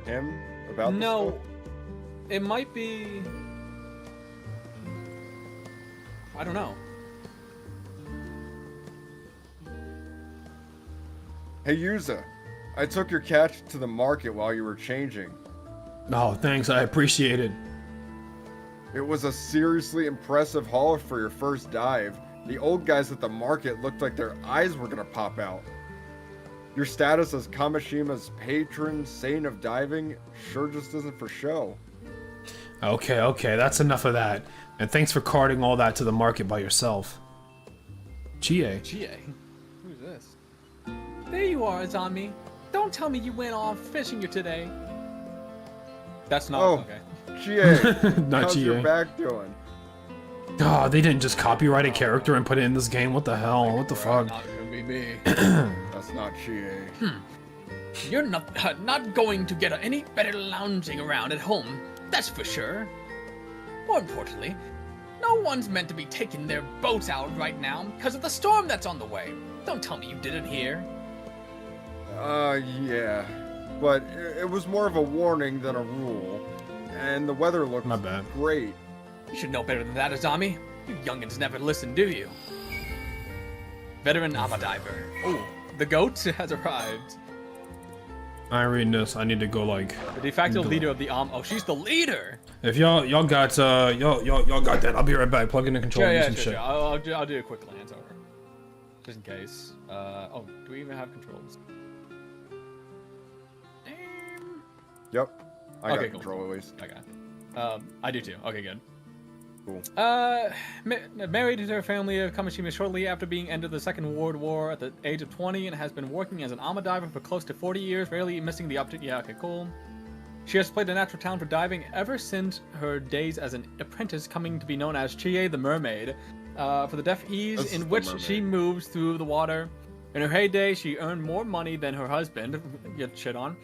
him about this No, stuff? it might be. I don't know. Hey Yuza, I took your catch to the market while you were changing. Oh, thanks. I appreciate it. It was a seriously impressive haul for your first dive. The old guys at the market looked like their eyes were gonna pop out. Your status as Kamashima's patron saint of diving sure just isn't for show. Okay, that's enough of that. And thanks for carting all that to the market by yourself. Chie. GA. Who's this? There you are, Azami. Don't tell me you went off fishing here today. That's not Oh. okay. GA, Not how's your GA. back doing? Oh, they didn't just copyright a character and put it in this game. What the hell? What the fuck? Not gonna be me. That's not GA. You're not going to get any better lounging around at home. That's for sure. More importantly, no one's meant to be taking their boats out right now because of the storm that's on the way. Don't tell me you didn't hear. Yeah. But it was more of a warning than a rule. And the weather looked My bad. great. You should know better than that, Azami. You youngins never listen, do you? Veteran Ama diver. Oh, the goat has arrived. I ain't reading this. I need to go like. The de facto leader of the Oh, she's the leader. If y'all got y'all got that, I'll be right back. Plug in the controller and do some shit. I'll do a quick glance over, just in case. Oh, do we even have controls? Damn. Yep. I got Okay, control cool. at least. Okay. I do too. Okay, good. Cool. Married to her family of Kamishima shortly after being ended the Second World War at the age of 20 and has been working as an Ama diver for close to 40 years, rarely missing the opportunity. Yeah, okay, cool. She has played a natural talent for diving ever since her days as an apprentice, coming to be known as Chie the Mermaid, for the deft ease in which she moves through the water. In her heyday, she earned more money than her husband, get shit on,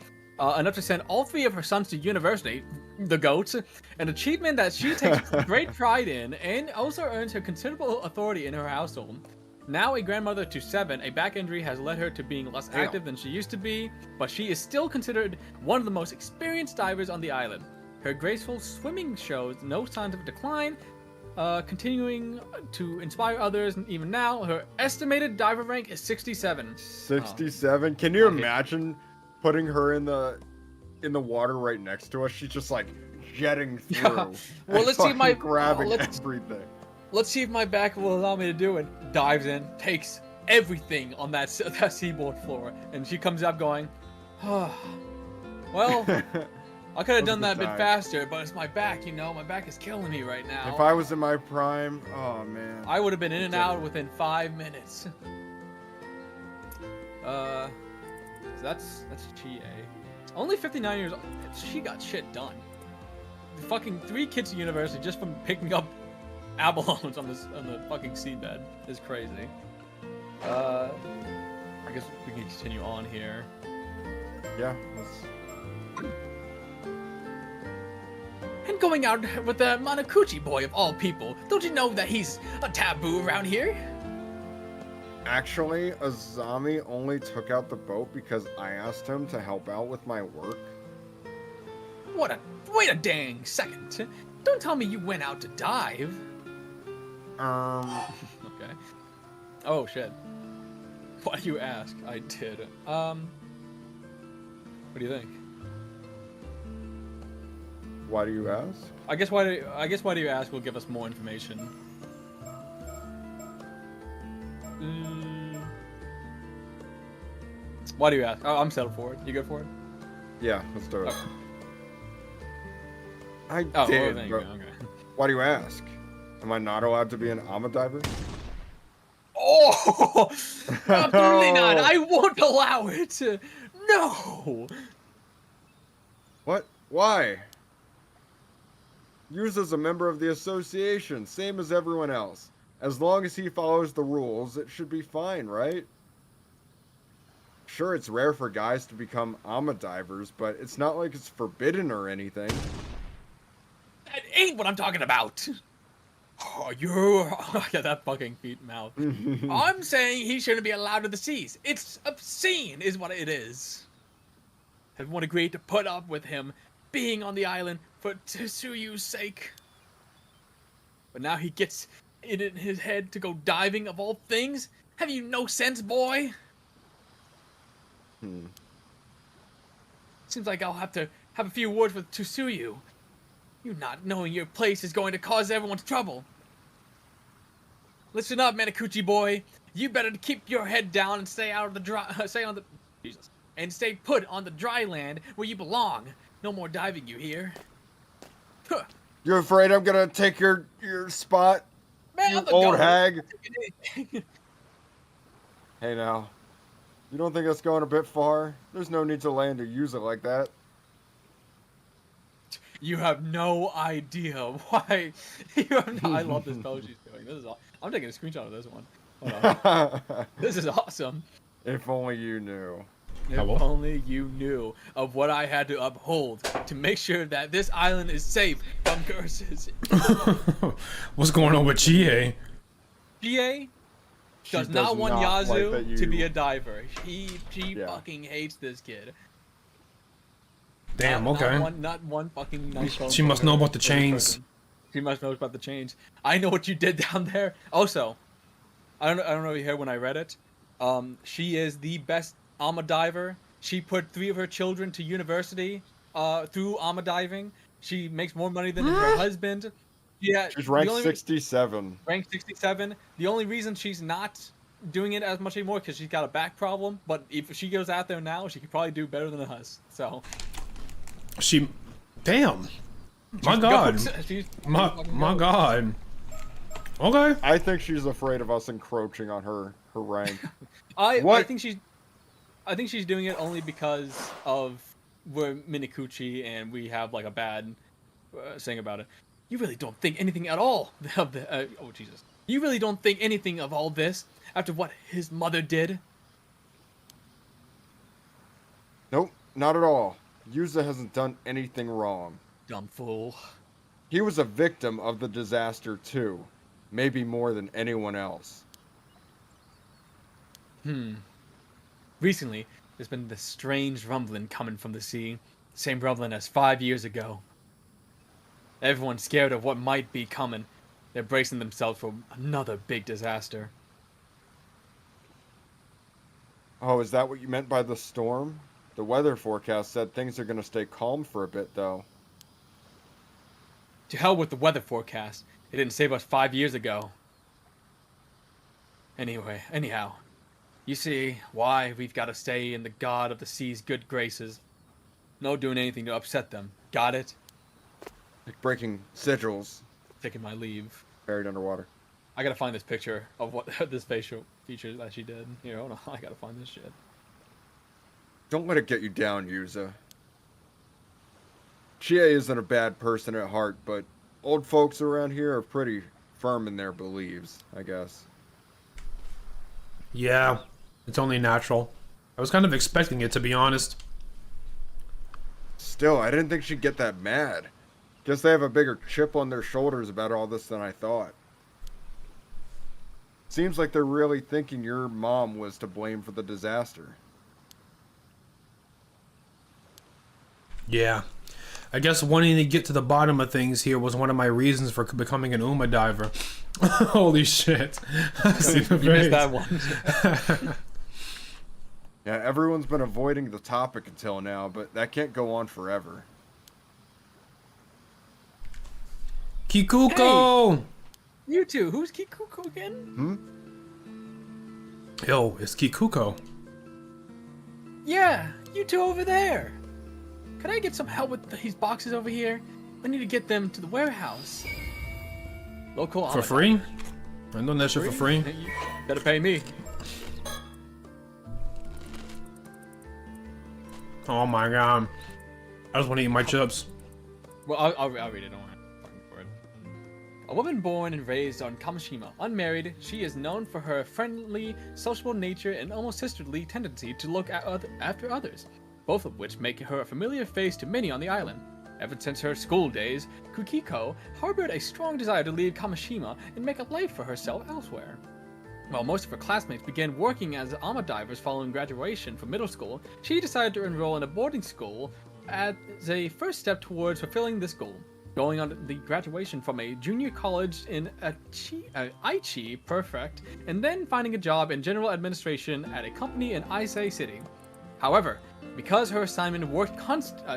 enough to send all 3 of her sons to university, the goats, an achievement that she takes great pride in, and also earns her considerable authority in her household. Now a grandmother to 7, a back injury has led her to being less active than she used to be, but she is still considered one of the most experienced divers on the island. Her graceful swimming shows no signs of decline, continuing to inspire others, and even now, her estimated diver rank is 67. 67? Can you imagine putting her in the water right next to us? She's just like jetting through. Well, let's see if my grabbing everything. Let's see if my back will allow me to do it. Dives in, takes everything on that seaboard floor, and she comes up going, oh, well, I could have done that a bit faster, but it's my back, you know, my back is killing me right now. If I was in my prime, oh man. I would have been in and out within 5 minutes. That's Chie. Only 59 years old. She got shit done. Fucking 3 kids to university just from picking up abalones on the fucking seabed is crazy. I guess we can continue on here. Yeah. And going out with the Manakuchi boy of all people. Don't you know that he's a taboo around here? Actually, Azami only took out the boat because I asked him to help out with my work. Wait a dang second. Don't tell me you went out to dive. Okay. Oh shit. Why do you ask? I did. What do you think? Why do you ask? I guess why do you ask will give us more information. Why do you ask? Oh, I'm settled for it. You good for it? Yeah, let's do it. Okay. I did, thank but you. Okay. why do you ask? Am I not allowed to be an Ama diver? Oh! Absolutely not! I won't allow it! No! What? Why? Yuza's is a member of the association, same as everyone else. As long as he follows the rules, it should be fine, right? Sure, it's rare for guys to become Ama divers, but it's not like it's forbidden or anything. That ain't what I'm talking about! Oh, yeah, that fucking feet mouth. I'm saying he shouldn't be allowed to the seas. It's obscene, is what it is. Everyone agreed to put up with him being on the island for Tsuyu's sake. But now he gets it in his head to go diving of all things? Have you no sense, boy? Seems like I'll have to have a few words with Tsuyu. You not knowing your place is going to cause everyone's trouble. Listen up, Manakuchi boy. You better keep your head down and stay out of the dry. And stay put on the dry land where you belong. No more diving, you hear? Huh. You afraid I'm gonna take your spot, Man, you I'm the old goat. hag? Hey now, you don't think that's going a bit far? There's no need to land or use it like that. You have no idea why. I love this pose she's doing. This is all. I'm taking a screenshot of this one. Hold on. This is awesome. If only you knew. If only you knew of what I had to uphold to make sure that this island is safe from curses. What's going on with Chie? Chie does not want Yazoo like to be a diver. She fucking hates this kid. Damn, Not one fucking nice. She must know about the chains. She must know about the chains. I know what you did down there. Also, I don't know if you heard when I read it. She is the best Ama diver. She put 3 of her children to university through Ama diving. She makes more money than her husband. Yeah, She's ranked 67. ranked 67. The only reason she's not doing it as much anymore because she's got a back problem. But if she goes out there now, she could probably do better than us. So Damn. My God. My God. Okay. I think she's afraid of us encroaching on her rank. I What? think she's doing it only because of we're Minikuchi and we have like a bad saying about it. You really don't think anything at all of the oh Jesus. You really don't think anything of all this after what his mother did? Nope, not at all. Yuza hasn't done anything wrong. Dumb fool. He was a victim of the disaster too. Maybe more than anyone else. Recently, there's been this strange rumbling coming from the sea. Same rumbling as 5 years ago. Everyone's scared of what might be coming. They're bracing themselves for another big disaster. Oh, is that what you meant by the storm? The weather forecast said things are going to stay calm for a bit, though. To hell with the weather forecast. It didn't save us 5 years ago. Anyhow. You see why we've got to stay in the god of the sea's good graces. No doing anything to upset them. Got it? Like breaking sigils Taking my leave. buried underwater. I gotta find this picture of what this facial feature that she did. Here, hold on. I gotta find this shit. Don't let it get you down, Yuza. Chie isn't a bad person at heart, but old folks around here are pretty firm in their beliefs, I guess. Yeah, it's only natural. I was kind of expecting it, to be honest. Still, I didn't think she'd get that mad. Guess they have a bigger chip on their shoulders about all this than I thought. Seems like they're really thinking your mom was to blame for the disaster. Yeah. I guess wanting to get to the bottom of things here was one of my reasons for becoming an Uma diver. Holy shit. I see the You missed face. that one. Yeah, everyone's been avoiding the topic until now, but that can't go on forever. Kikuko! You two, who's Kikuko again? Yo, it's Kikuko. Yeah, you two over there. Could I get some help with these boxes over here? I need to get them to the warehouse. Local For free? I'm doing that shit for free. You better pay me. Oh my god. I just want to eat my chips. Well, I'll read it. Don't worry. Fucking for it. A woman born and raised on Kamishima, unmarried, she is known for her friendly, sociable nature and almost sisterly tendency to look after others, both of which make her a familiar face to many on the island. Ever since her school days, Kukiko harbored a strong desire to leave Kamishima and make a life for herself elsewhere. While most of her classmates began working as Ama divers following graduation from middle school, she decided to enroll in a boarding school as a first step towards fulfilling this goal. Going on the graduation from a junior college in Aichi Prefect, and then finding a job in general administration at a company in Ise City. However, because her assignment work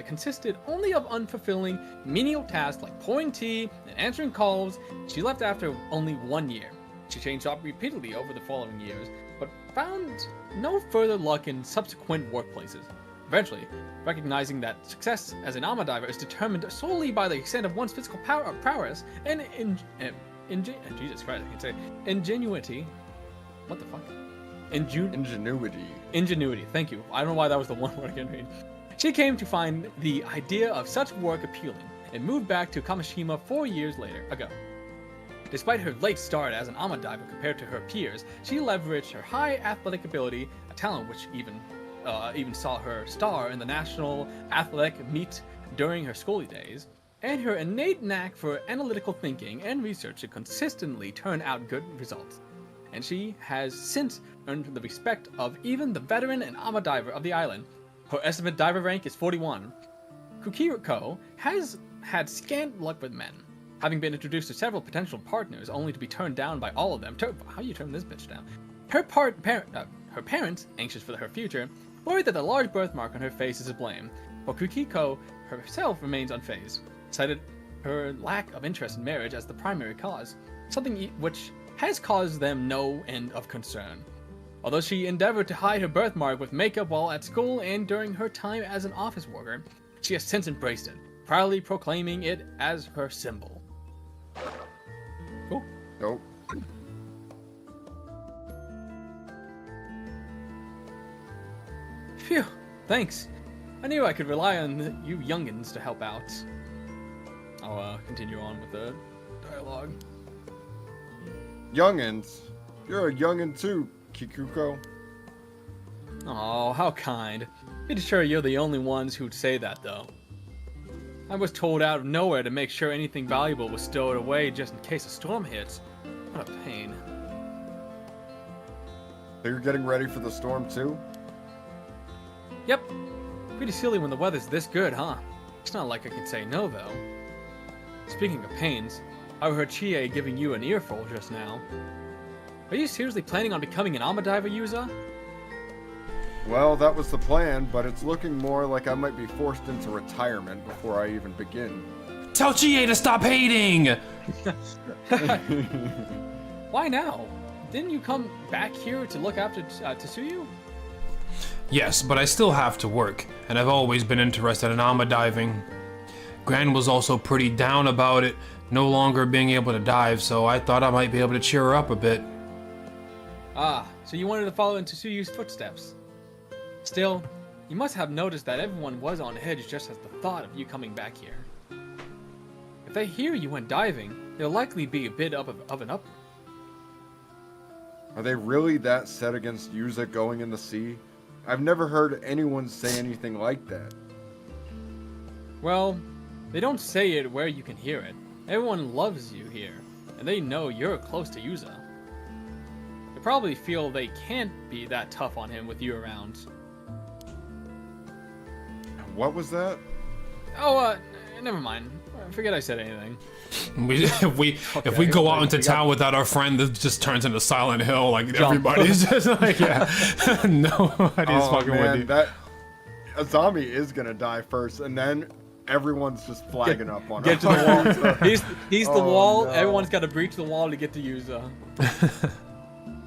consisted only of unfulfilling menial tasks like pouring tea and answering calls, she left after only 1 year. She changed job repeatedly over the following years, but found no further luck in subsequent workplaces. Eventually, recognizing that success as an Ama diver is determined solely by the extent of one's physical prowess and Jesus Christ, I can say ingenuity. What the fuck? Ingenuity. Ingenuity, thank you. I don't know why that was the one word I couldn't read. She came to find the idea of such work appealing and moved back to Kamishima 4 years ago. Despite her late start as an Ama diver compared to her peers, she leveraged her high athletic ability, a talent which even saw her star in the national athletic meet during her schooling days, and her innate knack for analytical thinking and research to consistently turn out good results. And she has since earned the respect of even the veteran and Ama diver of the island. Her estimate diver rank is 41. Kukiko has had scant luck with men. having been introduced to several potential partners, only to be turned down by all of them. How you turn this bitch down? Her parents, anxious for her future, worry that the large birthmark on her face is to blame, while Kukiko herself remains unfazed, cited her lack of interest in marriage as the primary cause, something which has caused them no end of concern. Although she endeavored to hide her birthmark with makeup while at school and during her time as an office worker, she has since embraced it, proudly proclaiming it as her symbol. Cool. Nope. Phew, thanks. I knew I could rely on you youngins to help out. I'll continue on with the dialogue. Youngins? You're a youngin too, Kikuko. Oh, how kind. Pretty sure you're the only ones who'd say that, though. I was told out of nowhere to make sure anything valuable was stowed away just in case a storm hits. What a pain. So you're getting ready for the storm too? Yep. Pretty silly when the weather's this good, huh? It's not like I can say no, though. Speaking of pains, I heard Chie giving you an earful just now. Are you seriously planning on becoming an Amadiva user? Well, that was the plan, but it's looking more like I might be forced into retirement before I even begin. Tell Chie to stop hating! Why now? Didn't you come back here to look after Tetsuyu? Yes, but I still have to work, and I've always been interested in ama diving. Gran was also pretty down about it, no longer being able to dive, so I thought I might be able to cheer her up a bit. Ah, so you wanted to follow in Tetsuyu's footsteps. Still, you must have noticed that everyone was on edge just as the thought of you coming back here. If they hear you went diving, they'll likely be a bit of an uproar. Are they really that set against Yuza going in the sea? I've never heard anyone say anything like that. Well, they don't say it where you can hear it. Everyone loves you here, and they know you're close to Yuza. They probably feel they can't be that tough on him with you around. What was that? Oh, never mind. Forget I said anything. If we go out into town without our friend, this just turns into Silent Hill. Like everybody's just like, yeah, nobody's fucking with you. That Azami is gonna die first, and then everyone's just flagging up on Get to the wall. He's the wall. No. Everyone's got to breach the wall to get to Yuza.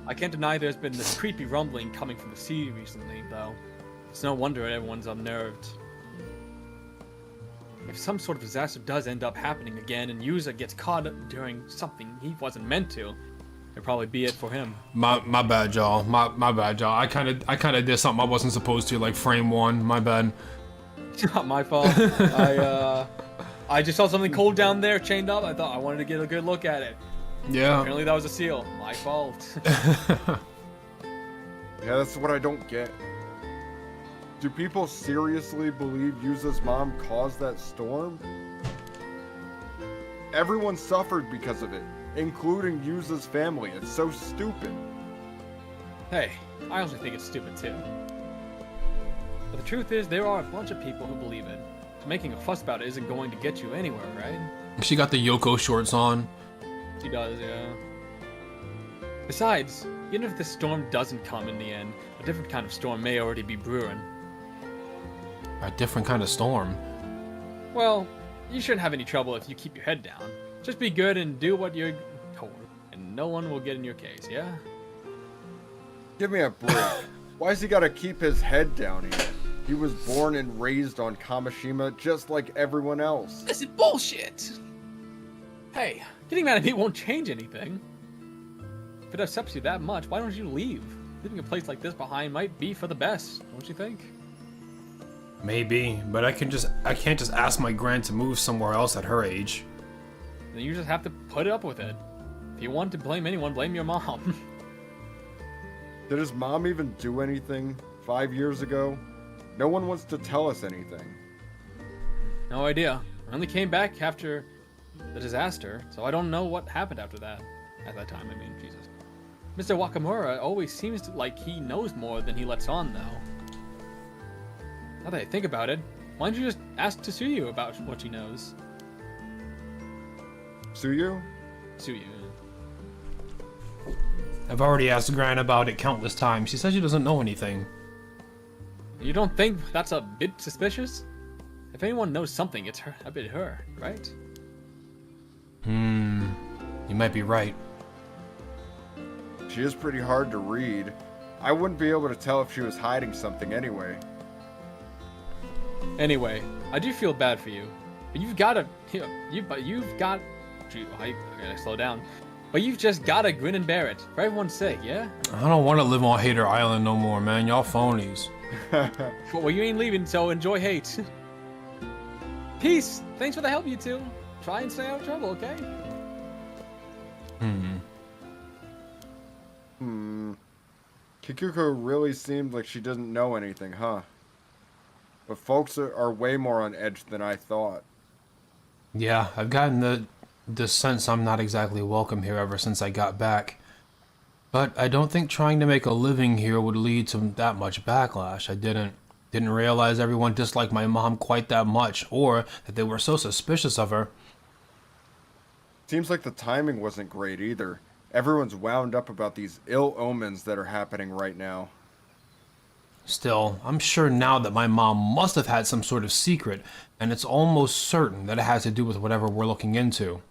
I can't deny there's been this creepy rumbling coming from the sea recently, though. It's no wonder everyone's unnerved. If some sort of disaster does end up happening again and Yuza gets caught doing something he wasn't meant to, it'll probably be it for him. My bad, y'all. My bad, y'all. I kind of did something I wasn't supposed to, like frame one. My bad. It's not my fault. I just saw something cold down there, chained up. I thought I wanted to get a good look at it. Yeah. Apparently that was a seal. My fault. Yeah, that's what I don't get. Do people seriously believe Yuza's mom caused that storm? Everyone suffered because of it, including Yuza's family. It's so stupid. Hey, I also think it's stupid too. But the truth is, there are a bunch of people who believe it. So making a fuss about it isn't going to get you anywhere, right? She got the Yoko shorts on. She does, yeah. Besides, even if this storm doesn't come in the end, a different kind of storm may already be brewing. A different kind of storm. Well, you shouldn't have any trouble if you keep your head down. Just be good and do what you're told, and no one will get in your case, yeah? Give me a break. Why has he got to keep his head down here? He was born and raised on Kamishima just like everyone else. This is bullshit! Hey, getting mad at me won't change anything. If it upsets you that much, why don't you leave? Leaving a place like this behind might be for the best, don't you think? Maybe, but I can't just ask my gran to move somewhere else at her age. Then you just have to put up with it. If you want to blame anyone, blame your mom. Did his mom even do anything 5 years ago? No one wants to tell us anything. No idea. I only came back after the disaster, so I don't know what happened after that. At that time, I mean, Jesus. Mr. Wakamura always seems like he knows more than he lets on, though. Now that I think about it, why don't you just ask Tetsuyu about what she knows? Suyu? Suyu. I've already asked Gran about it countless times. She says she doesn't know anything. You don't think that's a bit suspicious? If anyone knows something, it's her. A bit her, right? You might be right. She is pretty hard to read. I wouldn't be able to tell if she was hiding something anyway. Anyway, I do feel bad for you. But you've got to, you've got. I gotta slow down. But you've just gotta grin and bear it for everyone's sake, yeah? I don't want to live on Hater Island no more, man. Y'all phonies. Well, you ain't leaving, so enjoy hate. Peace. Thanks for the help, you two. Try and stay out of trouble, okay? Kikuko really seemed like she didn't know anything, huh? But folks are way more on edge than I thought. Yeah, I've gotten the sense I'm not exactly welcome here ever since I got back. But I don't think trying to make a living here would lead to that much backlash. I didn't realize everyone disliked my mom quite that much, or that they were so suspicious of her. Seems like the timing wasn't great either. Everyone's wound up about these ill omens that are happening right now. Still, I'm sure now that my mom must have had some sort of secret, and it's almost certain that it has to do with whatever we're looking into.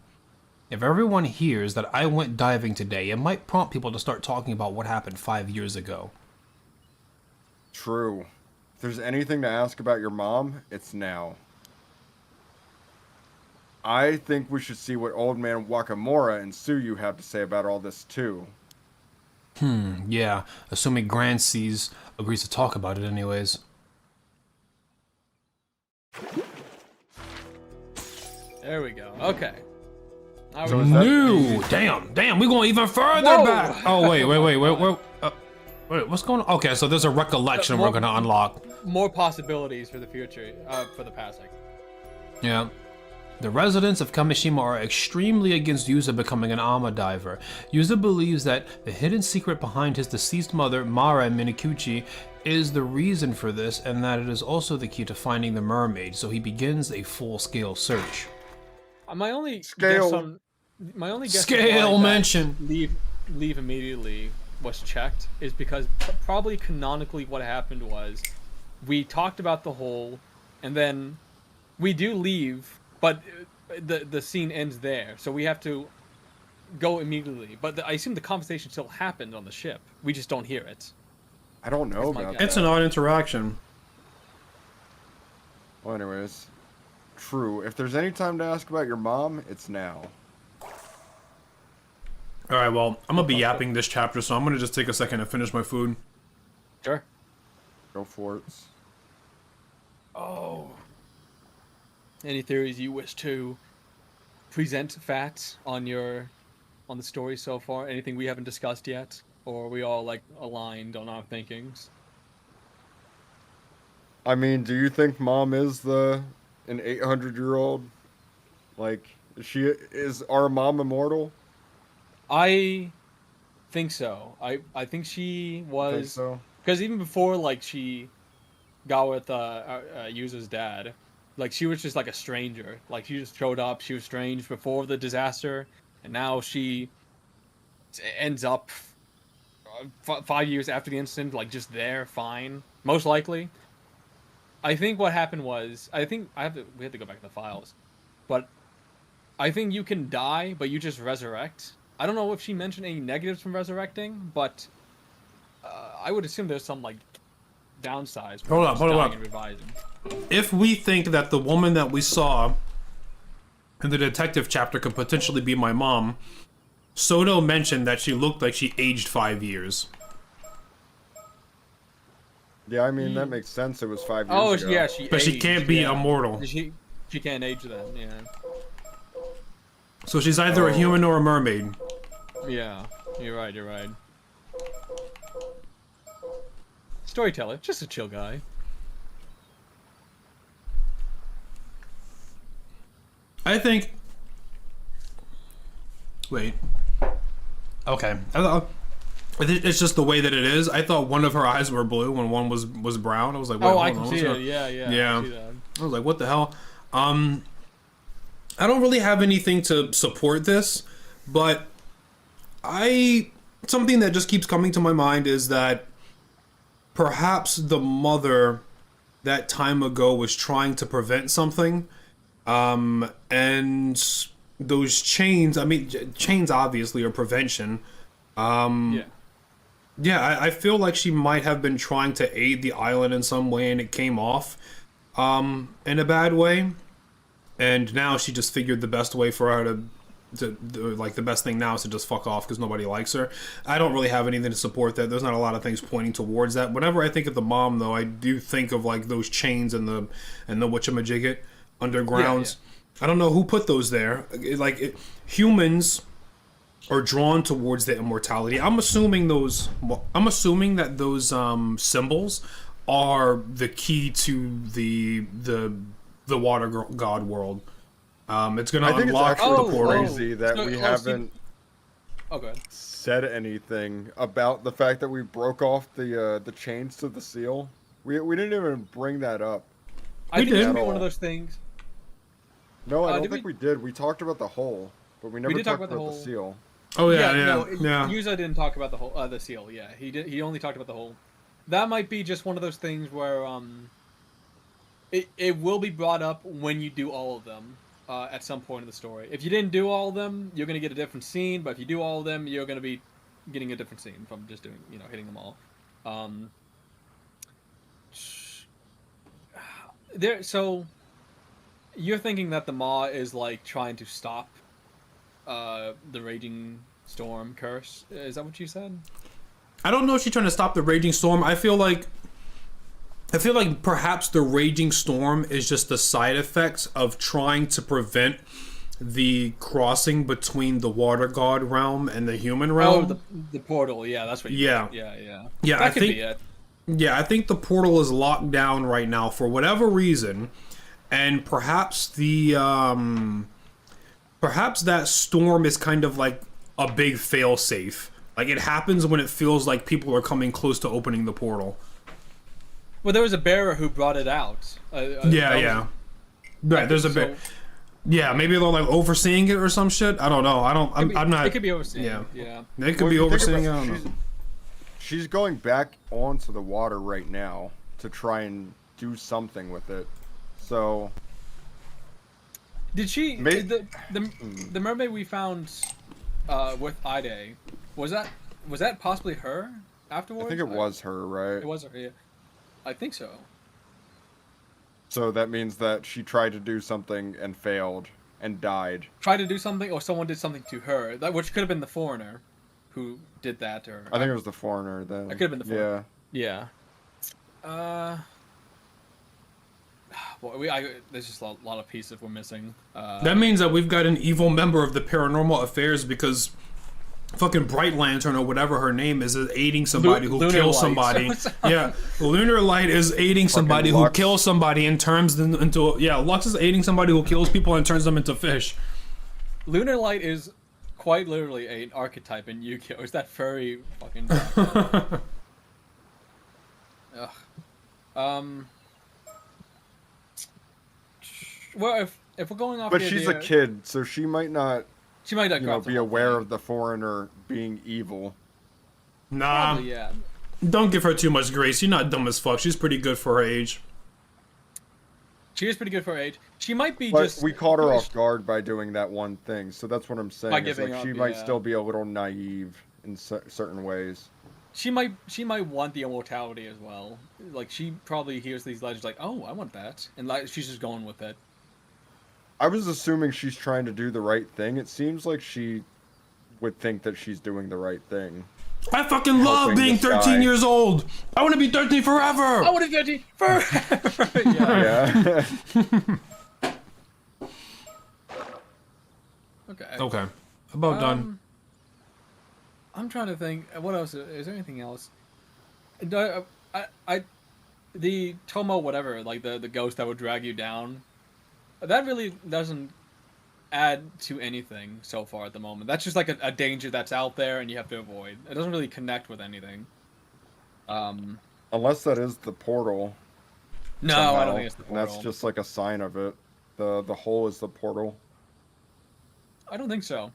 If everyone hears that I went diving today, it might prompt people to start talking about what happened 5 years ago. True. If there's anything to ask about your mom, it's now. I think we should see what Old Man Wakamura and Suyu have to say about all this too. Yeah, assuming Gran sees agrees to talk about it anyways. There we go. Okay. I So was- is that- No! Damn, we're going even further Whoa! back! Oh, wait, wait, what's going on? Okay, so there's a recollection we're gonna unlock. more possibilities for the future, for the passing. Yeah. The residents of Kamishima are extremely against Yuza becoming an Ama diver. Yuza believes that the hidden secret behind his deceased mother, Mara Minikuchi, is the reason for this, and that it is also the key to finding the mermaid, so he begins a full-scale search. My only Scale. guess on my only guess on Scale why that mention. leave immediately was checked is because probably canonically what happened was we talked about the hole, and then we do leave, but the scene ends there, so we have to go immediately. But I assume the conversation still happened on the ship. We just don't hear it. I don't know my about guess. that. It's an odd interaction. Well, anyways. True. If there's any time to ask about your mom, it's now. Alright, well, I'm gonna be yapping this chapter, so I'm gonna just take a second to finish my food. Sure. Go for it. Oh. Any theories you wish to present, Phatt, on the story so far? Anything we haven't discussed yet? Or are we all, like, aligned on our thinkings? I mean, do you think mom is an 800-year-old? Like, is our mom immortal? I think so. I think she I think was... so. Because even before, like, she got with Yuza's dad, like, she was just, like, a stranger. Like, she just showed up, she was strange before the disaster, and now she ends up 5 years after the incident, like, just there, fine. Most likely. I think what happened was, we have to go back to the files, but I think you can die, but you just resurrect. I don't know if she mentioned any negatives from resurrecting, but I would assume there's some, like, downsides. from Hold up, just hold dying up. and reviving. If we think that the woman that we saw in the detective chapter could potentially be my mom, Soto mentioned that she looked like she aged 5 years. Yeah, I mean, that makes sense. It was 5 years ago. Yeah, she But she aged, can't be yeah. immortal. She can't age then, yeah. So she's either a human or a mermaid. Yeah, you're right. Storyteller, just a chill guy. I think... Wait. Okay. It's just the way that it is. I thought one of her eyes were blue and one was brown. I was like, wait, Oh, hold I on, can what's see her- it. Yeah. Yeah. I can see that. I was like, what the hell? I don't really have anything to support this, but something that just keeps coming to my mind is that perhaps the mother that time ago was trying to prevent something, and those chains, I mean, chains obviously are prevention. Yeah. Yeah, I feel like she might have been trying to aid the island in some way and it came off in a bad way. And now she just figured the best way for her like the best thing now is to just fuck off because nobody likes her. I don't really have anything to support that. There's not a lot of things pointing towards that. Whenever I think of the mom, though, I do think of like those chains and the whatchamajigget undergrounds. I don't know who put those there. Humans are drawn towards the immortality. I'm assuming that those symbols are the key to the water god world. It's gonna I think it's unlock actually the portal. crazy that we haven't said anything about the fact that we broke off the chains to the seal. We didn't even bring that up. I think did. it's gonna be one of those things. No, I don't did think we- we did. We talked about the hole, but we never did talk talked about the about the hole. seal. Oh yeah, No, yeah. Yuza didn't talk about the whole the seal. Yeah, he did. He only talked about the hole. That might be just one of those things where it will be brought up when you do all of them at some point in the story. If you didn't do all of them, you're gonna get a different scene. But if you do all of them, you're gonna be getting a different scene from just doing hitting them all. So you're thinking that the Maw is like trying to stop the raging storm curse. Is that what you said? I don't know if she's trying to stop the raging storm. I feel like perhaps the raging storm is just the side effects of trying to prevent the crossing between the water god realm and the human realm. Oh, the portal. Yeah, that's what you Yeah. meant. Yeah. Yeah, That I could think be it. Yeah, I think the portal is locked down right now for whatever reason, and perhaps perhaps that storm is kind of like a big failsafe. Like it happens when it feels like people are coming close to opening the portal. Well, there was a bearer who brought it out. Yeah. Right, there's a bit. Yeah, maybe they're like overseeing it or some shit. I don't know. I'm not. It could be overseeing. Yeah. Yeah. They could Well, be if you think overseeing it. I about don't know. She's going back onto the water right now to try and do something with it. So Did she? May- The mermaid we found with Ide, was that possibly her afterwards? I think it was her, right? It was her. Yeah. I think so. So that means that she tried to do something and failed and died. Tried to do something, or someone did something to her. That which could have been the foreigner, who did that, or I think it was the foreigner then. It could have been the foreigner. Yeah. Yeah. Well, there's just a lot of pieces we're missing. That means that we've got an evil member of the paranormal affairs because fucking Bright Lantern or whatever her name is aiding somebody who Lunar kills Light. somebody. Yeah, Lunar Light is aiding somebody who Lux. kills somebody and turns them into. Lux is aiding somebody who kills people and turns them into fish. Lunar Light is quite literally an archetype in Yu-Gi-Oh! Is that furry fucking? Ugh. Well, if we're going off, But the she's idea, a kid, so she might not, she might not be aware of the foreigner being evil. Nah, Probably, yeah. don't give her too much grace. She's not dumb as fuck. She's pretty good for her age. She is pretty good for her age. She might be But just. we caught her off guard by doing that one thing, so that's what I'm saying. By It's giving like up, she might yeah. still be a little naive in certain ways. She might want the immortality as well. Like she probably hears these legends like, oh, I want that, and like she's just going with it. I was assuming she's trying to do the right thing. It seems like she would think that she's doing the right thing. I fucking love Helping being this guy. 13 years old. I want to be 13 forever. I want to get forever. Yeah. Yeah. Okay. Okay, about done. I'm trying to think. What else? Is there anything else? The Tomo whatever, like the ghost that would drag you down. That really doesn't add to anything so far at the moment. That's just like a danger that's out there and you have to avoid. It doesn't really connect with anything. Unless that is the portal. No, somehow, I don't think it's the and portal. that's just like a sign of it. The hole is the portal. I don't think so.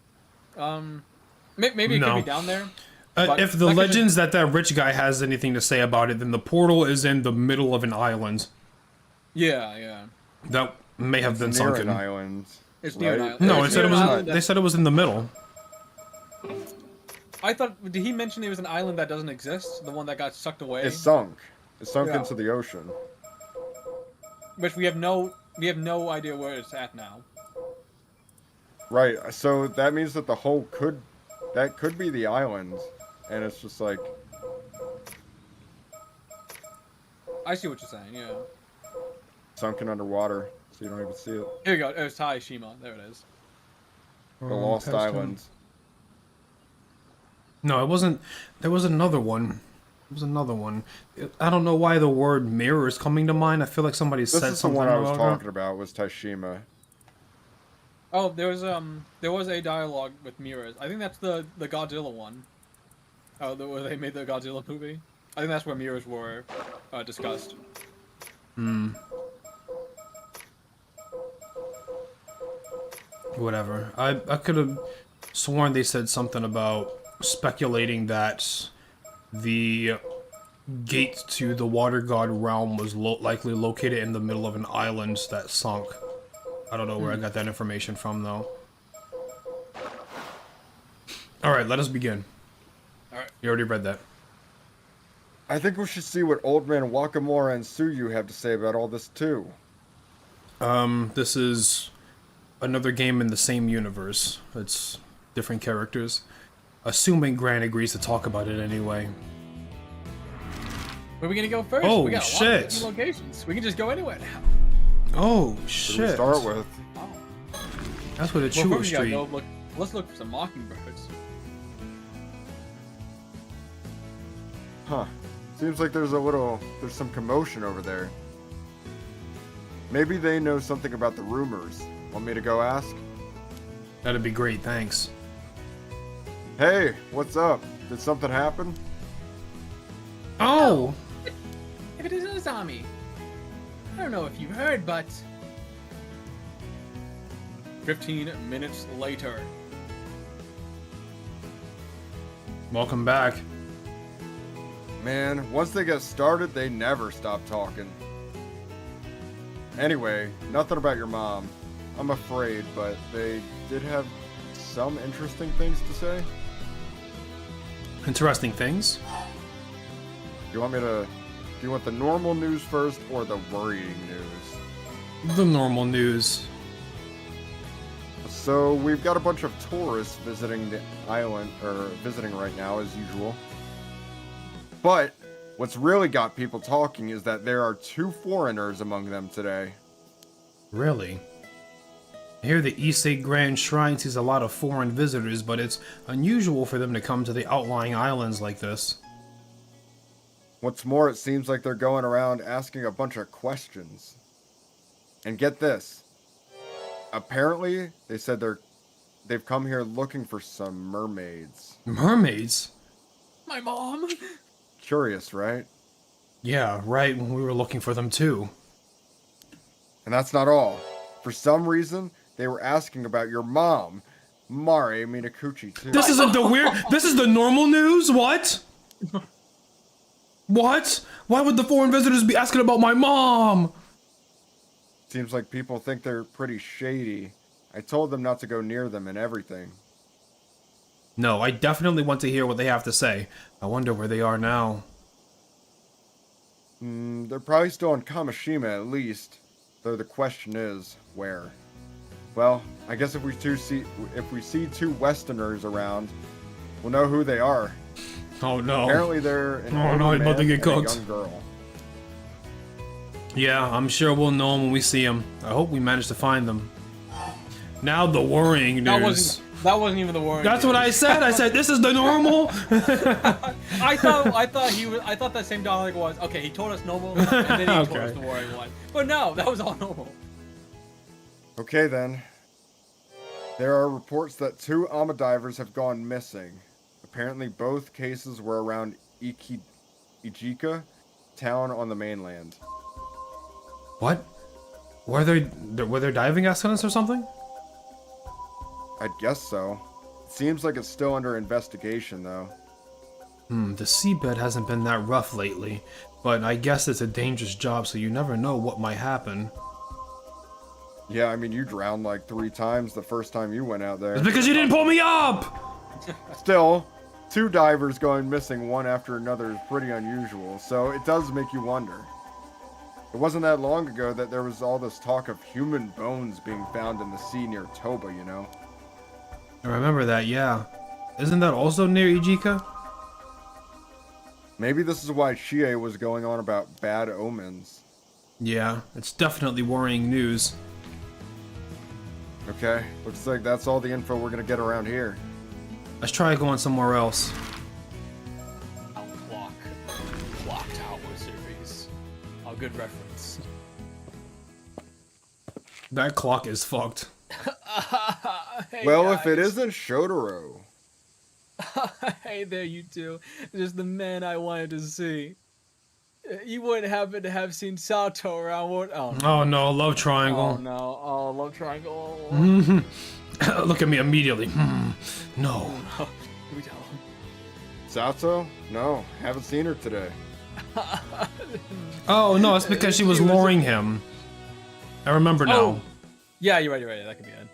Maybe it could No. be down there. But If the that could legends that rich guy has anything to say about it, then the portal is in the middle of an island. Yeah. That may have been Near an sunken. island. It's near an Right? island. No, It's it said near it an was. island They that- said it was in the middle. I thought. Did he mention it was an island that doesn't exist? The one that got sucked away. It's sunk. It's sunk Yeah. into the ocean. Which we have no idea where it's at now. Right. So that means that the hole could be the island, and it's just like I see what you're saying. Yeah. sunken underwater, so you don't even see it. Here we go. It was Taishima. There it is. The Lost Past him. Island. No, it wasn't. There was another one. There was another one. I don't know why the word mirror is coming to mind. I feel like somebody This said is the something one I was about talking it. about. Was Taishima. Oh, there was a dialogue with mirrors. I think that's the Godzilla one. Oh, where they made the Godzilla movie. I think that's where mirrors were discussed. Whatever. I could have sworn they said something about speculating that the gate to the water god realm was likely located in the middle of an island that sunk. I don't know where I got that information from, though. Alright, let us begin. Alright. You already read that. I think we should see what Old Man Wakamura and Suyu have to say about all this too. This is another game in the same universe. It's different characters. Assuming Grant agrees to talk about it anyway. Where are we gonna go first? Oh, we got a lot shit. of different locations. We can just go anywhere now. Oh, What do we shit. start with? Oh. That's where the Well, Chua first we gotta Street. go look. Let's look for some mockingbirds. Huh. Seems like there's some commotion over there. Maybe they know something about the rumors. Want me to go ask? That'd be great, thanks. Hey, what's up? Did something happen? Oh! If it is Azami. I don't know if you heard, but 15 minutes later. Welcome back. Man, once they get started, they never stop talking. Anyway, nothing about your mom. I'm afraid, but they did have some interesting things to say. Interesting things. Do you want the normal news first or the worrying news? The normal news. So we've got a bunch of tourists visiting the island, or visiting right now as usual. But what's really got people talking is that there are 2 foreigners among them today. Really? I hear the Issei Grand Shrine sees a lot of foreign visitors, but it's unusual for them to come to the outlying islands like this. What's more, it seems like they're going around asking a bunch of questions. And get this. Apparently, they said they've come here looking for some mermaids. Mermaids? My mom? Curious, right? Yeah, right, when we were looking for them too. And that's not all. For some reason, they were asking about your mom, Mare Minakuchi, too. This isn't the weird. This is the normal news? What? What? Why would the foreign visitors be asking about my mom? Seems like people think they're pretty shady. I told them not to go near them and everything. No, I definitely want to hear what they have to say. I wonder where they are now. They're probably still in Kamishima at least. Though the question is, where? Well, I guess if we see 2 Westerners around, we'll know who they are. Oh no. Apparently they're an Oh, older no, he's about to man get and a cooked. young girl. Yeah, I'm sure we'll know them when we see them. I hope we manage to find them. Now the worrying news. That wasn't even the worrying. That's what I said. I said this is the normal. I thought that same dialogue was okay. He told us normal, and then he told us Okay. the worrying one. But no, that was all normal. Okay then. There are reports that 2 Ama divers have gone missing. Apparently both cases were around Ijika town on the mainland. What? Were there diving accidents or something? I guess so. Seems like it's still under investigation, though. The seabed hasn't been that rough lately, but I guess it's a dangerous job, so you never know what might happen. Yeah, I mean, you drowned like 3 times the first time you went out there. It's because you didn't pull me up! Still, 2 divers going missing one after another is pretty unusual, so it does make you wonder. It wasn't that long ago that there was all this talk of human bones being found in the sea near Toba, you know? I remember that, yeah. Isn't that also near Ijika? Maybe this is why Chie was going on about bad omens. Yeah, it's definitely worrying news. Okay, looks like that's all the info we're gonna get around here. Let's try going somewhere else. Clock Tower series. Oh, good reference. That clock is fucked. Hey Well, guys. if it isn't Shotaro. Hey there, you two. Just the man I wanted to see. You wouldn't happen to have seen Sato around, would? Oh no. Oh no, love Oh triangle. no. Oh, love triangle. Look at me immediately. No. We tell him. Sato? No, haven't seen her today. Oh no, it's because she was luring him. I remember now. Oh. Yeah, you're right. That could be it.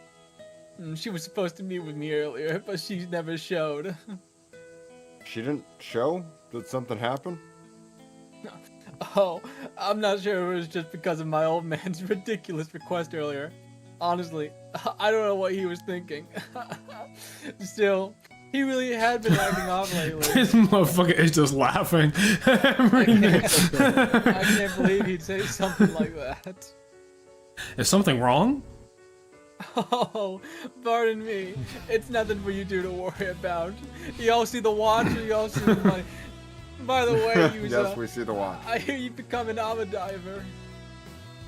She was supposed to meet with me earlier, but she never showed. She didn't show? Did something happen? Oh, I'm not sure it was just because of my old man's ridiculous request earlier. Honestly, I don't know what he was thinking. Still, he really had been acting off lately. This motherfucker is just laughing. I can't believe he'd say something like that. Is something wrong? Oh, pardon me. It's nothing for you two to worry about. You all see the watch, or you all see the money. By the way, you Yes, we see the watch. I hear you become an Ava diver.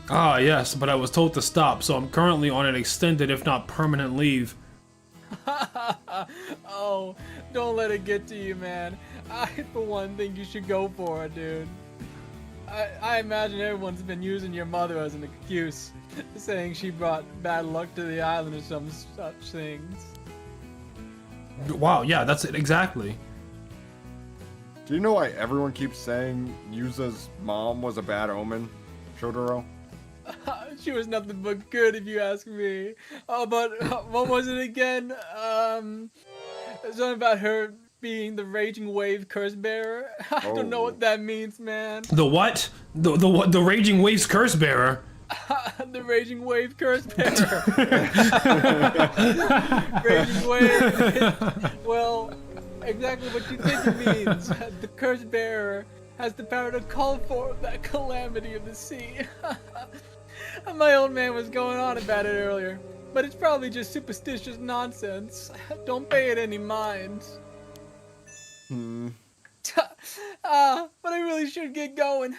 Ah, yes, but I was told to stop, so I'm currently on an extended, if not permanent, leave. Oh, don't let it get to you, man. I, for one, think you should go for it, dude. I imagine everyone's been using your mother as an excuse, saying she brought bad luck to the island or some such things. Wow, yeah, that's it, exactly. Do you know why everyone keeps saying Yuza's mom was a bad omen, Shotaro? She was nothing but good, if you ask me. Oh, but what was it again? Something about her being the raging wave curse bearer. I don't know what that means, man. The what? The Raging Waves curse bearer. The raging wave curse bearer. Raging wave. Well, exactly what you think it means. The curse bearer has the power to call forth that calamity of the sea. My old man was going on about it earlier, but it's probably just superstitious nonsense. Don't pay it any mind. But I really should get going.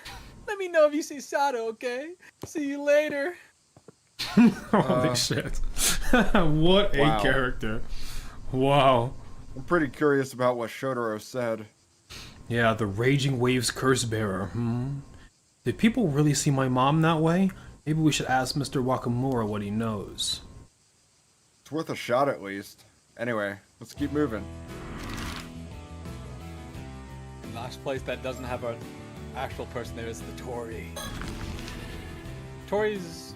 Let me know if you see Sato, okay? See you later. Holy shit. What a Wow. character. Wow. I'm pretty curious about what Shotaro said. Yeah, the Raging Waves curse bearer. Did people really see my mom that way? Maybe we should ask Mr. Wakamura what he knows. It's worth a shot at least. Anyway, let's keep moving. The last place that doesn't have an actual person there is the Torii. Tori's...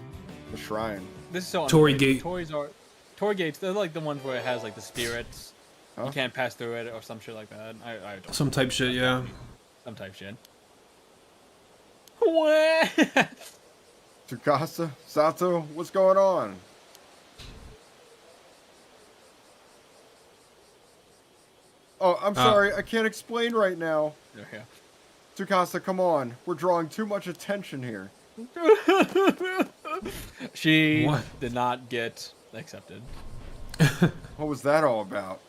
The shrine. This is so Torii underrated. Gate. Torii gates, they're like the ones where it has like the spirits. Huh? You can't pass through it or some shit like that. I don't Some type shit, yeah. some type shit. What? Tsukasa? Sato? What's going on? Oh, I'm sorry. I can't explain right now. Okay. Tsukasa, come on. We're drawing too much attention here. She What? did not get accepted. What was that all about?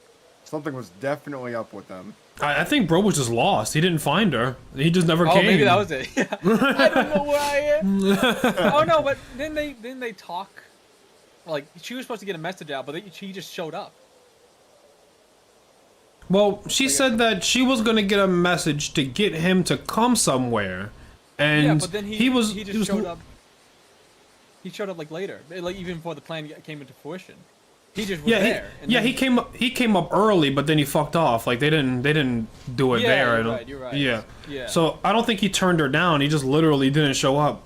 Something was definitely up with them. I think bro was just lost. He didn't find her. He just never Oh, came. maybe that was it. Yeah. I don't know where I am. Oh no, but didn't they talk? Like she was supposed to get a message out, but she just showed up. Well, she said that she was gonna get a message to get him to come somewhere, and Yeah, but then he was showed up. He showed up like later, like even before the plan came into fruition. He just was there. And yeah. then... He came up early, but then he fucked off. Like they didn't do it there. You're right. Yeah. So I don't think he turned her down. He just literally didn't show up.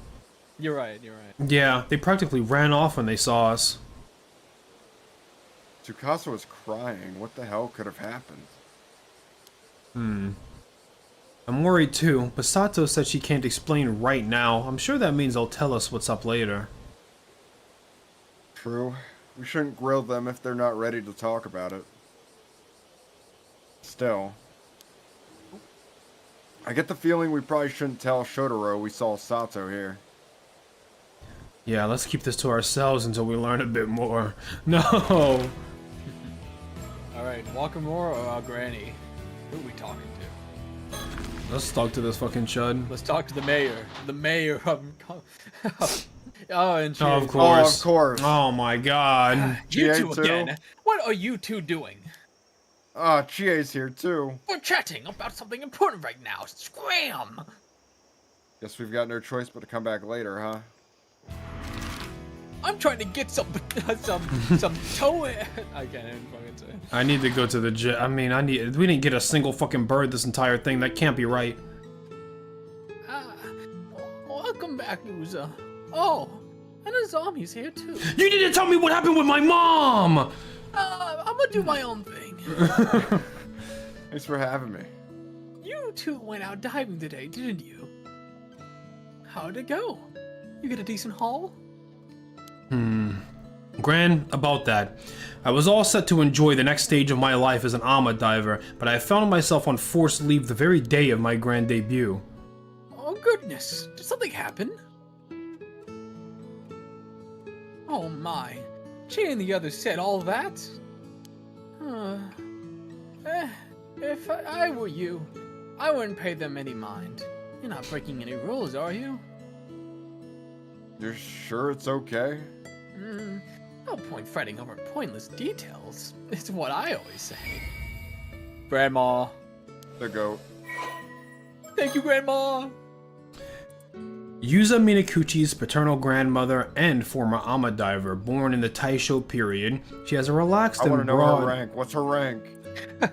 You're right. Yeah, they practically ran off when they saw us. Tsukasa was crying. What the hell could have happened? I'm worried too, but Sato said she can't explain right now. I'm sure that means they'll tell us what's up later. True. We shouldn't grill them if they're not ready to talk about it. Still, I get the feeling we probably shouldn't tell Shotaro we saw Sato here. Yeah, let's keep this to ourselves until we learn a bit more. No! Alright, Wakamura or Granny? Who are we talking to? Let's talk to this fucking chud. Let's talk to the mayor. The mayor of... oh, and she... Oh, of course. Oh, of course. Oh my god. You Chie two too? again. What are you two doing? Chie's here too. We're chatting about something important right now. Scram! Guess we've got no choice but to come back later, huh? I'm trying to get some toe. I can't even fucking say. I need to go to the gym. I mean, we didn't get a single fucking bird this entire thing. That can't be right. Welcome back, Uza. Oh, and a zombie's here too. You need to tell me what happened with my mom! I'm gonna do my own thing. Thanks for having me. You two went out diving today, didn't you? How'd it go? You get a decent haul? Gran, about that. I was all set to enjoy the next stage of my life as an AMA diver, but I found myself on forced leave the very day of my grand debut. Oh goodness, did something happen? Oh my, Chie and the others said all that? If I were you, I wouldn't pay them any mind. You're not breaking any rules, are you? You're sure it's okay? No point fretting over pointless details. It's what I always say. Grandma. The goat. Thank you, Grandma. Yuza Minakuchi's paternal grandmother and former AMA diver, born in the Taisho period, she has a relaxed I want to and know broad... her rank. What's her rank?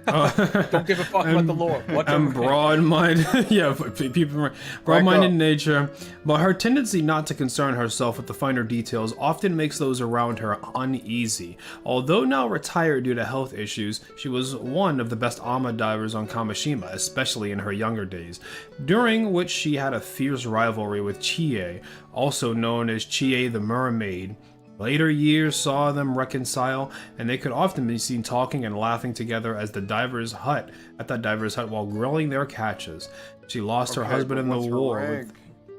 Don't give a fuck about the lore. What's and her broad-minded, yeah, people, broad-minded nature, but her tendency not to concern herself with the finer details often makes those around her uneasy. Although now retired due to health issues, she was one of the best AMA divers on Kamishima, especially in her younger days, during which she had a fierce rivalry with Chie, also known as Chie the Mermaid. Later years saw them reconcile, and they could often be seen talking and laughing together at that diver's hut while grilling their catches. She lost her husband in the war with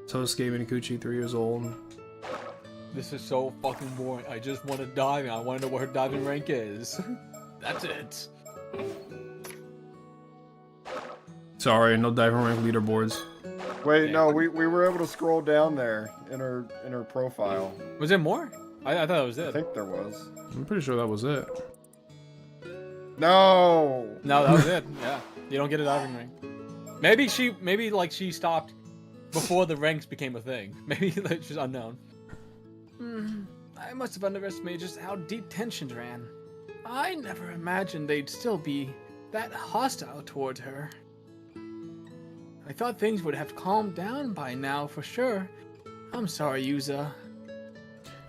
Tosuke Minakuchi, 3 years old. This is so fucking boring. I just want to dive and I want to know what her diving rank is. That's it. Sorry, no diving rank leaderboards. Wait, no, we were able to scroll down there in her profile. Was there more? I thought that was I it. think there was. I'm pretty sure that was it. No! No, that was it. Yeah. You don't get a diving rank. Maybe she stopped before the ranks became a thing. Maybe she's unknown. I must have underestimated just how deep tensions ran. I never imagined they'd still be that hostile towards her. I thought things would have calmed down by now for sure. I'm sorry, Yuza.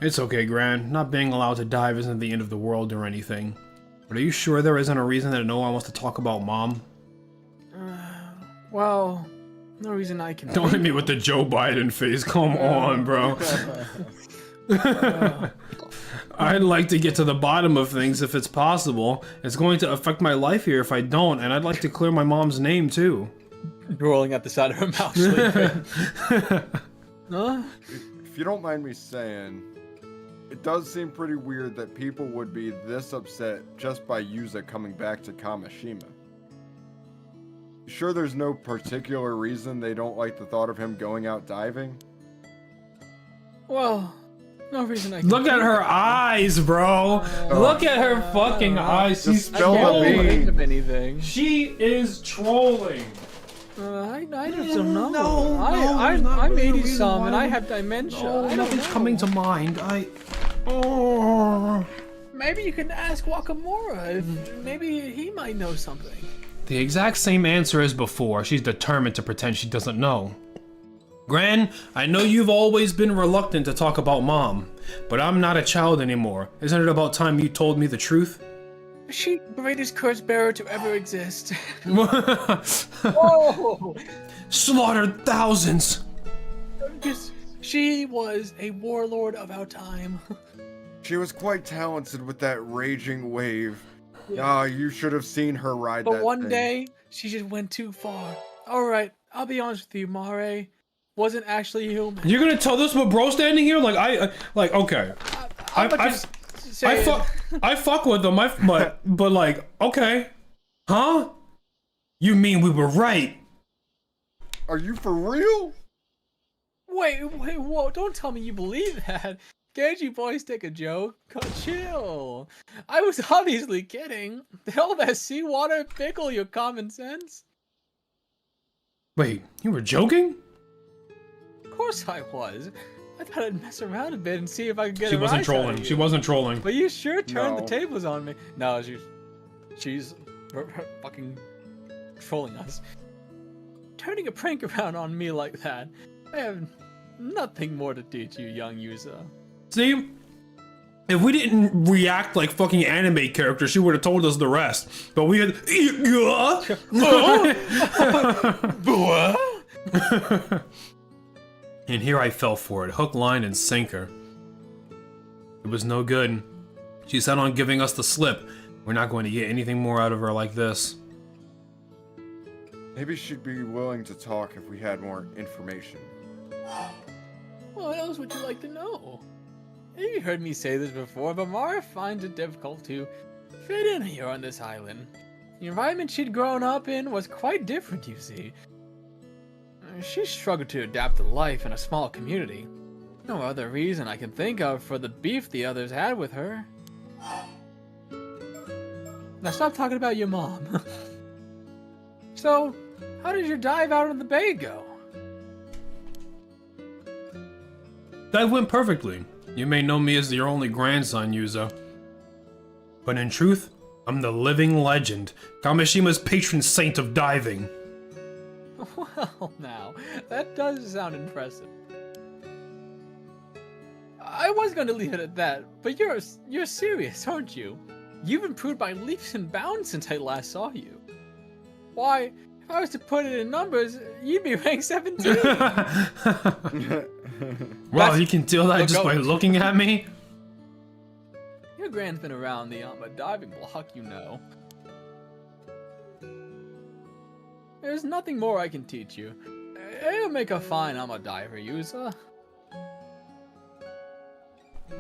It's okay, Gran. Not being allowed to dive isn't the end of the world or anything. But are you sure there isn't a reason that no one wants to talk about Mom? Well, no reason I can. Don't hit me with the Joe Biden face. Come on, bro. I'd like to get to the bottom of things if it's possible. It's going to affect my life here if I don't, and I'd like to clear my mom's name too. Rolling at the side of her mouth, sleeping. Huh? If you don't mind me saying, it does seem pretty weird that people would be this upset just by Yuza coming back to Kamishima. You sure there's no particular reason they don't like the thought of him going out diving? Well, no reason I can. Look at her eyes, bro. Look at her fucking eyes. She's Spill the trolling. beans. Of anything. She is trolling. I just don't know. No, I'm not really 80 the reason some why and I we- have dementia. Oh, I don't nothing's know. coming to mind. Oh. Maybe you can ask Wakamura if maybe he might know something. The exact same answer as before. She's determined to pretend she doesn't know. Gran, I know you've always been reluctant to talk about Mom, but I'm not a child anymore. Isn't it about time you told me the truth? She greatest curse bearer to ever exist. Whoa! Slaughtered thousands! She was a warlord of our time. She was quite talented with that raging wave. Ah, you should have seen her ride that But one thing. day, she just went too far. Alright, I'll be honest with you, Mare. Wasn't actually human. You're gonna tell this with bro standing here? Like, okay. I fuck with them, but like, okay. Huh? You mean we were right? Are you for real? Wait, whoa, don't tell me you believe that. Can't you boys take a joke? Chill. I was obviously kidding. Did all that seawater pickle your common sense? Wait, you were joking? Of course I was. I thought I'd mess around a bit and see if I could get She a wasn't rise out of trolling. you. She wasn't trolling. But you sure turned No. the tables on me. No, she's fucking trolling us. Turning a prank around on me like that. I have nothing more to teach you, young user. See? If we didn't react like fucking anime characters, she would have told us the rest. But we had... And here I fell for it, hook, line, and sinker. It was no good. She set on giving us the slip. We're not going to get anything more out of her like this. Maybe she'd be willing to talk if we had more information. What else would you like to know? You heard me say this before, but Mara finds it difficult to fit in here on this island. The environment she'd grown up in was quite different, you see. She struggled to adapt to life in a small community. No other reason I can think of for the beef the others had with her. Now stop talking about your mom. So, how did your dive out in the bay go? That went perfectly. You may know me as your only grandson, Yuza. But in truth, I'm the living legend, Kameshima's patron saint of diving. Well, now, that does sound impressive. I was going to leave it at that, but you're serious, aren't you? You've improved by leaps and bounds since I last saw you. Why, if I was to put it in numbers, you'd be ranked 17. Well, you can tell that just by looking at me. Your grand's been around the diving block, you know. There's nothing more I can teach you. It'll make a fine diver, user.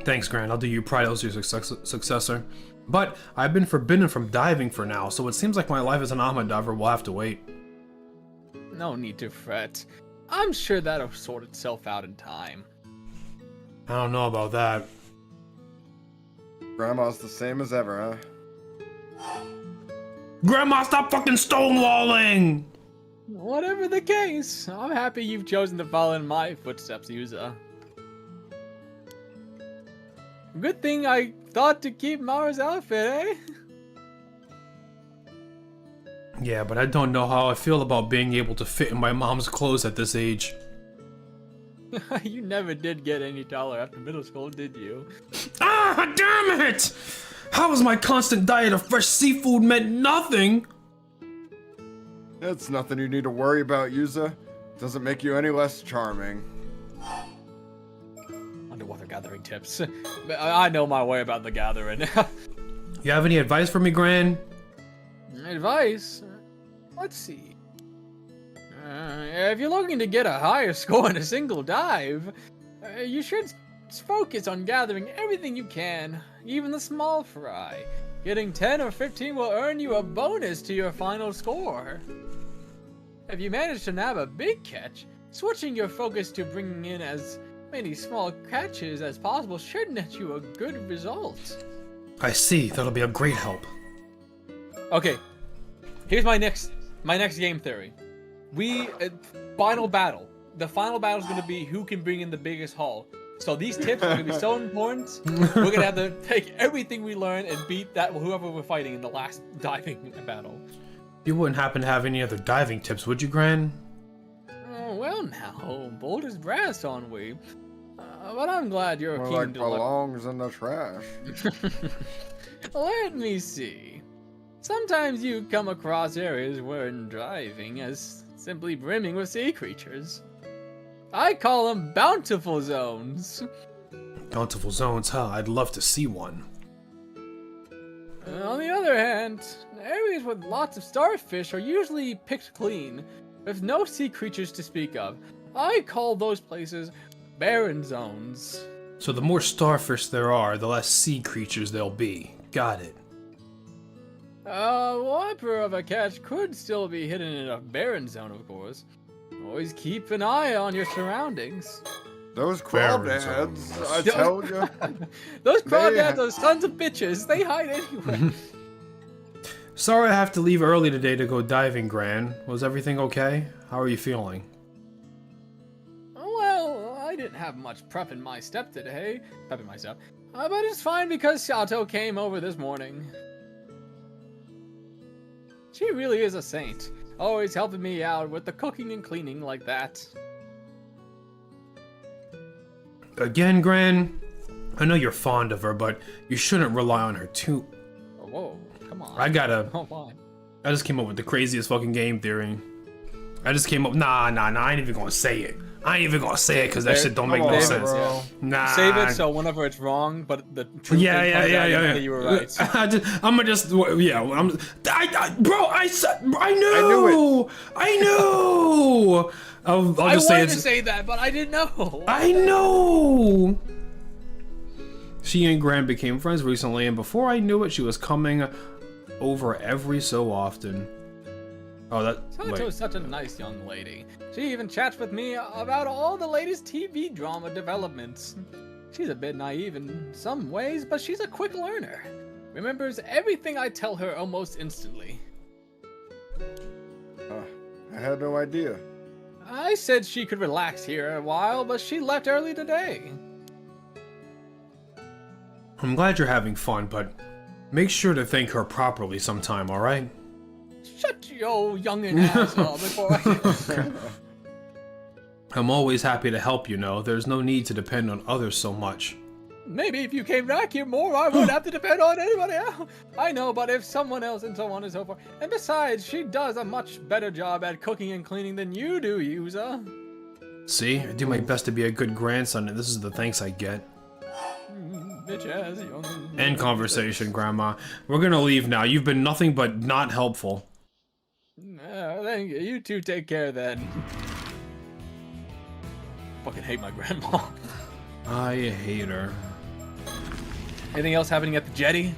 Thanks, Grand. I'll do you pride as your successor. But I've been forbidden from diving for now, so it seems like my life as an diver will have to wait. No need to fret. I'm sure that'll sort itself out in time. I don't know about that. Grandma's the same as ever, huh? Grandma, stop fucking stonewalling! Whatever the case, I'm happy you've chosen to follow in my footsteps, user. Good thing I thought to keep Mara's outfit, eh? Yeah, but I don't know how I feel about being able to fit in my mom's clothes at this age. You never did get any taller after middle school, did you? Ah, damn it! How has my constant diet of fresh seafood meant nothing? It's nothing you need to worry about, Yuza. Doesn't make you any less charming. Underwater gathering tips. I know my way about the gathering. You have any advice for me, Gran? Advice? Let's see. If you're looking to get a higher score in a single dive, you should focus on gathering everything you can, even the small fry. Getting 10 or 15 will earn you a bonus to your final score. If you manage to nab a big catch, switching your focus to bringing in as many small catches as possible should net you a good result. I see. That'll be a great help. Okay, here's my next game theory. Final battle. The final battle is going to be who can bring in the biggest haul. So these tips are gonna be so important. We're gonna have to take everything we learn and beat that whoever we're fighting in the last diving battle. You wouldn't happen to have any other diving tips, would you, Gran? Oh, well now, bold as brass, aren't we? But I'm glad you're More keen like to learn. belongs in the trash. Let me see. Sometimes you come across areas where driving is simply brimming with sea creatures. I call them bountiful zones. Bountiful zones, huh? I'd love to see one. On the other hand, areas with lots of starfish are usually picked clean, with no sea creatures to speak of. I call those places barren zones. So the more starfish there are, the less sea creatures there'll be. Got it. A whopper of a catch could still be hidden in a barren zone, of course. Always keep an eye on your surroundings. Those Barren crawdads, zones. I tell you. Those crawdads are sons of bitches. They hide anywhere. Sorry I have to leave early today to go diving, Gran. Was everything okay? How are you feeling? Well, I didn't have much prep in my step today. Prep in my step. But it's fine because Sato came over this morning. She really is a saint. Always helping me out with the cooking and cleaning like that. Again, Gran? I know you're fond of her, but you shouldn't rely on her too. Whoa, come on. I Why? just came up with the craziest fucking game theory. I just came up. Nah, I ain't even gonna say it. I ain't even gonna say it because that shit don't make no Come on, sense. bro. Nah. Save it so whenever it's wrong, but the truth Yeah. you were right. Bro, I knew. I knew. I'll I just say wanted it's. to say that, but I didn't know. I know. She and Gran became friends recently, and before I knew it, she was coming over every so often. Oh, that. Sato Wait. is such a nice young lady. She even chats with me about all the latest TV drama developments. She's a bit naive in some ways, but she's a quick learner. Remembers everything I tell her almost instantly. I had no idea. I said she could relax here a while, but she left early today. I'm glad you're having fun, but make sure to thank her properly sometime, alright? Shut your youngin' ass up before I... I'm always happy to help, you know. There's no need to depend on others so much. Maybe if you came back here more, I wouldn't have to depend on anybody else. I know, but if someone else and so on and so forth. And besides, she does a much better job at cooking and cleaning than you do, user. See? I do my best to be a good grandson, and this is the thanks I get. Bitch ass young. End conversation, Grandma. We're gonna leave now. You've been nothing but not helpful. Thank you. You two take care then. Fucking hate my grandma. I hate her. Anything else happening at the jetty?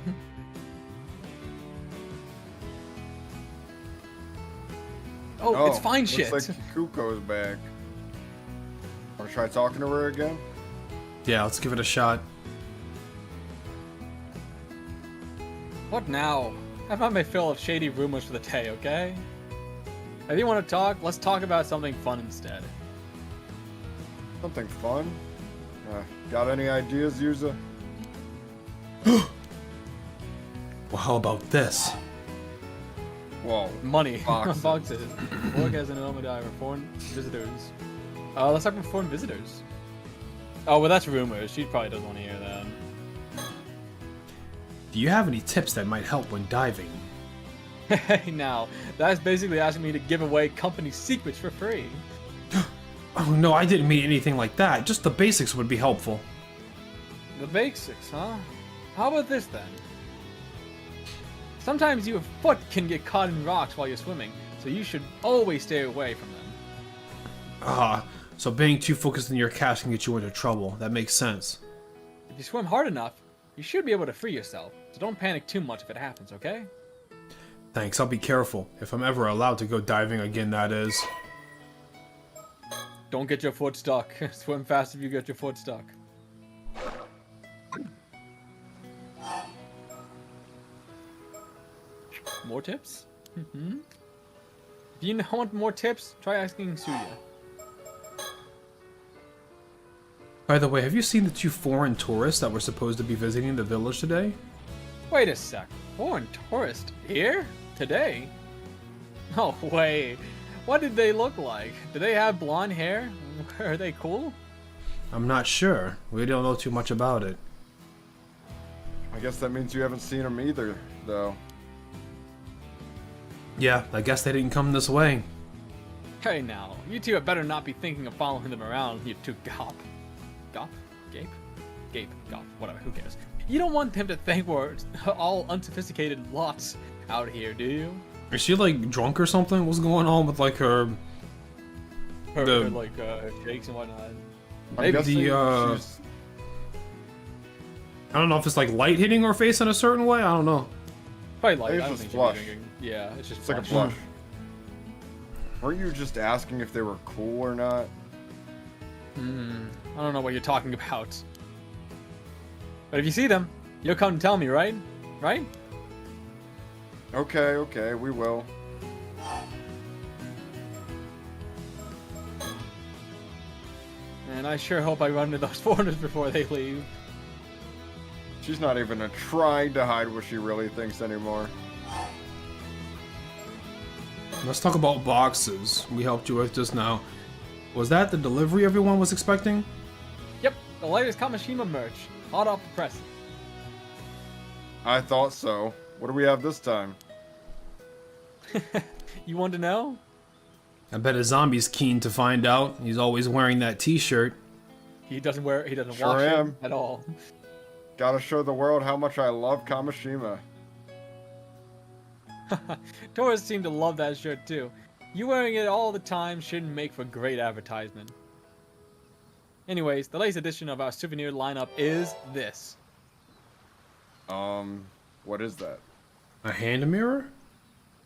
Oh, it's fine shit. Looks like Kuko's back. Wanna try talking to her again? Yeah, let's give it a shot. What now? I've had my fill of shady rumors for the day, okay? If you want to talk, let's talk about something fun instead. Something fun? Got any ideas, user? Well, how about this? Whoa. Money. Boxes. Boxes. Work as an element diver. Foreign visitors. Let's talk about foreign visitors. Oh, well, that's rumors. She probably doesn't want to hear that. Do you have any tips that might help when diving? Hey, now, that's basically asking me to give away company secrets for free. Oh no, I didn't mean anything like that. Just the basics would be helpful. The basics, huh? How about this then? Sometimes your foot can get caught in rocks while you're swimming, so you should always stay away from them. So being too focused on your catch can get you into trouble. That makes sense. If you swim hard enough, you should be able to free yourself, so don't panic too much if it happens, okay? Thanks, I'll be careful. If I'm ever allowed to go diving again, that is. Don't get your foot stuck. Swim fast if you get your foot stuck. More tips? Mm-hmm. If you want more tips, try asking Suya. By the way, have you seen the 2 foreign tourists that were supposed to be visiting the village today? Wait a sec. Foreign tourist here? Today? No way. What did they look like? Do they have blonde hair? Are they cool? I'm not sure. We don't know too much about it. I guess that means you haven't seen them either, though. Yeah, I guess they didn't come this way. Hey now, you two had better not be thinking of following them around, you two gop. Gop? Gape? Gape, gop, whatever, who cares? You don't want them to think we're all unsophisticated lots out here, do you? Is she like drunk or something? What's going on with like her Her shakes and whatnot. I'm Maybe guessing she's... I don't know if it's like light hitting her face in a certain way. I don't know. Probably like, It's I don't just think she'd be flush. drinking. Yeah, it's just It's like a flush. blush. Weren't you just asking if they were cool or not? I don't know what you're talking about. But if you see them, you'll come and tell me, right? Right? Okay, we will. And I sure hope I run into those foreigners before they leave. She's not even trying to hide what she really thinks anymore. Let's talk about boxes. We helped you with just now. Was that the delivery everyone was expecting? Yep, the latest Kamishima merch. Hot off the press. I thought so. What do we have this time? You want to know? I bet a zombie's keen to find out. He's always wearing that t-shirt. He doesn't wash Sure it am. at all. Gotta show the world how much I love Kamishima. Tourists seem to love that shirt too. You wearing it all the time shouldn't make for great advertisement. Anyways, the latest edition of our souvenir lineup is this. What is that? A hand mirror?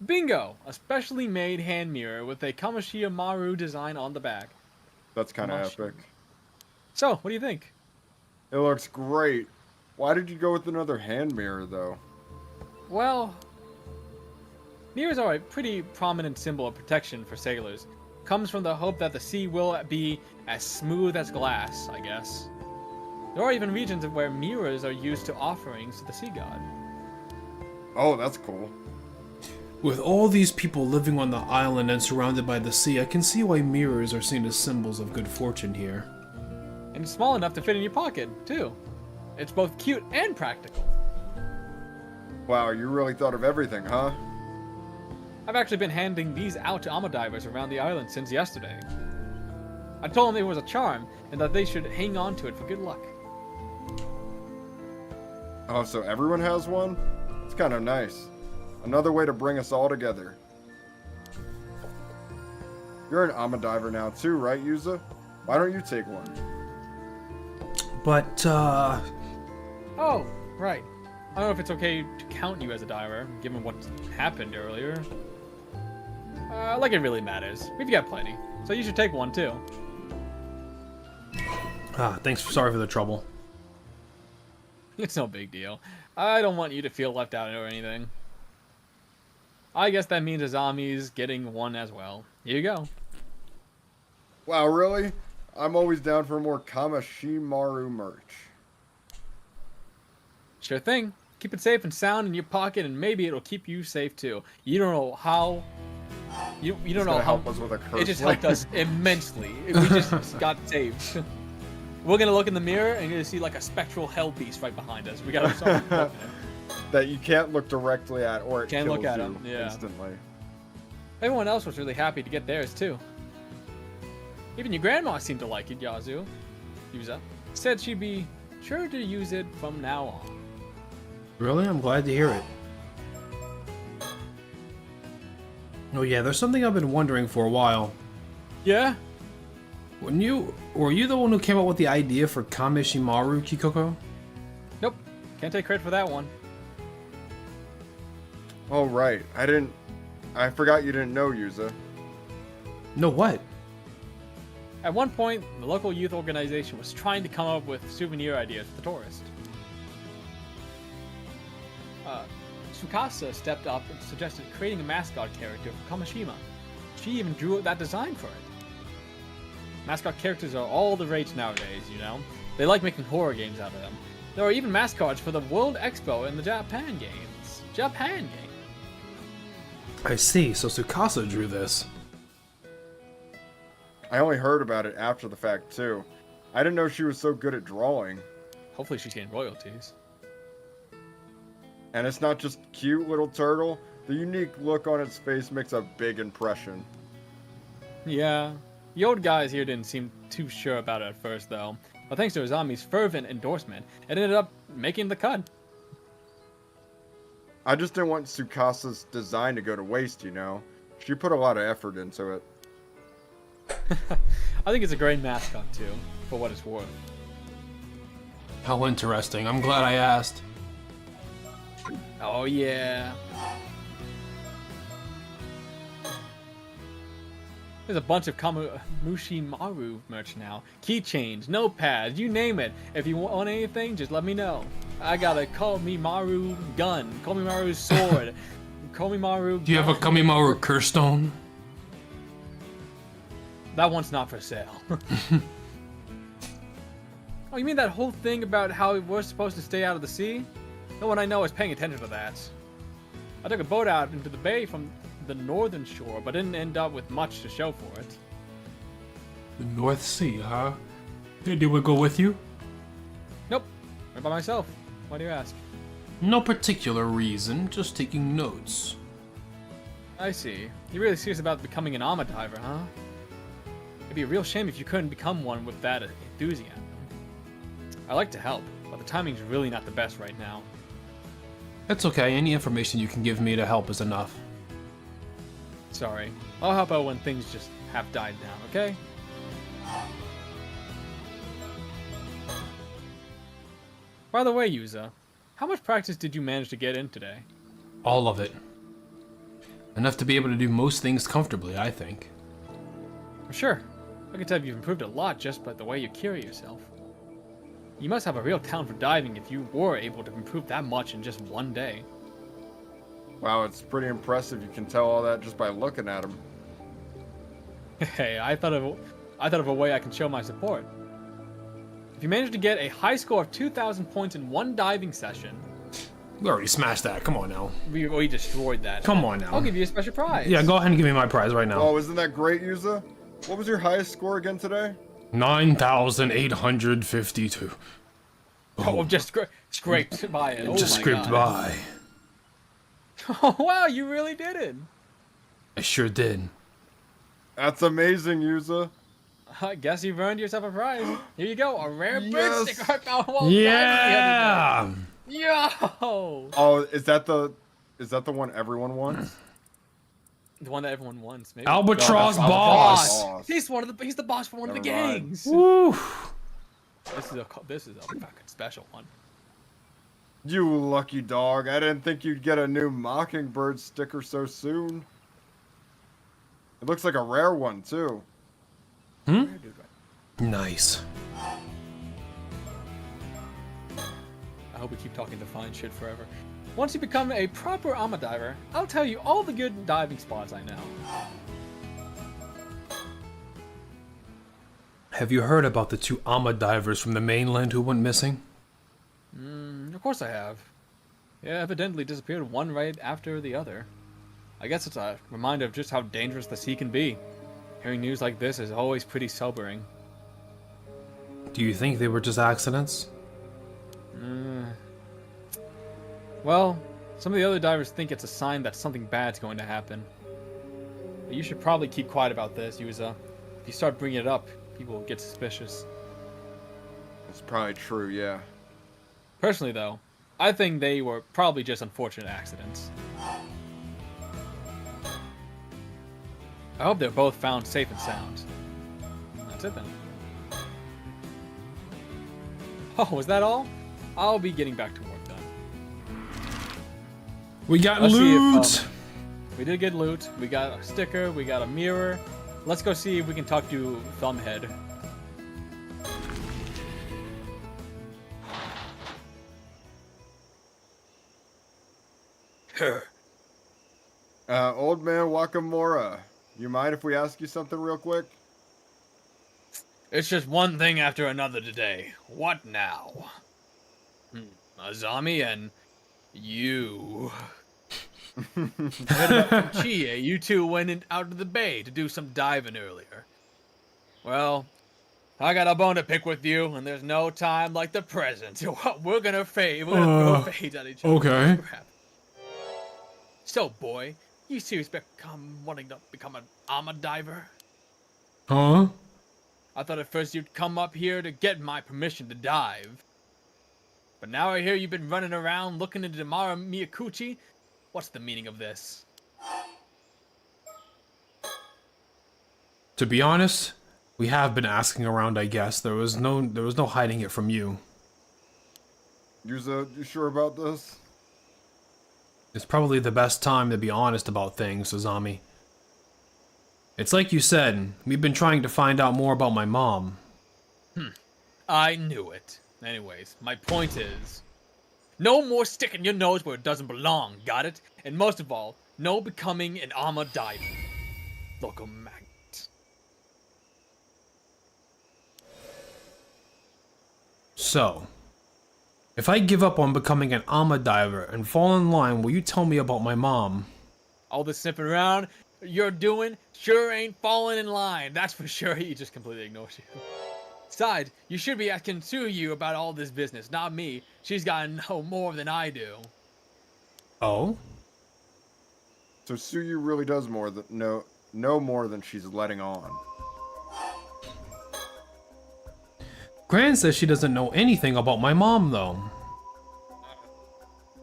Bingo! A specially made hand mirror with a Kamishima Maru design on the back. That's kind of Kamishima. epic. So, what do you think? It looks great. Why did you go with another hand mirror, though? Well, mirrors are a pretty prominent symbol of protection for sailors. Comes from the hope that the sea will be as smooth as glass, I guess. There are even regions where mirrors are used to offerings to the sea god. Oh, that's cool. With all these people living on the island and surrounded by the sea, I can see why mirrors are seen as symbols of good fortune here. And it's small enough to fit in your pocket, too. It's both cute and practical. Wow, you really thought of everything, huh? I've actually been handing these out to Ama divers around the island since yesterday. I told them it was a charm and that they should hang on to it for good luck. Oh, so everyone has one? It's kind of nice. Another way to bring us all together. You're an Ama diver now too, right, Yuza? Why don't you take one? But, Oh, right. I don't know if it's okay to count you as a diver, given what happened earlier. Like it really matters. We've got plenty, so you should take one too. sorry for the trouble. It's no big deal. I don't want you to feel left out or anything. I guess that means Azami's getting one as well. Here you go. Wow, really? I'm always down for more Kamashimaru merch. Sure thing. Keep it safe and sound in your pocket, and maybe it'll keep you safe too. You don't know how. You don't It's know gonna how. help us with a curse It just word. helped us immensely. We just got saved. We're gonna look in the mirror and you're gonna see like a spectral hell beast right behind us. We gotta do something. That you can't look directly at, or it Can't kills look at you 'em, yeah. instantly. Everyone else was really happy to get theirs too. Even your grandma seemed to like it, Yuza. Said she'd be sure to use it from now on. Really? I'm glad to hear it. Oh yeah, there's something I've been wondering for a while. Yeah? Were you the one who came up with the idea for Kamishimaru, Kikoko? Nope. Can't take credit for that one. Oh, right. I forgot you didn't know, Yuza. No, what? At one point, the local youth organization was trying to come up with souvenir ideas for the tourist. Tsukasa stepped up and suggested creating a mascot character for Kamishima. She even drew that design for it. Mascot characters are all the rage nowadays, you know? They like making horror games out of them. There are even mascots for the World Expo and the Japan games. Japan game. I see, so Tsukasa drew this. I only heard about it after the fact, too. I didn't know she was so good at drawing. Hopefully she's getting royalties. And it's not just cute little turtle. The unique look on its face makes a big impression. Yeah. The old guys here didn't seem too sure about it at first, though. But thanks to Izami's fervent endorsement, it ended up making the cut. I just didn't want Tsukasa's design to go to waste, you know? She put a lot of effort into it. I think it's a great mascot, too, for what it's worth. How interesting. I'm glad I asked. Oh, yeah. There's a bunch of Mushimaru merch now. Keychains, notepads, you name it. If you want anything, just let me know. I got a Komimaru gun, Komimaru sword, Komimaru Do you have a Kamimaru curse stone? That one's not for sale. Oh, you mean that whole thing about how we're supposed to stay out of the sea? No one I know is paying attention to that. I took a boat out into the bay from the northern shore, but didn't end up with much to show for it. The North Sea, huh? Did we go with you? Nope, right by myself. Why do you ask? No particular reason, just taking notes. I see. You're really serious about becoming an armor diver, huh? It'd be a real shame if you couldn't become one with that enthusiasm. I like to help, but the timing's really not the best right now. It's okay, any information you can give me to help is enough. Sorry. I'll help out when things just have died down, okay? By the way, Yuza, how much practice did you manage to get in today? All of it. Enough to be able to do most things comfortably, I think. Sure. I can tell you've improved a lot just by the way you carry yourself. You must have a real talent for diving if you were able to improve that much in just one day. Wow, it's pretty impressive. You can tell all that just by looking at him. Hey, I thought of a way I can show my support. If you manage to get a high score of 2,000 points in one diving session... We already smashed that, come on now. We destroyed that. Come on now. I'll give you a special prize. Yeah, go ahead and give me my prize right now. Oh, isn't that great, Yuza? What was your highest score again today? 9,852. Oh, just scraped by it. Oh Just my scraped God. by. Oh, wow, you really did it. I sure did. That's amazing, Yuza. I guess you've earned yourself a prize. Here you go, a rare bird Yes. sticker. Oh, Yeah! Yo! Oh, is that the one everyone wants? The one that everyone wants, maybe. Albatross No, that's boss! Boss. He's the boss for one of the Never mind. gangs. Woo! This is a fucking special one. You lucky dog. I didn't think you'd get a new Mockingbird sticker so soon. It looks like a rare one, too. Hmm? Nice. I hope we keep talking Define shit forever. Once you become a proper armor diver, I'll tell you all the good diving spots I know. Have you heard about the two Ama divers from the mainland who went missing? Of course I have. Yeah, evidently disappeared one right after the other. I guess it's a reminder of just how dangerous the sea can be. Hearing news like this is always pretty sobering. Do you think they were just accidents? Well, some of the other divers think it's a sign that something bad's going to happen. But you should probably keep quiet about this, Yuza. If you start bringing it up, people will get suspicious. It's probably true, yeah. Personally, though, I think they were probably just unfortunate accidents. I hope they're both found safe and sound. That's it then. Oh, was that all? I'll be getting back to work then. We got Let's see loot! if, we did get loot. We got a sticker. We got a mirror. Let's go see if we can talk to Thumbhead. Old man Wakamura, you mind if we ask you something real quick? It's just one thing after another today. What now? Azami and you. Heard about from Chie, you two went out to the bay to do some diving earlier. Well, I got a bone to pick with you, and there's no time like the present. We're gonna throw fades at each other. Okay. So, boy, you seriously wanting to become an armor diver? Huh? I thought at first you'd come up here to get my permission to dive. But now I hear you've been running around looking into Mara Miyakuchi. What's the meaning of this? To be honest, we have been asking around, I guess. There was no hiding it from you. You sure about this? It's probably the best time to be honest about things, Azami. It's like you said, we've been trying to find out more about my mom. I knew it. Anyways, my point is, no more sticking your nose where it doesn't belong, got it? And most of all, no becoming an armor diver. Local magnet. So, if I give up on becoming an armor diver and fall in line, will you tell me about my mom? All this sniffing around you're doing sure ain't falling in line, that's for sure. He just completely ignores you. Besides, you should be asking Tsuyu about all this business, not me. She's gotta know more than I do. Oh? So Tsuyu really does know more than she's letting on. Gran says she doesn't know anything about my mom, though.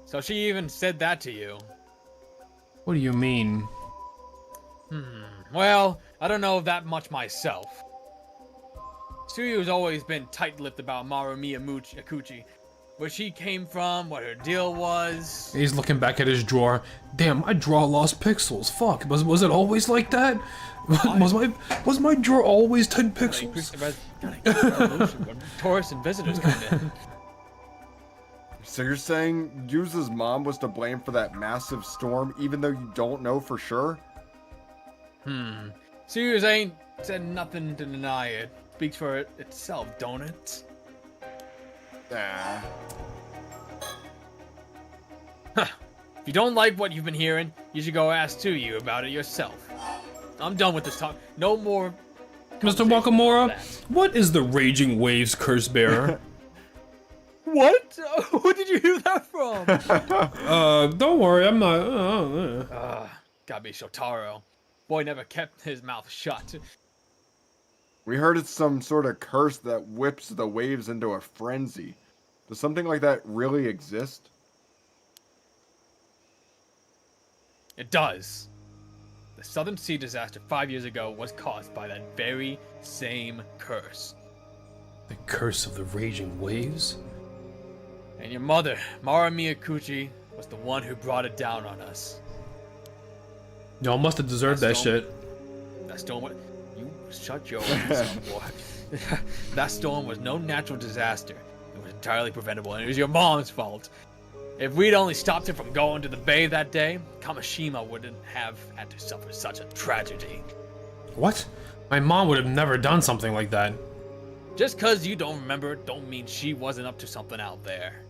So she even said that to you. What do you mean? Well, I don't know that much myself. Tsuyu's always been tight-lipped about Maru Miyakuchi. Where she came from, what her deal was. He's looking back at his drawer. Damn, my drawer lost pixels. Fuck, was it always like that? Was my drawer always 10 pixels? When tourists and visitors come in. So you're saying Yuza's mom was to blame for that massive storm, even though you don't know for sure? Tsuyu's ain't said nothing to deny it. Speaks for it itself, don't it? Ah. If you don't like what you've been hearing, you should go ask Tsuyu about it yourself. I'm done with this talk. No more. Mr. Wakamura, what is the Raging Waves curse bearer? What? Who did you hear that from? Don't worry, I'm not. Gotta be Shotaro. Boy never kept his mouth shut. We heard it's some sort of curse that whips the waves into a frenzy. Does something like that really exist? It does. The Southern Sea disaster 5 years ago was caused by that very same curse. The curse of the Raging Waves? And your mother, Mara Miyakuchi, was the one who brought it down on us. Y'all must have deserved that shit. That storm was... You shut your ass up, boy. That storm was no natural disaster. It was entirely preventable, and it was your mom's fault. If we'd only stopped her from going to the bay that day, Kamishima wouldn't have had to suffer such a tragedy. What? My mom would have never done something like that. Just cause you don't remember don't mean she wasn't up to something out there.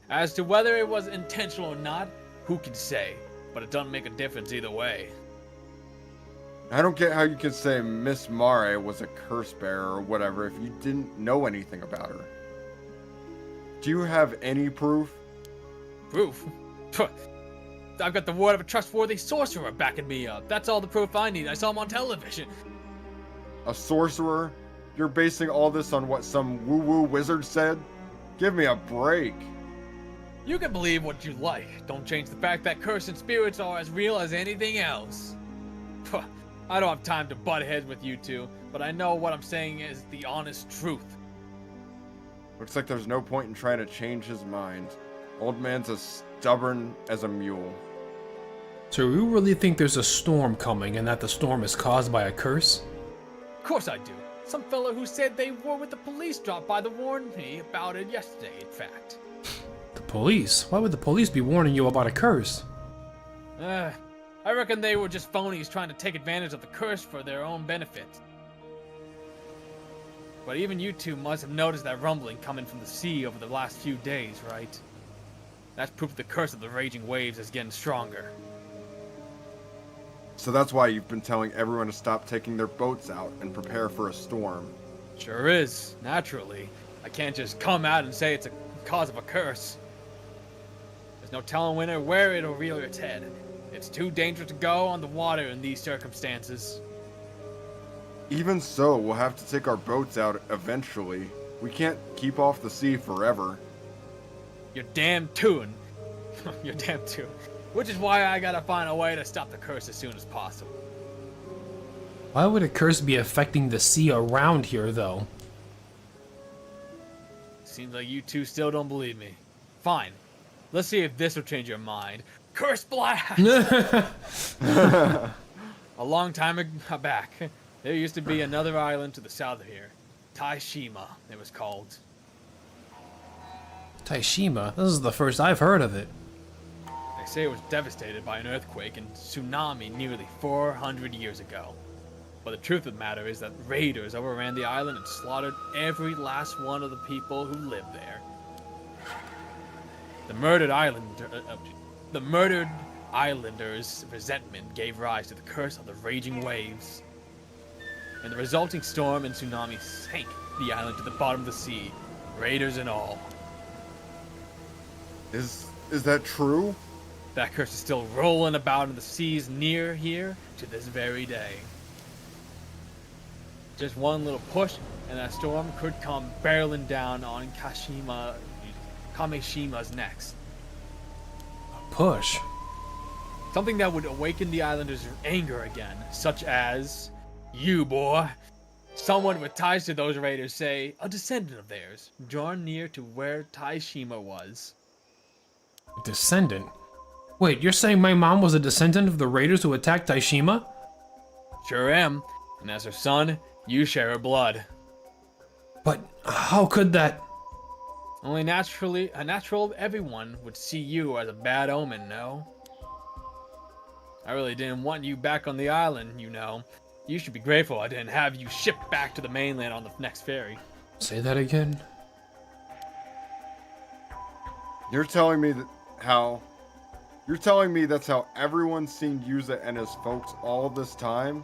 As to whether it was intentional or not, who can say? But it doesn't make a difference either way. I don't get how you can say Miss Mare was a curse bearer or whatever if you didn't know anything about her. Do you have any proof? Proof? I've got the word of a trustworthy sorcerer backing me up. That's all the proof I need. I saw him on television. A sorcerer? You're basing all this on what some woo-woo wizard said? Give me a break. You can believe what you like. Don't change the fact that cursed spirits are as real as anything else. I don't have time to butt heads with you two, but I know what I'm saying is the honest truth. Looks like there's no point in trying to change his mind. Old man's as stubborn as a mule. So you really think there's a storm coming and that the storm is caused by a curse? Of course I do. Some fella who said they were with the police dropped by to warn me about it yesterday, in fact. The police? Why would the police be warning you about a curse? I reckon they were just phonies trying to take advantage of the curse for their own benefit. But even you two must have noticed that rumbling coming from the sea over the last few days, right? That's proof the curse of the raging waves is getting stronger. So that's why you've been telling everyone to stop taking their boats out and prepare for a storm. Sure is, naturally. I can't just come out and say it's a cause of a curse. There's no telling when or where it'll rear its head. It's too dangerous to go on the water in these circumstances. Even so, we'll have to take our boats out eventually. We can't keep off the sea forever. You're damn tootin'. You're damn tootin'. Which is why I gotta find a way to stop the curse as soon as possible. Why would a curse be affecting the sea around here, though? Seems like you two still don't believe me. Fine. Let's see if this will change your mind. Curse blast! A long time back, there used to be another island to the south of here. Taishima, it was called. Taishima? This is the first I've heard of it. They say it was devastated by an earthquake and tsunami nearly 400 years ago. But the truth of the matter is that raiders overran the island and slaughtered every last one of the people who lived there. The murdered islanders' resentment gave rise to the curse of the raging waves. And the resulting storm and tsunami sank the island to the bottom of the sea, raiders and all. Is that true? That curse is still rolling about in the seas near here to this very day. Just one little push, and that storm could come barreling down on Kameshima's necks. Push? Something that would awaken the islanders' anger again, such as you, boy. Someone with ties to those raiders, say a descendant of theirs, drawn near to where Taishima was. Descendant? Wait, you're saying my mom was a descendant of the raiders who attacked Taishima? Sure am, and as her son, you share her blood. But how could that... Only naturally, a natural everyone would see you as a bad omen, no? I really didn't want you back on the island, you know. You should be grateful I didn't have you shipped back to the mainland on the next ferry. Say that again? You're telling me that's how everyone's seen Yuza and his folks all this time?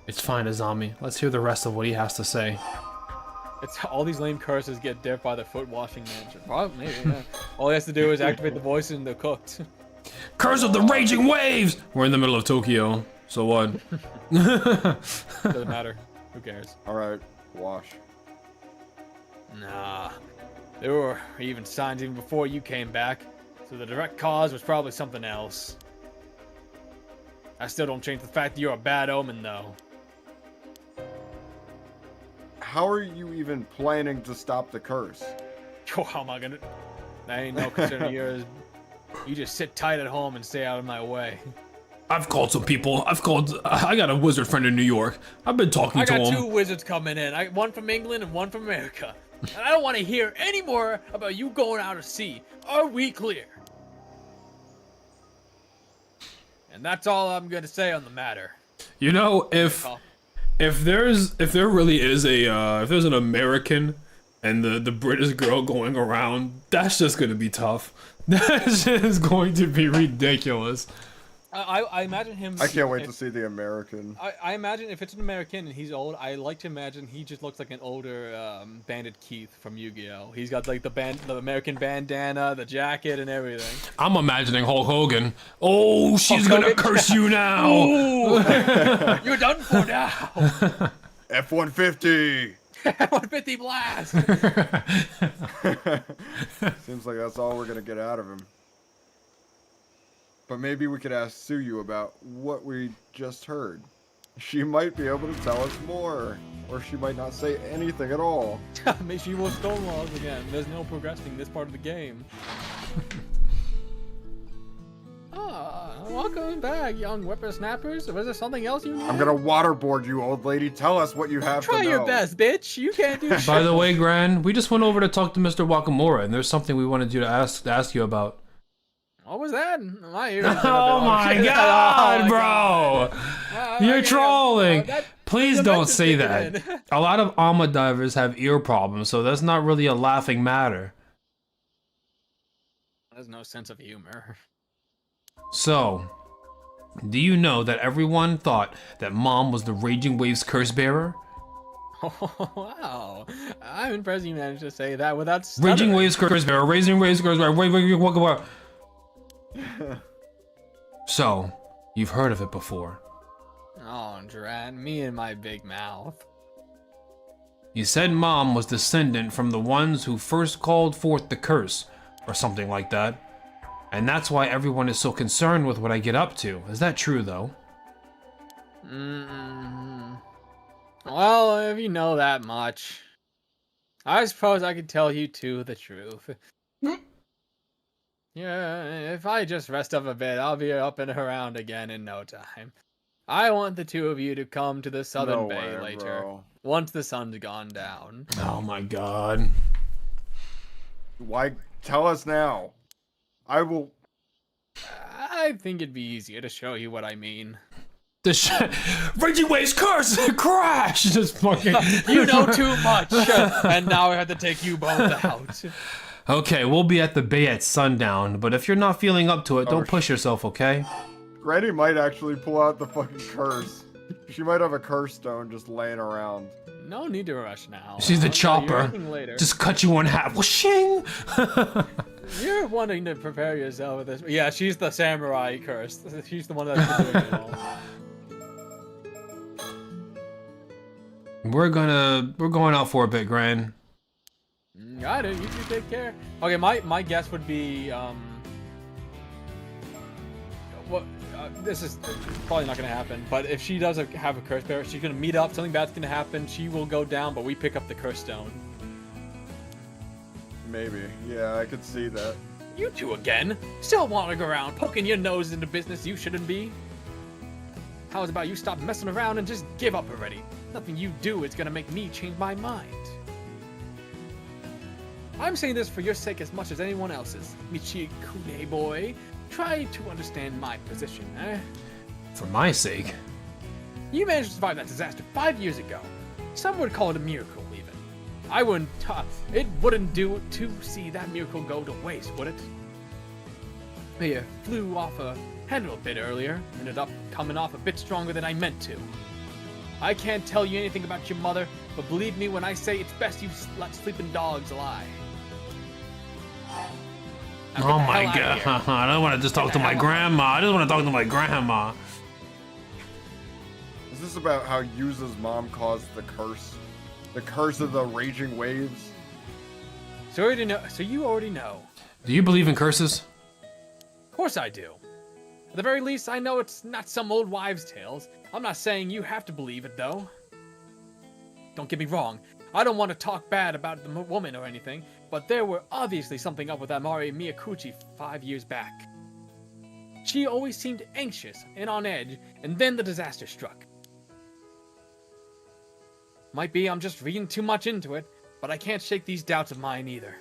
It's fine, Azami. Let's hear the rest of what he has to say. It's all these lame curses get dipped by the foot washing manager. Probably, maybe, yeah. All he has to do is activate the voices and they're cooked. Curse of the raging waves! We're in the middle of Tokyo, so what? Doesn't matter. Who cares? Alright, wash. Nah. There were even signs even before you came back, so the direct cause was probably something else. I still don't change the fact that you're a bad omen, though. How are you even planning to stop the curse? How am I gonna... That ain't no concern of yours. You just sit tight at home and stay out of my way. I've called some people. I got a wizard friend in New York. I've been talking to him. I got two wizards coming in. One from England and one from America. And I don't want to hear any more about you going out of sea. Are we clear? And that's all I'm gonna say on the matter. You know, if there really is if there's an American and the British girl going around, that's just gonna be tough. That's just going to be ridiculous. I imagine him. I can't wait to see the American. I imagine if it's an American and he's old, I like to imagine he just looks like an older Bandit Keith from Yu-Gi-Oh. He's got like the American bandana, the jacket, and everything. I'm imagining Hulk Hogan. Oh, she's Hulk gonna Hogan? curse you now. Ooh, you're done for now. F-150. 150 blast. Seems like that's all we're gonna get out of him. But maybe we could ask Suyu about what we just heard. She might be able to tell us more, or she might not say anything at all. Maybe she will stonewall us again. There's no progressing this part of the game. Welcome back, young whippersnappers. Was there something else you need? I'm gonna waterboard you, old lady. Tell us what you have to know. Try your best, bitch. You can't do shit. By the way, Gran, we just went over to talk to Mr. Wakamura, and there's something we wanted you to ask you about. What was that? My ears. Oh my god, bro! You're trolling. Please The don't message say kicking that. in. A lot of alma divers have ear problems, so that's not really a laughing matter. There's no sense of humor. So, do you know that everyone thought that Mom was the Raging Waves curse bearer? Oh, wow. I'm impressed you managed to say that without Raging stuttering. Waves curse bearer, Raging Waves curse bearer, wait. So, you've heard of it before. Oh, Drat, me and my big mouth. You said Mom was descendant from the ones who first called forth the curse, or something like that. And that's why everyone is so concerned with what I get up to. Is that true, though? Well, if you know that much, I suppose I could tell you too the truth. Yeah, if I just rest up a bit, I'll be up and around again in no time. I want the two of you to come to the southern No bay way, later, bro. once the sun's gone down. Oh my god. Why? Tell us now. I will. I think it'd be easier to show you what I mean. Raging Waves curse! Crash! Just fucking. You know too much, and now I have to take you both out. Okay, we'll be at the bay at sundown, but if you're not feeling up to it, don't push yourself, okay? Granny might actually pull out the fucking curse. She might have a curse stone just laying around. No need to rush now. She's the I'll tell you chopper. everything later. Just cut you in half. Whooshing! You're wanting to prepare yourself with this. Yeah, she's the samurai curse. She's the one that's been doing it all. We're going out for a bit, Gran. Got it. You two take care. Okay, my guess would be this is probably not gonna happen. But if she does have a curse bearer, she's gonna meet up. Something bad's gonna happen. She will go down, but we pick up the curse stone. Maybe. Yeah, I could see that. You two again? Still wandering around, poking your nose into business you shouldn't be? How's about you stop messing around and just give up already? Nothing you do is gonna make me change my mind. I'm saying this for your sake as much as anyone else's. Michikune boy, try to understand my position, eh? For my sake. You managed to survive that disaster 5 years ago. Some would call it a miracle, even. I wouldn't, it wouldn't do to see that miracle go to waste, would it? You flew off a handle a bit earlier, ended up coming off a bit stronger than I meant to. I can't tell you anything about your mother, but believe me when I say it's best you let sleeping dogs lie. Now Oh get the my hell outta god. here. I don't want to just talk to my grandma. I just want to talk to my grandma. Is this about how Yuza's mom caused the curse? The curse of the raging waves? So you already know. Do you believe in curses? Of course I do. At the very least, I know it's not some old wives' tales. I'm not saying you have to believe it, though. Don't get me wrong. I don't want to talk bad about the woman or anything, but there were obviously something up with Amari Miyakuchi 5 years back. She always seemed anxious and on edge, and then the disaster struck. Might be I'm just reading too much into it, but I can't shake these doubts of mine either.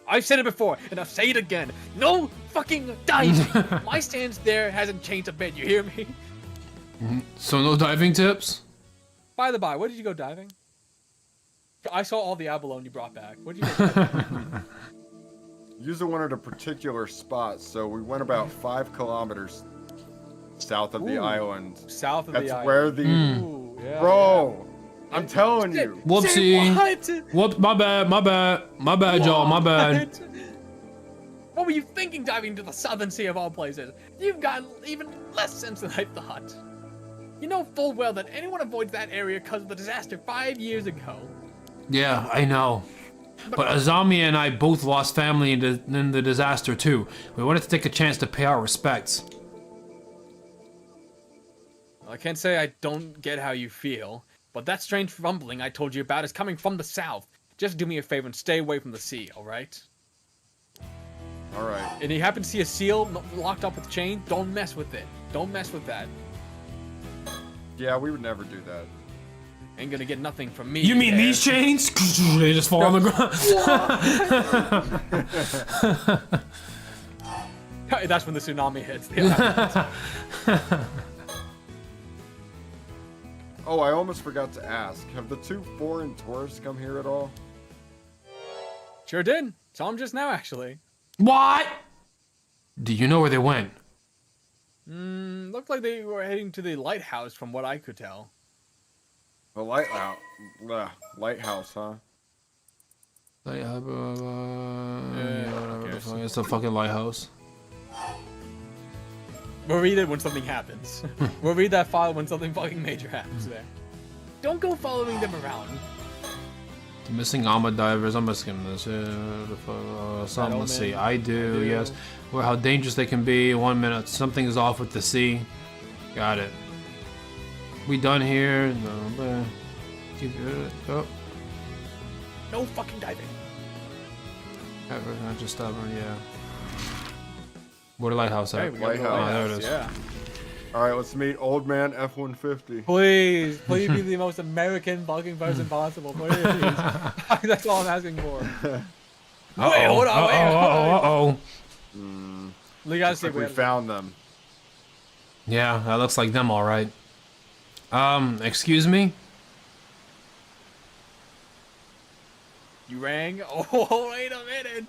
I've said it before, and I'll say it again. No fucking diving! My stance there hasn't changed a bit, you hear me? So no diving tips? By the by, where did you go diving? I saw all the abalone you brought back. Where did you go diving? Yuza wanted a particular spot, so we went about 5 kilometers south of the Ooh. island. South of That's the island. where the... Ooh, yeah, Bro! I'm telling yeah. you! Whoopsie. Say what? Whoops, my bad, y'all, my bad. What? What were you thinking diving into the southern sea of all places? You've got even less sense than I thought. You know full well that anyone avoids that area because of the disaster 5 years ago. Yeah, I know. But Azami and I both lost family in the disaster too. We wanted to take a chance to pay our respects. Well, I can't say I don't get how you feel, but that strange rumbling I told you about is coming from the south. Just do me a favor and stay away from the sea, alright? Alright. And you happen to see a seal locked up with chain, don't mess with it. Don't mess with that. Yeah, we would never do that. Ain't gonna get nothing from me. You mean there. these chains? They just fall on the ground. That's when the tsunami hits. Yeah. Oh, I almost forgot to ask. Have the 2 foreign tourists come here at all? Sure did. Saw him just now, actually. What? Do you know where they went? Looked like they were heading to the lighthouse from what I could tell. The lighthouse. Lighthouse, huh? Whatever the fuck. okay. It's a fucking lighthouse. We'll read it when something happens. We'll read that file when something fucking major happens there. Don't go following them around. The missing armor divers. I'm gonna skim this. Something. Let's see. I do. Yes. Well, how dangerous they can be. 1 minute. Something is off with the sea. Got it. We done here? No. But keep it. Oh. No fucking diving. Not just stubborn. Yeah. Where the lighthouse at? Hey, we gotta go to the Lighthouse, there it is. Yeah. All right, let's meet Old Man F-150. Please be the most American fucking person possible, please. That's all I'm asking for. Wait, hold on, wait. Uh-oh. We gotta see Looks like we found them. Yeah, that looks like them, all right. Excuse me? You rang? Oh, wait a minute.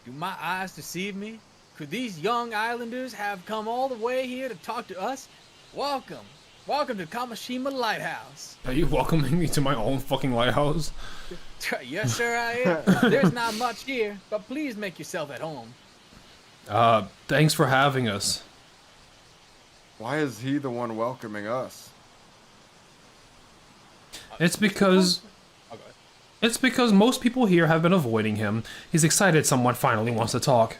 Do my eyes deceive me? Could these young islanders have come all the way here to talk to us? Welcome. Welcome to Kamishima Lighthouse. Are you welcoming me to my own fucking lighthouse? Yes, sir, I am. There's not much here, but please make yourself at home. Thanks for having us. Why is he the one welcoming us? It's because... Okay. It's because most people here have been avoiding him. He's excited someone finally wants to talk.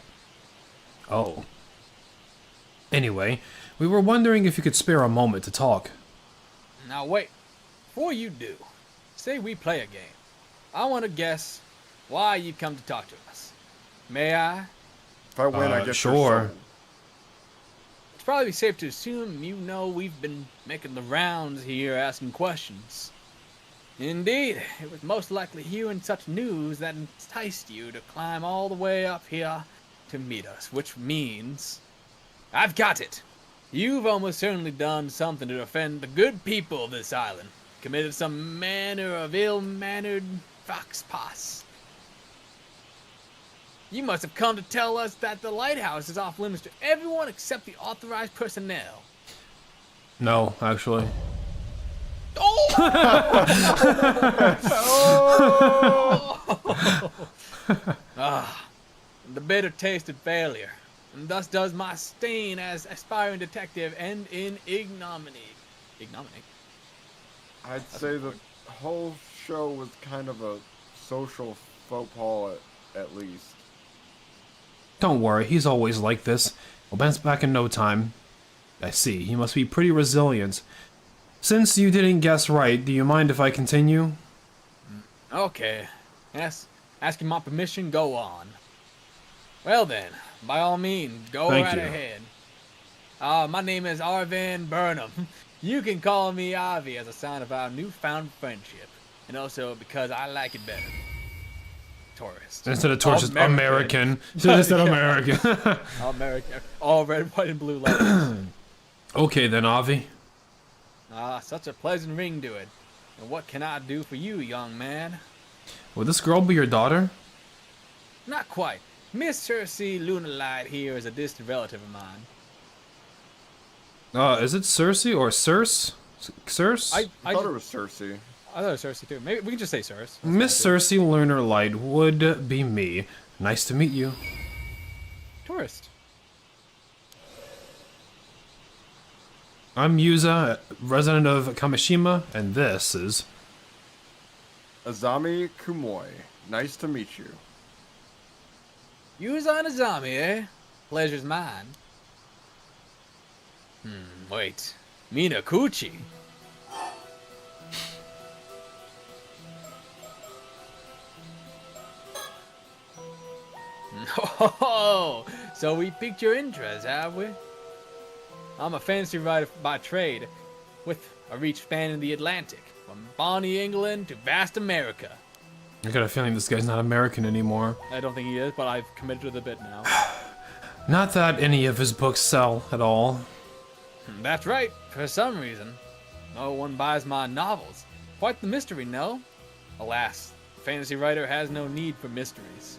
Oh. Anyway, we were wondering if you could spare a moment to talk. Now wait, before you do, say we play a game. I want to guess why you come to talk to us. May I? If I win, I get sure. your soul. It's probably safe to assume you know we've been making the rounds here asking questions. Indeed, it was most likely hearing such news that enticed you to climb all the way up here to meet us, which means... I've got it! You've almost certainly done something to offend the good people of this island. Committed some manner of ill-mannered foxpass. You must have come to tell us that the lighthouse is off limits to everyone except the authorized personnel. No, actually. Oh! Ah, the bitter taste of failure, and thus does my stain as aspiring detective end in ignominy. Ignominy? I'd say the whole show was kind of a social faux pas at least. Don't worry, he's always like this. We'll bounce back in no time. I see, he must be pretty resilient. Since you didn't guess right, do you mind if I continue? Okay. Yes, asking my permission, go on. Well then, by all means, go Thank right you. ahead. My name is Arvin Burnham. You can call me Avi as a sign of our newfound friendship. And also because I like it better. Tourist. Instead of tourist, American. Instead of American. American. All red, white, and blue letters. Okay then, Avi. Ah, such a pleasant ring to it. And what can I do for you, young man? Will this girl be your daughter? Not quite. Miss Cersei Lunalight here is a distant relative of mine. Is it Cersei or Circe? Circe? I thought it was Cersei. I thought it was Cersei too. Maybe we can just say Cersei. Miss Cersei Lerner Light would be me. Nice to meet you. Tourist. I'm Yuza, resident of Kamishima, and this is... Azami Kumoi. Nice to meet you. Yuza Azami, eh? Pleasure's mine. Wait. Minakuchi? Oh, so we piqued your interest, have we? I'm a fancy writer by trade, with a reach spanning the Atlantic, from Bonnie, England to vast America. I got a feeling this guy's not American anymore. I don't think he is, but I've committed to the bit now. Not that any of his books sell at all. That's right, for some reason. No one buys my novels. Quite the mystery, no? Alas, a fantasy writer has no need for mysteries.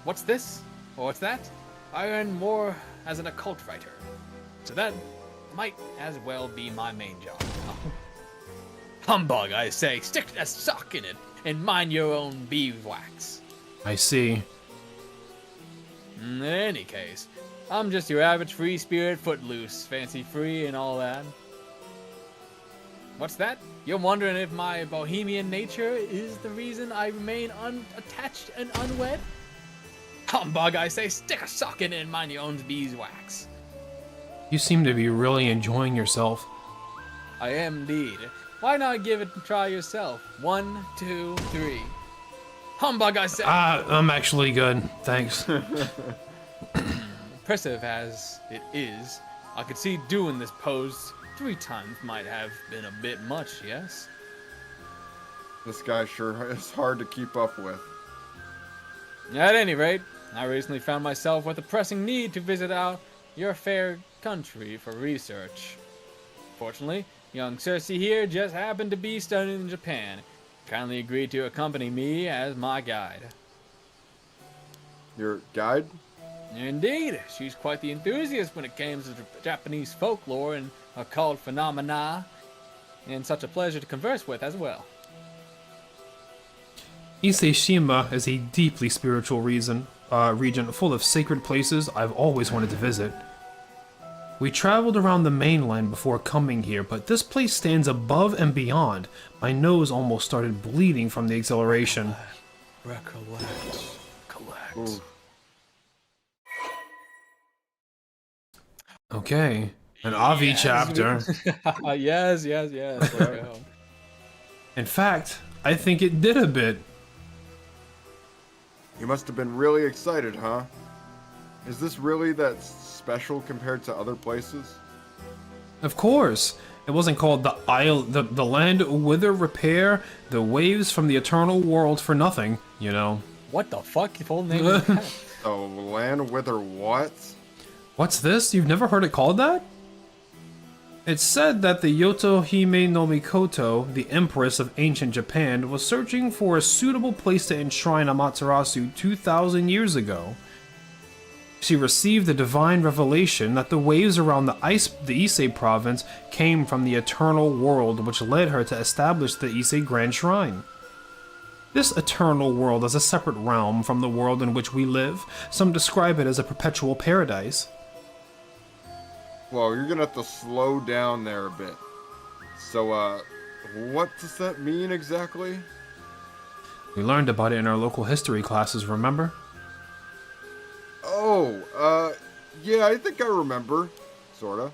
What's this? Or what's that? I earn more as an occult writer. So that might as well be my main job. Humbug, I say. Stick a sock in it and mind your own beeswax. I see. In any case, I'm just your average free spirit footloose, fancy free and all that. What's that? You're wondering if my bohemian nature is the reason I remain unattached and unwed? Humbug, I say, stick a sock in it and mind your own beeswax. You seem to be really enjoying yourself. I am indeed. Why not give it a try yourself? 1, 2, 3. Humbug, I say. I'm actually good, thanks. Impressive as it is, I could see doing this pose 3 times might have been a bit much, yes? This guy sure is hard to keep up with. At any rate, I recently found myself with a pressing need to visit out your fair country for research. Fortunately, young Cersei here just happened to be studying in Japan. Kindly agreed to accompany me as my guide. Your guide? Indeed, she's quite the enthusiast when it comes to Japanese folklore and occult phenomena, and such a pleasure to converse with as well. Ise-shima is a deeply spiritual region full of sacred places I've always wanted to visit. We traveled around the mainland before coming here, but this place stands above and beyond. My nose almost started bleeding from the exhilaration. Recollect. Collect. Ooh. Okay, an Avi chapter. Yes. Let's go. In fact, I think it did a bit. You must have been really excited, huh? Is this really that special compared to other places? Of course, it wasn't called the land whither repair the waves from the eternal world for nothing, you know. What the fuck? The full name is that? The land whither what? What's this? You've never heard it called that? It's said that the Yotohime no Mikoto, the empress of ancient Japan, was searching for a suitable place to enshrine Amaterasu 2,000 years ago. She received the divine revelation that the waves around the Ise province came from the eternal world, which led her to establish the Ise Grand Shrine. This eternal world is a separate realm from the world in which we live. Some describe it as a perpetual paradise. Well, you're gonna have to slow down there a bit. So, what does that mean exactly? We learned about it in our local history classes, remember? Oh, yeah, I think I remember. Sorta.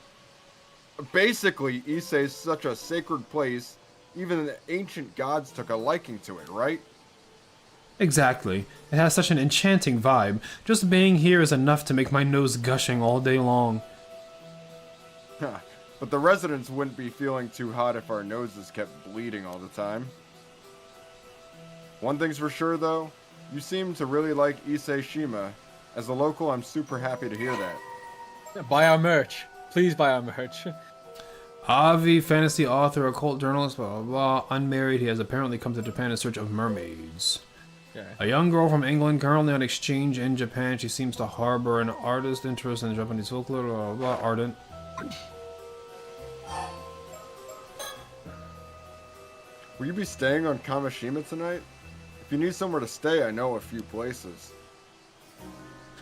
Basically, Ise is such a sacred place, even the ancient gods took a liking to it, right? Exactly. It has such an enchanting vibe. Just being here is enough to make my nose gushing all day long. But the residents wouldn't be feeling too hot if our noses kept bleeding all the time. One thing's for sure, though. You seem to really like Ise-shima. As a local, I'm super happy to hear that. Buy our merch. Please buy our merch. Avi, fantasy author, occult journalist, blah, blah, blah. Unmarried, he has apparently come to Japan in search of mermaids. Okay. A young girl from England currently on exchange in Japan. She seems to harbor an artist interest in Japanese folklore, blah, blah, blah, ardent. Will you be staying on Kamishima tonight? If you need somewhere to stay, I know a few places.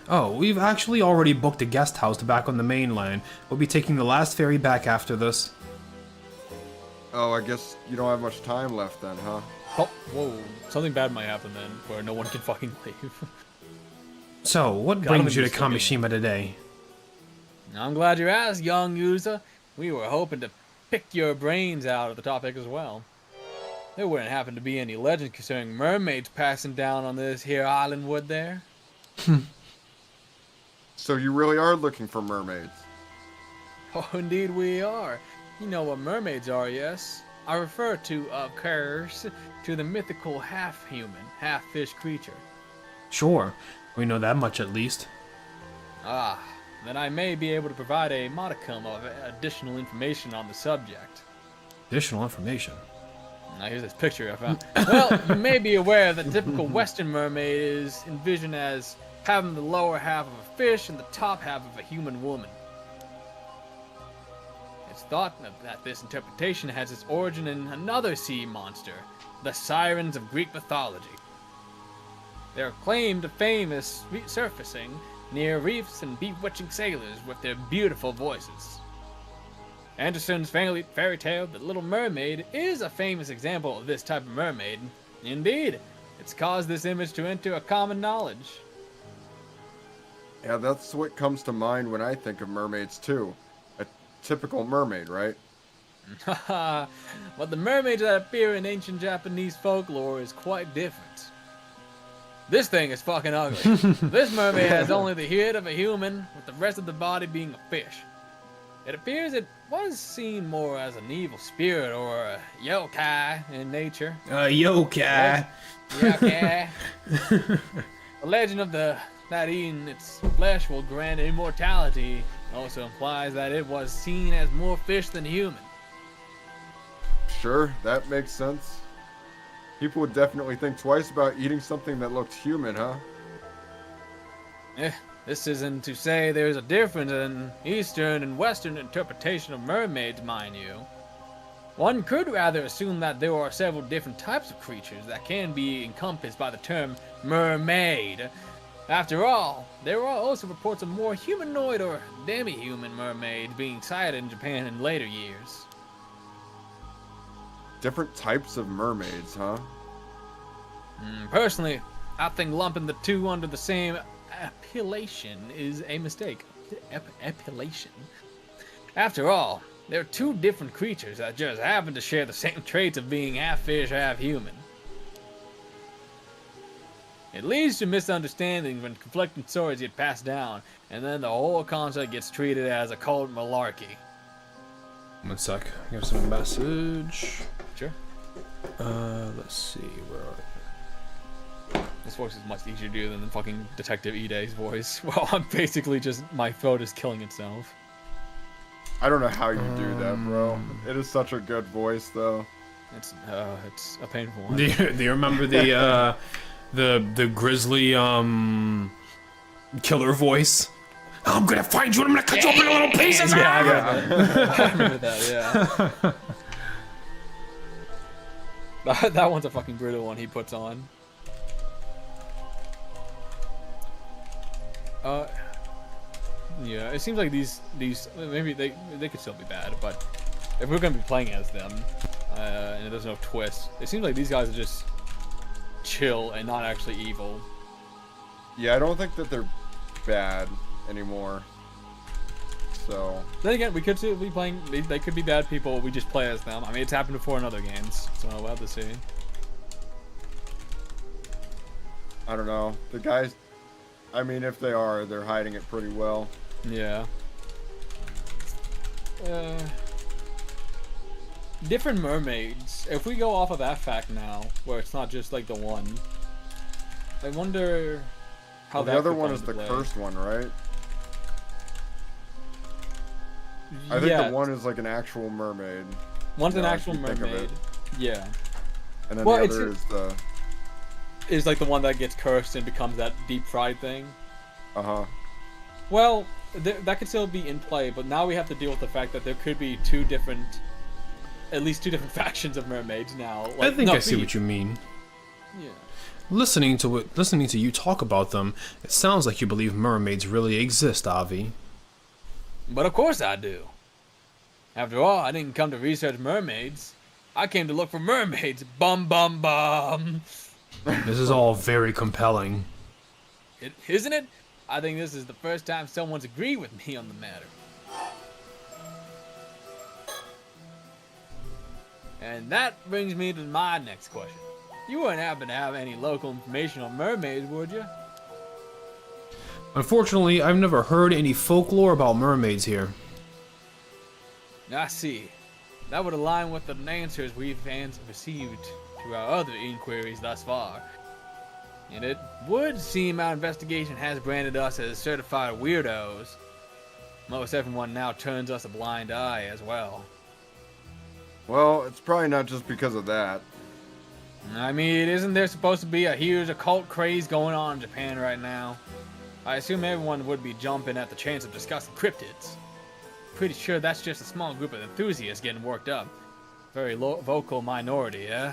Oh, we've actually already booked a guest house back on the mainland. We'll be taking the last ferry back after this. Oh, I guess you don't have much time left then, huh? Oh, whoa. Something bad might happen then, where no one can fucking leave. So, what Gotta brings you to be sleeping. Kamishima today? I'm glad you asked, young user. We were hoping to pick your brains out of the topic as well. There wouldn't happen to be any legend concerning mermaids passing down on this here island, would there? So you really are looking for mermaids? Oh, indeed we are. You know what mermaids are, yes? I refer to, of course, to the mythical half-human, half-fish creature. Sure, we know that much at least. Ah, then I may be able to provide a modicum of additional information on the subject. Additional information. Now here's this picture I found. Well, you may be aware that typical Western mermaid is envisioned as having the lower half of a fish and the top half of a human woman. It's thought that this interpretation has its origin in another sea monster, the sirens of Greek mythology. They are claimed to famous surfacing near reefs and bewitching sailors with their beautiful voices. Anderson's fairy tale, The Little Mermaid, is a famous example of this type of mermaid. Indeed, it's caused this image to enter a common knowledge. Yeah, that's what comes to mind when I think of mermaids too. A typical mermaid, right? Haha, but the mermaids that appear in ancient Japanese folklore is quite different. This thing is fucking ugly. This mermaid has only the head of a human, with the rest of the body being a fish. It appears it was seen more as an evil spirit or a yokai in nature. Yokai. Yokai. The legend of that eating its flesh will grant immortality also implies that it was seen as more fish than human. Sure, that makes sense. People would definitely think twice about eating something that looked human, huh? This isn't to say there's a difference in Eastern and Western interpretation of mermaids, mind you. One could rather assume that there are several different types of creatures that can be encompassed by the term mermaid. After all, there are also reports of more humanoid or demi-human mermaids being sighted in Japan in later years. Different types of mermaids, huh? Personally, I think lumping the two under the same appellation is a mistake. Appellation. After all, they're two different creatures that just happen to share the same traits of being half fish, half human. It leads to misunderstandings when conflicting stories get passed down, and then the whole concept gets treated as a cold malarkey. 1 sec. Here's some message. Sure. Let's see. Where are This voice is much easier to do than the fucking Detective Ede's voice. Well, I'm basically just, my phone is killing itself. I don't know how you do that, bro. It is such a good voice, though. It's a painful one. do you remember the grizzly killer voice? I'm gonna find you and I'm gonna cut you up into little pieces. Yeah, I remember that, yeah. That one's a fucking brutal one he puts on. Yeah, it seems like these maybe they could still be bad, but if we're gonna be playing as them, and there's no twist, it seems like these guys are just chill and not actually evil. Yeah, I don't think that they're bad anymore. So Then again, we could still be playing. They could be bad people. We just play as them. I mean, it's happened before in other games, so we'll have to see. I don't know. The guys, I mean, if they are, they're hiding it pretty well. Yeah. Different mermaids. If we go off of that fact now, where it's not just like the one, I wonder how Well, that the other could one come is into the play. cursed one, right? I think Yeah, the one is like an actual mermaid. one's an Yeah, actual if you think of mermaid. it. Yeah, And then Well, the it's other a- is the... is like the one that gets cursed and becomes that deep fried thing. Uh-huh. Well, that could still be in play, but now we have to deal with the fact that there could be at least two different factions of mermaids now. I think I see what you mean. Yeah. Listening to you talk about them, it sounds like you believe mermaids really exist, Avi. But of course I do. After all, I didn't come to research mermaids. I came to look for mermaids. Bum bum bum. This is all very compelling. Isn't it? I think this is the first time someone's agreed with me on the matter. And that brings me to my next question. You wouldn't happen to have any local information on mermaids, would you? Unfortunately, I've never heard any folklore about mermaids here. I see. That would align with the answers we've received to our other inquiries thus far. And it would seem our investigation has branded us as certified weirdos. most everyone now turns us a blind eye as well. Well, it's probably not just because of that. I mean, isn't there supposed to be a huge occult craze going on in Japan right now? I assume everyone would be jumping at the chance of discussing cryptids. Pretty sure that's just a small group of enthusiasts getting worked up. Very vocal minority, eh?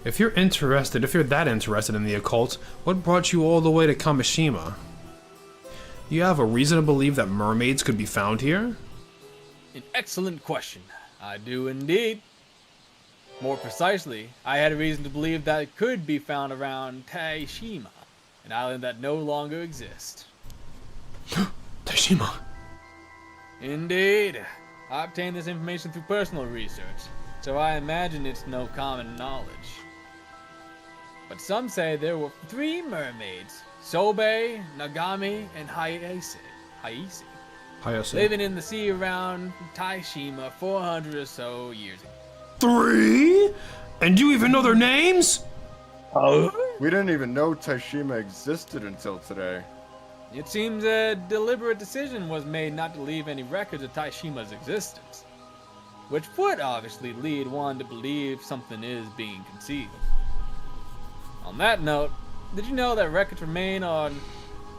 If you're that interested in the occult, what brought you all the way to Kamishima? You have a reason to believe that mermaids could be found here? An excellent question. I do indeed. More precisely, I had a reason to believe that it could be found around Taishima, an island that no longer exists. Taishima. Indeed. I obtained this information through personal research, so I imagine it's no common knowledge. But some say there were 3 mermaids, Sobe, Nagami, and Hayase, living in the sea around Taishima 400 or so years ago. 3? And do you even know their names? We didn't even know Taishima existed until today. It seems a deliberate decision was made not to leave any records of Taishima's existence, which would obviously lead one to believe something is being concealed. On that note, did you know that records remain on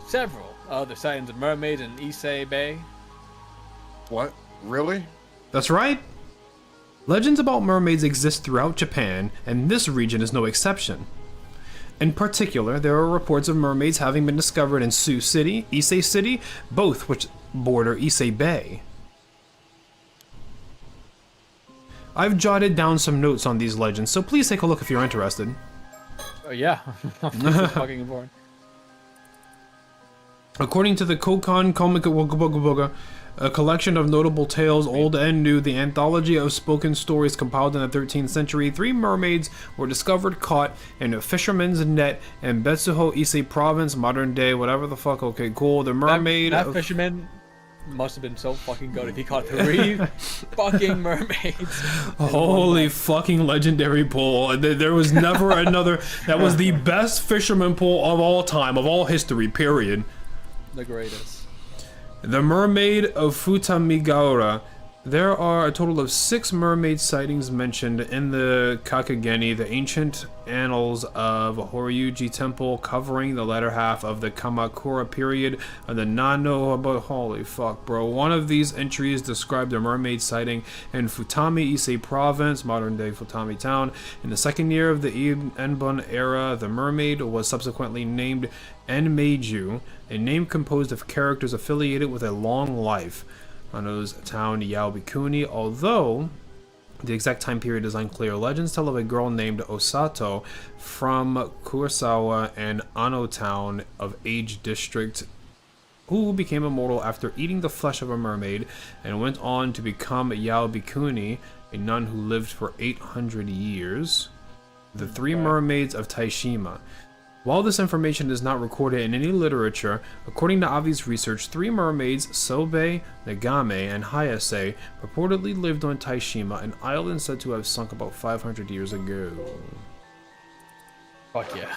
several other sightings of mermaids in Ise Bay? What? Really? That's right. Legends about mermaids exist throughout Japan, and this region is no exception. In particular, there are reports of mermaids having been discovered in Sioux City, Ise City, both which border Ise Bay. I've jotted down some notes on these legends, so please take a look if you're interested. Oh yeah, this is fucking important. According to the Kokan Komika, a collection of notable tales, old and new, the anthology of spoken stories compiled in the 13th century, 3 mermaids were discovered caught in a fisherman's net in Betsuho Ise province, modern day, whatever the fuck, okay, cool. The mermaid... That fisherman must have been so fucking good if he caught 3 fucking mermaids. Holy fucking legendary pull. There was never another... That was the best fisherman pull of all time, of all history, period. The greatest. The Mermaid of Futamigaura. There are a total of 6 mermaid sightings mentioned in the Kakageni, the ancient annals of Horyuji Temple, covering the latter half of the Kamakura period of the Nano. But holy fuck, bro. One of these entries described a mermaid sighting in Futami Ise province, modern day Futami town. In the 2nd year of the Enbun era, the mermaid was subsequently named Enmeiju, a name composed of characters affiliated with a long life. Ano's town Yaobikuni, although the exact time period is unclear. Legends tell of a girl named Osato from Kurosawa and Ano town of Age District who became immortal after eating the flesh of a mermaid and went on to become Yaobikuni, a nun who lived for 800 years. The 3 mermaids of Taishima. While this information is not recorded in any literature, according to Avi's research, 3 mermaids, Sobe, Nagame, and Hayase, purportedly lived on Taishima, an island said to have sunk about 500 years ago. Fuck yeah.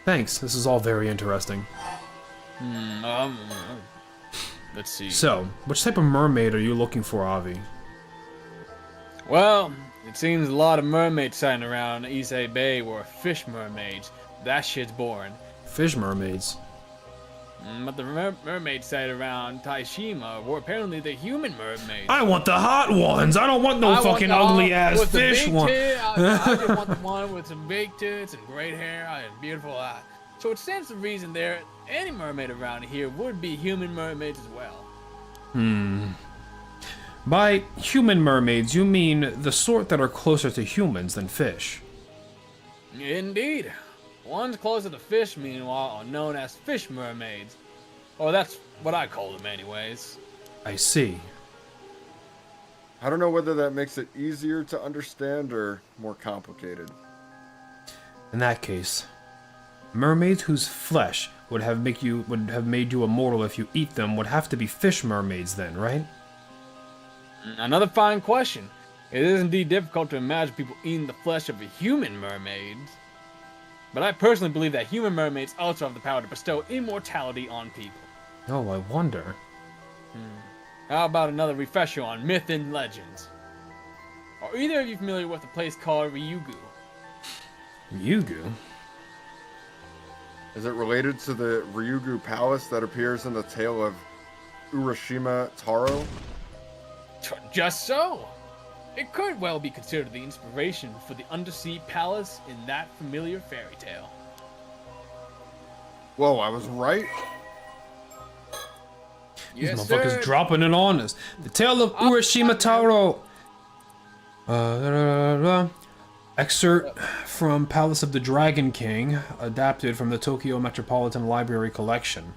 Thanks, this is all very interesting. Let's see. So, which type of mermaid are you looking for, Avi? Well, it seems a lot of mermaids sighting around Ise Bay were fish mermaids. That shit's boring. Fish mermaids? But the mermaids sighted around Taishima were apparently the human mermaids. I want the hot ones! I don't want no fucking ugly ass fish one! I just want the one with some big tits and great hair and beautiful eyes. So it stands to reason there any mermaid around here would be human mermaids as well. By human mermaids, you mean the sort that are closer to humans than fish. Indeed. Ones closer to fish, meanwhile, are known as fish mermaids. Or that's what I call them anyways. I see. I don't know whether that makes it easier to understand or more complicated. In that case, mermaids whose flesh would have made you immortal if you eat them would have to be fish mermaids then, right? Another fine question. It is indeed difficult to imagine people eating the flesh of a human mermaid. But I personally believe that human mermaids also have the power to bestow immortality on people. Oh, I wonder. How about another refresher on myth and legends? Are either of you familiar with a place called Ryugu? Ryugu? Is it related to the Ryugu Palace that appears in the tale of Urashima Taro? Just so. It could well be considered the inspiration for the undersea palace in that familiar fairy tale. Whoa, I was right. These Yes, motherfuckers sir. dropping it on us. The tale of Urashima Taro. Excerpt from Palace of the Dragon King, adapted from the Tokyo Metropolitan Library collection.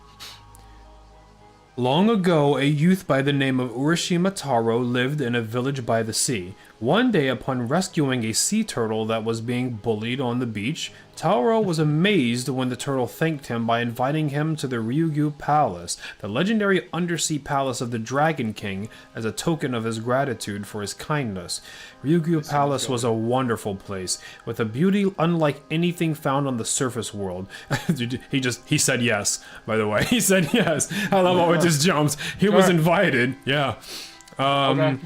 Long ago, a youth by the name of Urashima Taro lived in a village by the sea. One day, upon rescuing a sea turtle that was being bullied on the beach, Taro was amazed when the turtle thanked him by inviting him to the Ryugu Palace, the legendary undersea palace of the Dragon King, as a token of his gratitude for his kindness. Ryugu Palace was a wonderful place, with a beauty unlike anything found on the surface world. he said yes, by the way. He said yes. I love how it just jumps. He was invited. Yeah. Okay.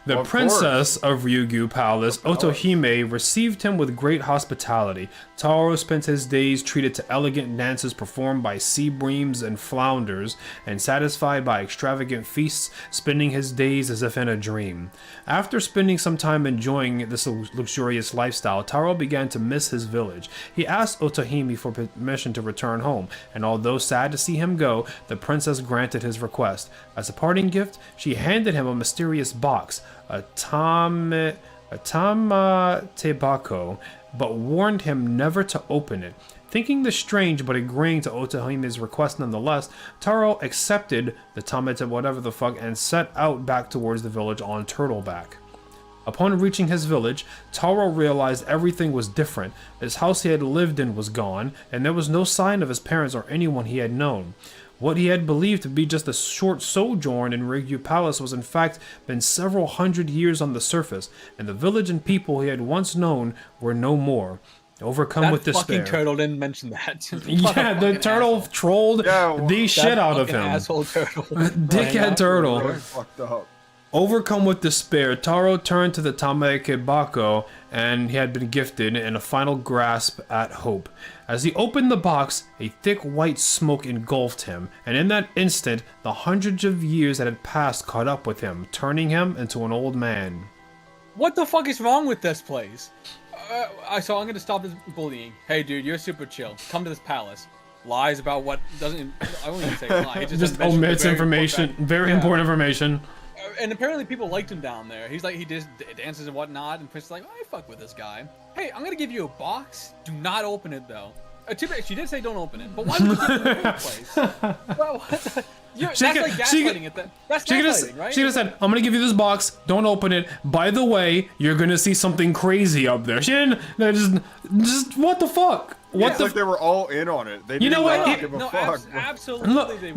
The Of princess of Ryugu Palace, Otohime, received him with great hospitality. Taro spent his days treated to elegant dances performed by sea breams and flounders, and satisfied by extravagant feasts, spending his days as if in a dream. After spending some time enjoying this luxurious lifestyle, Taro began to miss his village. He asked Otohime for permission to return home, and although sad to see him go, the princess granted his request. As a parting gift, she handed him a mysterious box, a tamatebako, but warned him never to open it. Thinking this strange, but agreeing to Otohime's request nonetheless, Taro accepted the tamate whatever the fuck and set out back towards the village on turtleback. Upon reaching his village, Taro realized everything was different. His house he had lived in was gone, and there was no sign of his parents or anyone he had known. What he had believed to be just a short sojourn in Ryugu Palace was in fact been several hundred years on the surface, and the village and people he had once known were no more. Overcome with despair. Fucking turtle didn't mention that. Yeah, the turtle trolled the shit out of him. Asshole turtle. Dickhead turtle. Really fucked up. Overcome with despair, Taro turned to the tamakebako and he had been gifted in a final grasp at hope. As he opened the box, a thick white smoke engulfed him, and in that instant, the hundreds of years that had passed caught up with him, turning him into an old man. What the fuck is wrong with this place? So I'm gonna stop this bullying. Hey dude, you're super chill. Come to this palace. Lies about what doesn't. I won't even say lie. It Just omits information, very important information. And apparently people liked him down there. He's like, he does dances and whatnot, and Prince is like, oh, I fuck with this guy. Hey, I'm gonna give you a box. Do not open it though. She did say don't open it, but why would you give it in the first place? Well, what the? That's like gaslighting it then. That's gaslighting, right? She just said, I'm gonna give you this box, don't open it. By the way, you're gonna see something crazy up there. She didn't, just what the fuck? What the? Like they were all in on it. They You know what? didn't give a fuck. Absolutely. Look, they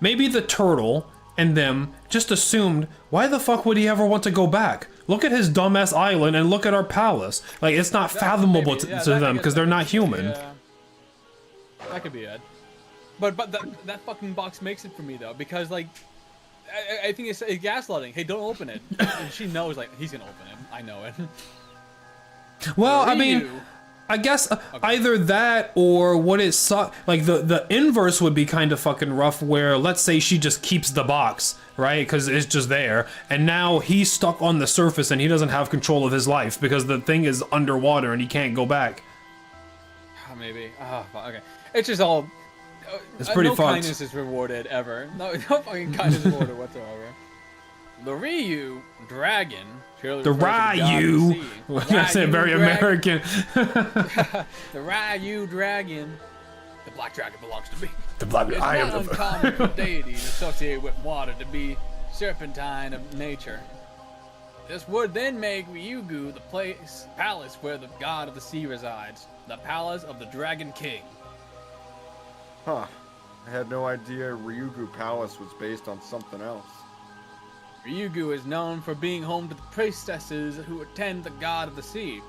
maybe the turtle and them just assumed, why the fuck would he ever want to go back? Look at his dumbass island and look at our palace. Like, it's not fathomable to them because they're not human. Yeah. That could be it. But that fucking box makes it for me though, because like I think it's gaslighting. Hey, don't open it. And she knows like he's gonna open it. I know it. Well, I mean, I guess either that or what it like the inverse would be kind of fucking rough, where let's say she just keeps the box, right? Because it's just there, and now he's stuck on the surface and he doesn't have control of his life because the thing is underwater and he can't go back. Maybe. Oh, okay. It's just all. It's pretty no fucked. kindness is rewarded ever. No fucking kindness is rewarded whatsoever. The Ryu dragon. The Ryu. I said very American. The Ryu dragon. The black dragon belongs to me. The black. It's I am not uncommon for deities associated with water to be serpentine of nature. This would then make Ryugu the palace where the god of the sea resides. The palace of the Dragon King. Huh. I had no idea Ryugu Palace was based on something else. Ryugu is known for being home to the priestesses who attend the god of the sea.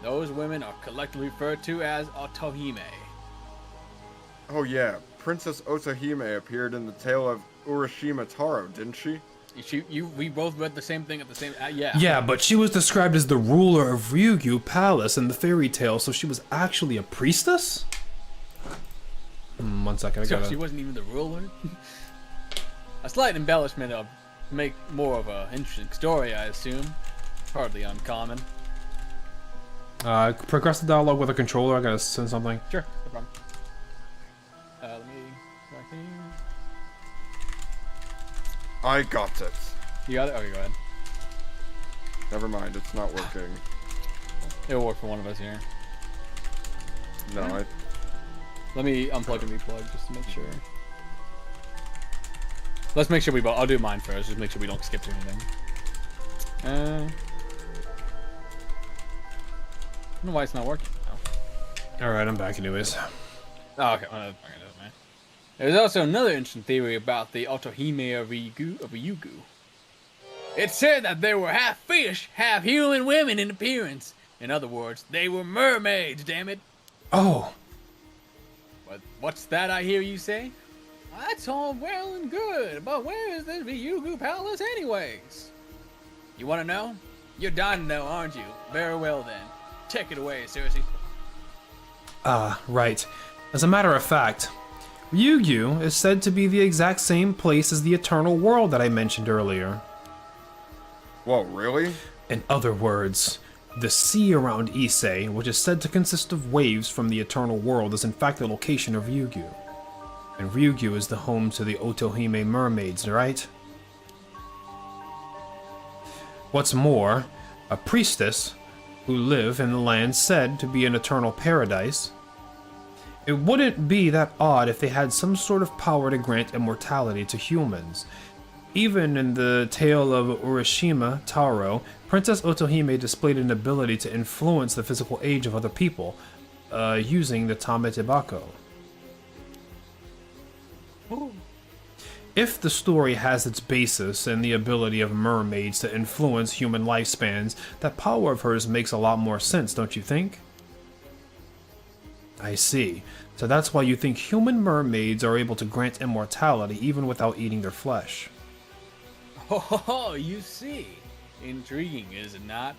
Those women are collectively referred to as Otohime. Oh yeah, Princess Otohime appeared in the tale of Urashima Taro, didn't she? We both read the same thing at the same. Yeah. Yeah, but she was described as the ruler of Ryugyu Palace in the fairy tale, so she was actually a priestess? 1 second, I So gotta... she wasn't even the ruler. A slight embellishment to make more of an interesting story, I assume. Hardly uncommon. Progress the dialogue with a controller, I gotta send something. Sure, no problem. Let me. Right here. I got it. You got it? Okay, go ahead. Never mind, it's not working. It'll work for one of us here. No, I... Let me unplug and replug just to make sure. Let's make sure we both. I'll do mine first. Just make sure we don't skip through anything. I don't know why it's not working. Oh. Alright, I'm back anyways. Oh, okay. Well, there's also another interesting theory about the Otohime of Ryugu. It said that they were half fish, half human women in appearance. In other words, they were mermaids, damn it. Oh! What's that I hear you say? That's all well and good, but where is this Ryugu Palace anyways? You want to know? You're dying to know, aren't you? Very well then. Take it away, Cersei. Right. As a matter of fact, Ryugyu is said to be the exact same place as the Eternal World that I mentioned earlier. Whoa, really? In other words, the sea around Issei, which is said to consist of waves from the Eternal World, is in fact the location of Ryugyu. And Ryugyu is the home to the Otohime mermaids, right? What's more, a priestess who live in the land said to be an eternal paradise. It wouldn't be that odd if they had some sort of power to grant immortality to humans. Even in the tale of Urashima Taro, Princess Otohime displayed an ability to influence the physical age of other people, using the Tametebako. If the story has its basis in the ability of mermaids to influence human lifespans, that power of hers makes a lot more sense, don't you think? I see. So that's why you think human mermaids are able to grant immortality even without eating their flesh. Oh, you see. Intriguing, is it not?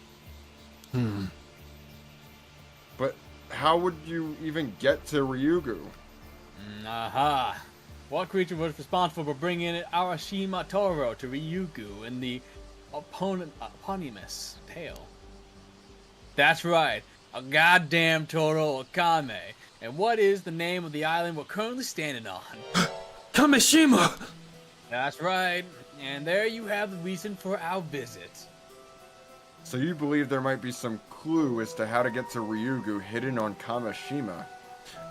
But how would you even get to Ryugu? Aha. What creature was responsible for bringing Arashima Toro to Ryugu in the eponymous tale? That's right, a goddamn Toro Okame. And what is the name of the island we're currently standing on? Kamishima! That's right, and there you have the reason for our visit. So you believe there might be some clue as to how to get to Ryugu hidden on Kamishima?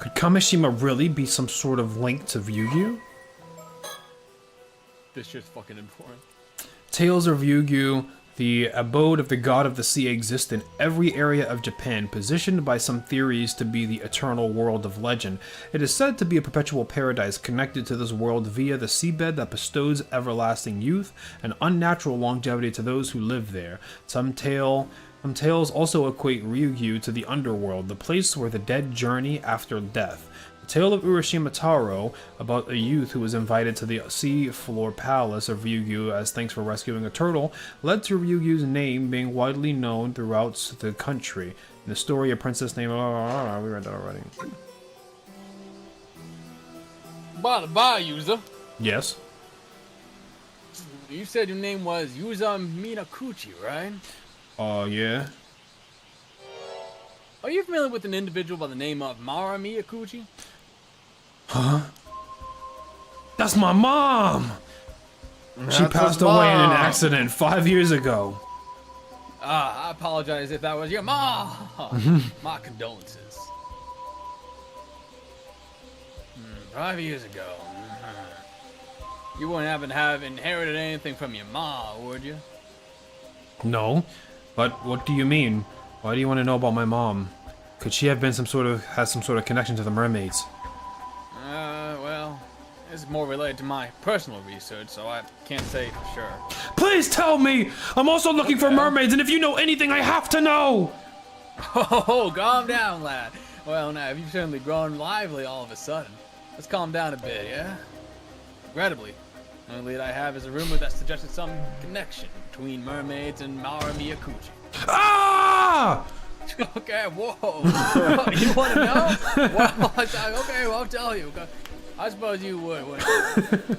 Could Kamishima really be some sort of link to Ryugyu? This shit's fucking important. Tales of Ryugyu, the abode of the god of the sea, exist in every area of Japan, positioned by some theories to be the eternal world of legend. It is said to be a perpetual paradise connected to this world via the seabed that bestows everlasting youth and unnatural longevity to those who live there. Some tales also equate Ryugyu to the underworld, the place where the dead journey after death. The tale of Urashima Taro, about a youth who was invited to the sea-floor palace of Ryugyu as thanks for rescuing a turtle, led to Ryugyu's name being widely known throughout the country. In the story, a princess named... we read that already. By the by, user. Yes? You said your name was Yuza Minakuchi, right? Yeah? Are you familiar with an individual by the name of Mara Miyakuchi? Huh? That's my mom! She That's passed his away in an mom. accident 5 years ago. I apologize if that was your mom. My condolences. 5 years ago. You wouldn't have inherited anything from your mom, would you? No, but what do you mean? Why do you want to know about my mom? Could she have been has some sort of connection to the mermaids? Well, it's more related to my personal research, so I can't say for sure. Please tell me! I'm also looking for mermaids, and if you know anything, I have to know! Oh, calm down, lad. Well, now, you've certainly grown lively all of a sudden. let's calm down a bit, yeah? Regrettably, the only lead I have is a rumor that suggested some connection between mermaids and Mara Miyakuchi. Ah! Okay, whoa. You want to know? Well, okay, well, I'll tell you. I suppose you would, wouldn't you?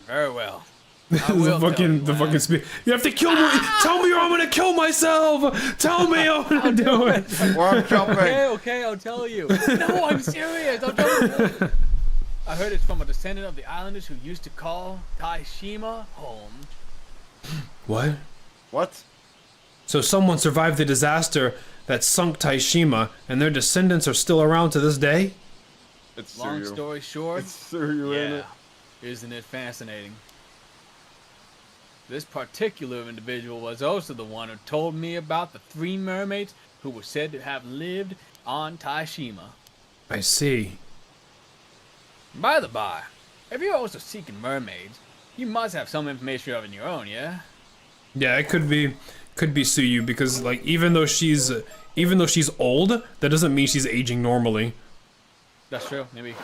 Very well. I will tell you, the fucking speed. You have to kill me. Tell me or I'm gonna kill myself. Tell me I'm gonna do it. Well, I'm jumping. Okay, I'll tell you. No, I'm serious. I'll tell you. I heard it's from a descendant of the islanders who used to call Taishima home. What? What? So someone survived the disaster that sunk Taishima, and their descendants are still around to this day? It's Long Suryu. story short, It's Suryu, ain't yeah, it? isn't it fascinating? This particular individual was also the one who told me about the 3 mermaids who were said to have lived on Taishima. I see. By the by, if you're also seeking mermaids, you must have some information of your own, yeah? Yeah, it could be Suyu because like even though she's old, that doesn't mean she's aging normally. That's true, maybe,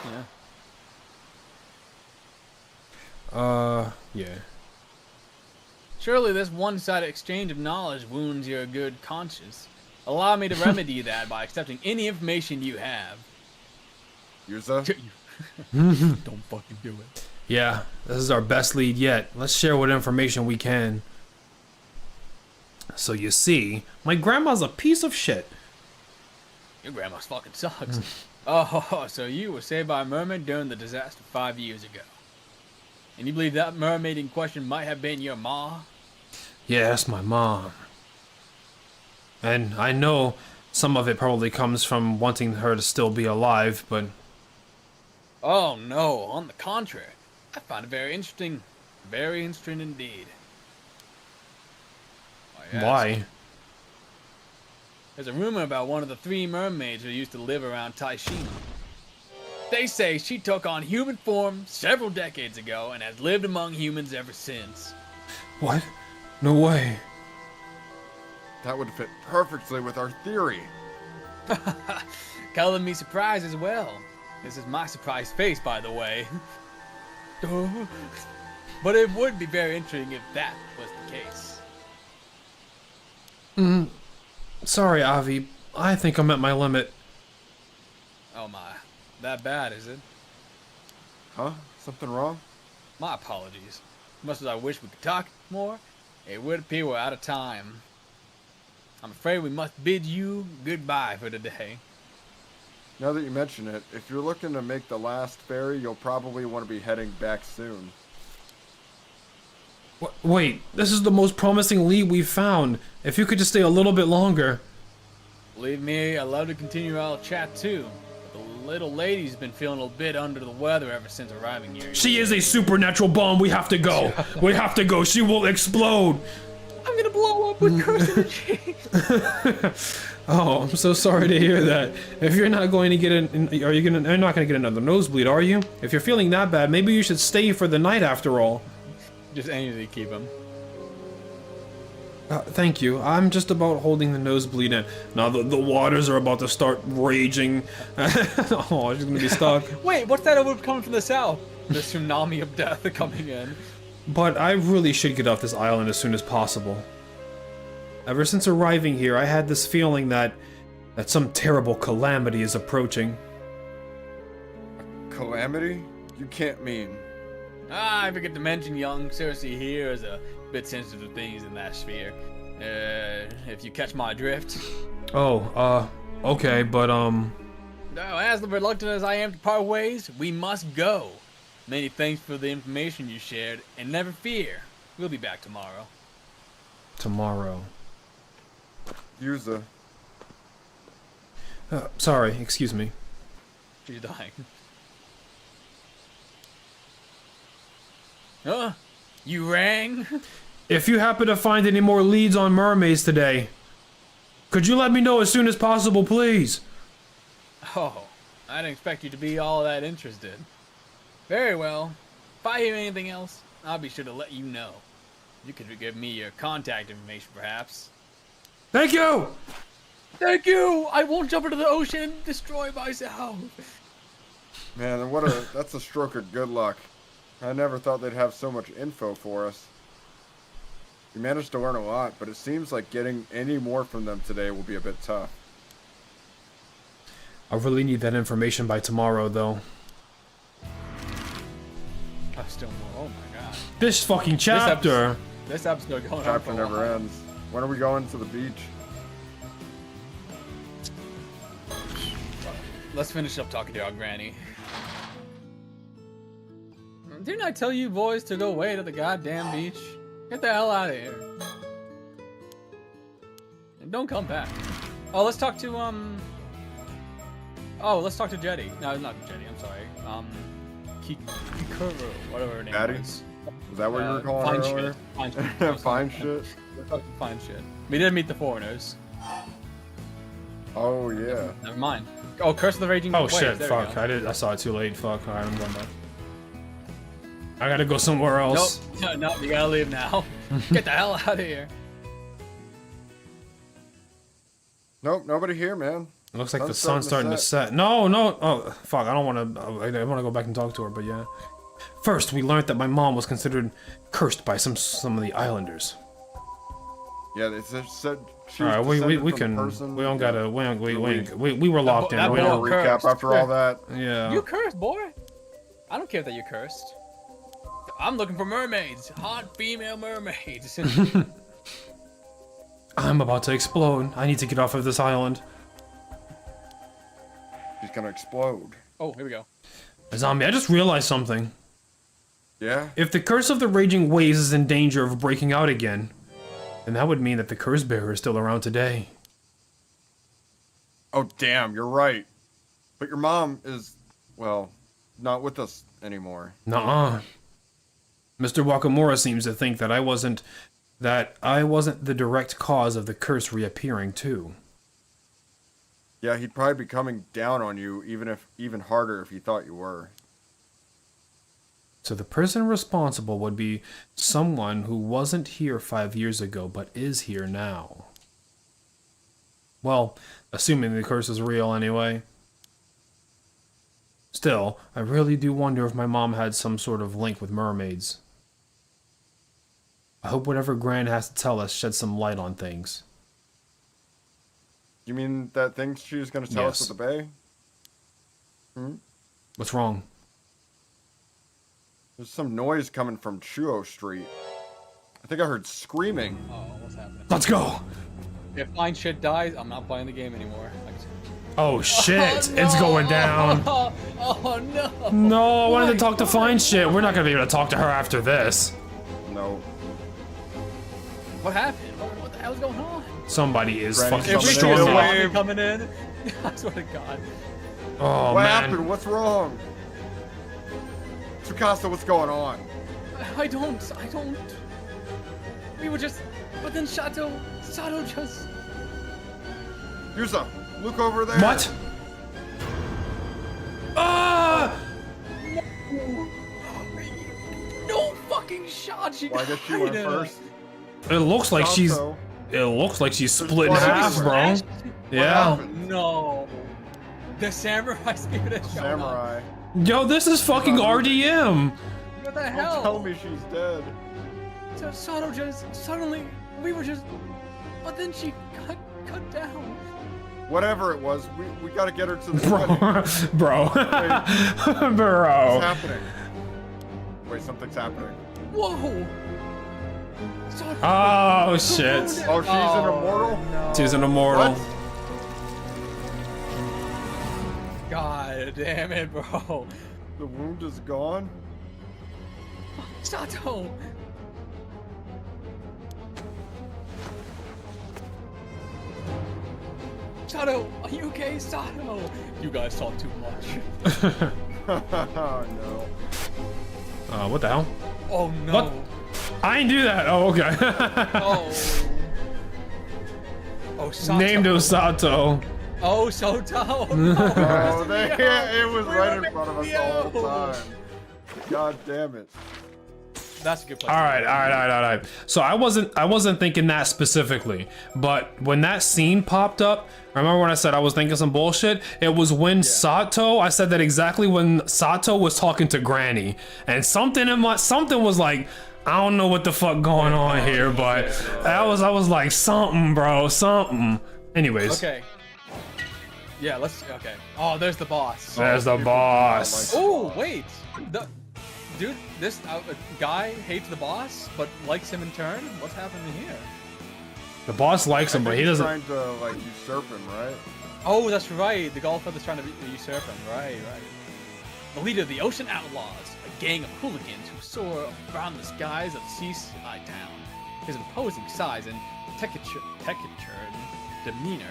yeah. Yeah. Surely this one-sided exchange of knowledge wounds your good conscience. Allow me to remedy that by accepting any information you have. Yuza? Don't fucking do it. Yeah, this is our best lead yet. Let's share what information we can. So you see, my grandma's a piece of shit. Your grandma fucking sucks. Oh, so you were saved by a mermaid during the disaster 5 years ago. And you believe that mermaid in question might have been your ma? Yeah, that's my mom. And I know some of it probably comes from wanting her to still be alive, but... Oh no, on the contrary. I find it very interesting. Very interesting indeed. Yes. Why? There's a rumor about one of the 3 mermaids who used to live around Taishima. They say she took on human form several decades ago and has lived among humans ever since. What? No way. That would fit perfectly with our theory. Calling me surprised as well. This is my surprised face, by the way. But it would be very interesting if that was the case. Sorry, Avi. I think I'm at my limit. Oh my. That bad, is it? Huh? Something wrong? My apologies. Much as I wish we could talk more, it would appear we're out of time. I'm afraid we must bid you goodbye for today. Now that you mention it, if you're looking to make the last ferry, you'll probably want to be heading back soon. Wait, this is the most promising lead we've found. If you could just stay a little bit longer. Believe me, I'd love to continue our chat too. But the little lady's been feeling a bit under the weather ever since arriving here. She is a supernatural bomb. We have to go. We have to go. She will explode. I'm gonna blow up with curse energy. Oh, I'm so sorry to hear that. If you're not going to get you're not going to get another nosebleed, are you? If you're feeling that bad, maybe you should stay for the night after all. Just aim to keep him. Thank you. I'm just about holding the nosebleed in. Now the waters are about to start raging. Oh, she's gonna be stuck. Wait, what's that over coming from the south? The tsunami of death coming in. But I really should get off this island as soon as possible. Ever since arriving here, I had this feeling that some terrible calamity is approaching. Calamity? You can't mean. I forget to mention young Cersei here is a bit sensitive to things in that sphere. If you catch my drift. Oh, okay, but No, as reluctant as I am to part ways, we must go. Many thanks for the information you shared, and never fear, we'll be back tomorrow. Tomorrow. Yuza. Sorry, excuse me. She's dying. Huh? You rang? If you happen to find any more leads on mermaids today, could you let me know as soon as possible, please? Oh, I didn't expect you to be all that interested. Very well. If I hear anything else, I'll be sure to let you know. You could give me your contact information, perhaps. Thank you! Thank you! I won't jump into the ocean and destroy myself. Man, that's a stroke of good luck. I never thought they'd have so much info for us. We managed to learn a lot, but it seems like getting any more from them today will be a bit tough. I really need that information by tomorrow, though. I'm still more. Oh my god. This fucking chapter. This episode going on Chapter for a never while. ends. When are we going to the beach? Let's finish up talking to our granny. Didn't I tell you boys to go away to the goddamn beach? Get the hell out of here. And don't come back. Oh, let's talk to, Oh, let's talk to Jetty. No, not Jetty, I'm sorry. Kikuru, whatever her name Daddy? was. Is that what you were calling fine her earlier? shit. Fine shit. Fine shit? We're talking fine shit. We didn't meet the foreigners. Oh, yeah. Never mind. Oh, Curse of the Raging Oh Waves, shit! there we Fuck! go. I saw it too late. Fuck! Alright, I'm going back. I gotta go somewhere else. Nope. No, you gotta leave now. Get the hell out of here. Nope, nobody here, man. It looks like the Sun's sun's starting to set. No, no. Oh, fuck. I don't want to. I want to go back and talk to her, but yeah. First, we learned that my mom was considered cursed by some of the islanders. Yeah, they said she All right, was we descended can. from person. We don't gotta. We were locked in. that We We boy- don't don't. recap cursed. after all that. Yeah. You cursed, boy. I don't care that you're cursed. I'm looking for mermaids. Hot female mermaids. I'm about to explode. I need to get off of this island. She's gonna explode. Oh, here we go. A zombie. I just realized something. Yeah? If the curse of the raging waves is in danger of breaking out again, then that would mean that the curse bearer is still around today. Oh, damn, you're right. But your mom is, well, not with us anymore. Nuh-uh. Mr. Wakamura seems to think that I wasn't the direct cause of the curse reappearing too. Yeah, he'd probably be coming down on you, even harder if he thought you were. So the person responsible would be someone who wasn't here 5 years ago, but is here now. Well, assuming the curse is real anyway. Still, I really do wonder if my mom had some sort of link with mermaids. I hope whatever Gran has to tell us sheds some light on things. You mean that thing she was gonna tell us Yes. at the bay? What's wrong? There's some noise coming from Chuo Street. I think I heard screaming. Oh, what's happening? Let's go! If fine shit dies, I'm not playing the game anymore. Oh shit! Oh, no. It's going down! Oh no! No, I wanted to talk to Fine Shit. We're not gonna be able to talk to her after this. No. What happened? What the hell's going on? Somebody is Granny's fucking coming in. strong. Get Zombie away. coming in. I swear to God. Oh What man. happened? What's wrong? Tsukasa, what's going on? I don't. We were just. But then Sato just. Yusa, look over there. What? Ah! No fucking shot. She Well, I guess she went first. It looks like she's. Also, It looks like she's split in blood half, everywhere. bro. Yeah. happened? No. The samurai spirit is showing up. Samurai. Yo, this is fucking RDM. What the Don't hell? tell me she's dead. So Sato just suddenly we were just. But then she cut down. Whatever it was, we gotta get her to the wedding. Bro. Bro. What's happening? Wait, something's happening. Whoa. Sato. Oh shit. Oh, she's an immortal? No. She's an immortal. What? God damn it, bro. The wound is gone? Sato. Sato, are you okay, Sato? You guys talk too much. No. What the hell? Oh no. What? I didn't do that. Oh, okay. Oh. Oh, Sato. Named Osato. Oh, Soto. Oh, it was right in front of us the whole time. God damn it. That's a good place. All right. So I wasn't thinking that specifically, but when that scene popped up, remember when I said I was thinking some bullshit? It was when Sato. I said that exactly when Sato was talking to Granny, and something was like, I don't know what the fuck going on here, but I was like, something, bro, something. Anyways. Okay. Yeah, okay. Oh, there's the boss. There's the boss. Oh, wait. Dude, this guy hates the boss, but likes him in turn? What's happening here? The boss likes him, but he doesn't. Trying to like usurp him, right? Oh, that's right. The golf feather's trying to usurp him. Right. The leader of the Ocean Outlaws, a gang of hooligans who soar around the skies of seaside town. His imposing size and taciturn demeanor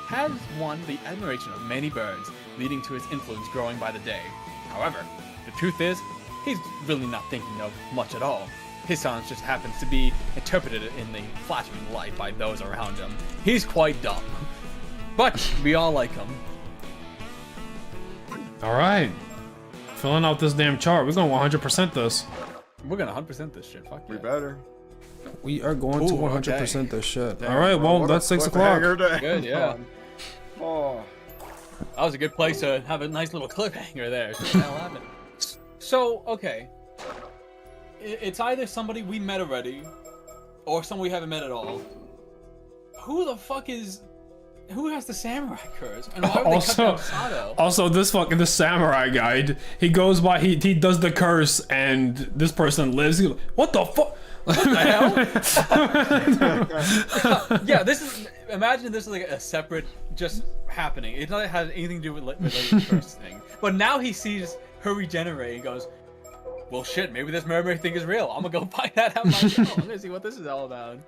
has won the admiration of many birds, leading to his influence growing by the day. However, the truth is, he's really not thinking of much at all. His silence just happens to be interpreted in the flattering light by those around him. He's quite dumb. But we all like him. Alright. Filling out this damn chart. We're gonna 100% this. We're gonna 100% this shit. Fuck yeah. We better. We are going to 100% this shit. Damn, Alright, bro, well, that's 6 o'clock. Good, yeah. Oh. That was a good place to have a nice little cliffhanger there. So, what the hell happened? So, okay. It's either somebody we met already, or someone we haven't met at all. Who the fuck is... Who has the samurai curse? And why would they cut down Sato? Also, this samurai guy, he goes by, he does the curse, and this person lives. He goes, what the fuck? What the hell? Yeah, this is... Imagine this is like a separate, just happening. It doesn't have anything to do with related to curse thing. But now he sees her regenerate and goes, well shit, maybe this mermaid thing is real. I'm gonna go find that out myself. I'm gonna see what this is all about.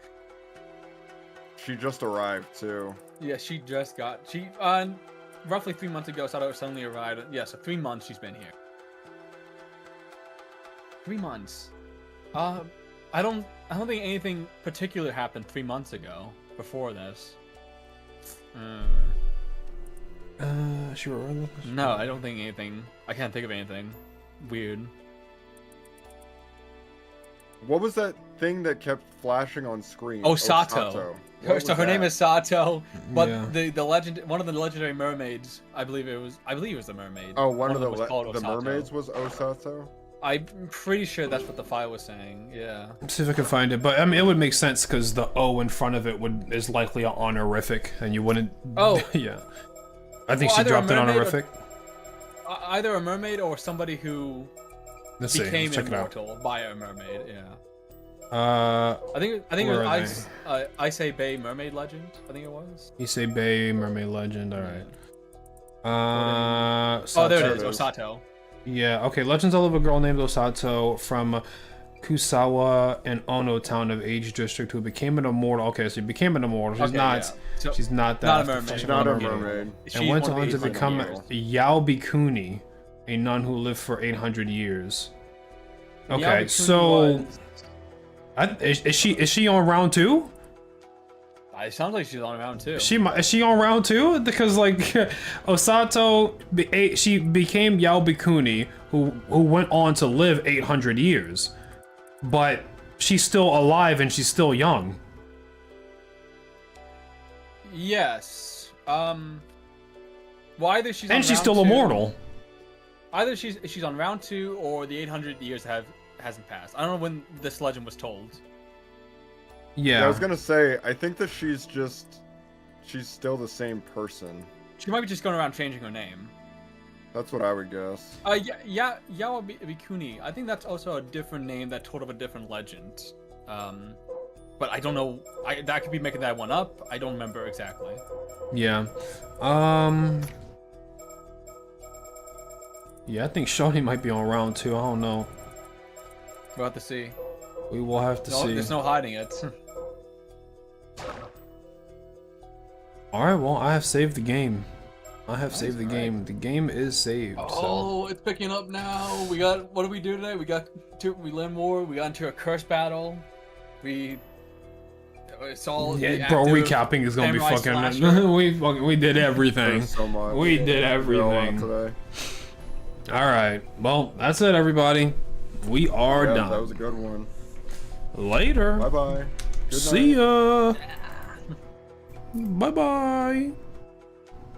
She just arrived too. Yeah, she just got, roughly 3 months ago, Sato suddenly arrived. Yeah, so 3 months she's been here. 3 months. I don't think anything particular happened 3 months ago, before this. Sure. No, I don't think anything, I can't think of anything weird. What was that thing that kept flashing on screen? Oh, Sato. So her name is Sato, but Yeah. one of the legendary mermaids, I believe it was the mermaid. Oh, one of them the was called Osato. mermaids was Osato? I'm pretty sure that's what the file was saying. Yeah. Let's see if I can find it, but I mean, it would make sense because the O in front of it is likely an honorific, and you wouldn't. Oh. Yeah. I think Well, she either dropped a an mermaid or- honorific. Either a mermaid or somebody who Let's see. became Let's check it out. immortal by a mermaid. Yeah. I think it where was are Issei Bay Mermaid Legend. I think it was. Issei Bay Mermaid Legend. All right. Oh, there it Sato. is. Osato. Yeah. Okay. Legends all of a girl named Osato from Kusawa and Ono town of Age District who became an immortal. Okay, so she became an immortal. She's Okay, not. yeah. So, She's not that. not a mermaid. She's Not a mermaid. mermaid. She's And went one on of to the become immortals. Yao Bikuni, a nun who lived for 800 years. Okay, Yao Bikuni so was- is she on round 2? It sounds like she's on round 2. Is she on round 2? Because like Osato, she became Yao Bikuni, who went on to live 800 years, but she's still alive and she's still young. Yes. Well, either she's on And she's round still 2, immortal. Either she's on round 2 or the 800 years hasn't passed. I don't know when this legend was told. Yeah, I was gonna say, I think that she's still the same person. She might be just going around changing her name. That's what I would guess. Yeah, Yao Bikuni. I think that's also a different name that told of a different legend. But I don't know. That could be making that one up. I don't remember exactly. Yeah. Yeah, I think Shoni might be on round 2. I don't know. We'll have to see. We will have to see. There's no hiding it. Alright, well, I have saved the game. I have saved the game. The game is saved, so... Oh, it's picking up now. We got... What did we do today? We learned more. We got into a curse battle. We saw... Yeah, bro, recapping is gonna be samurai fucking... slasher. we did everything. There's so much. We did everything. Today. Alright, well, that's it, everybody. We are Yeah, done. that was a good one. Later. Bye bye. Good See night. ya. Bye bye.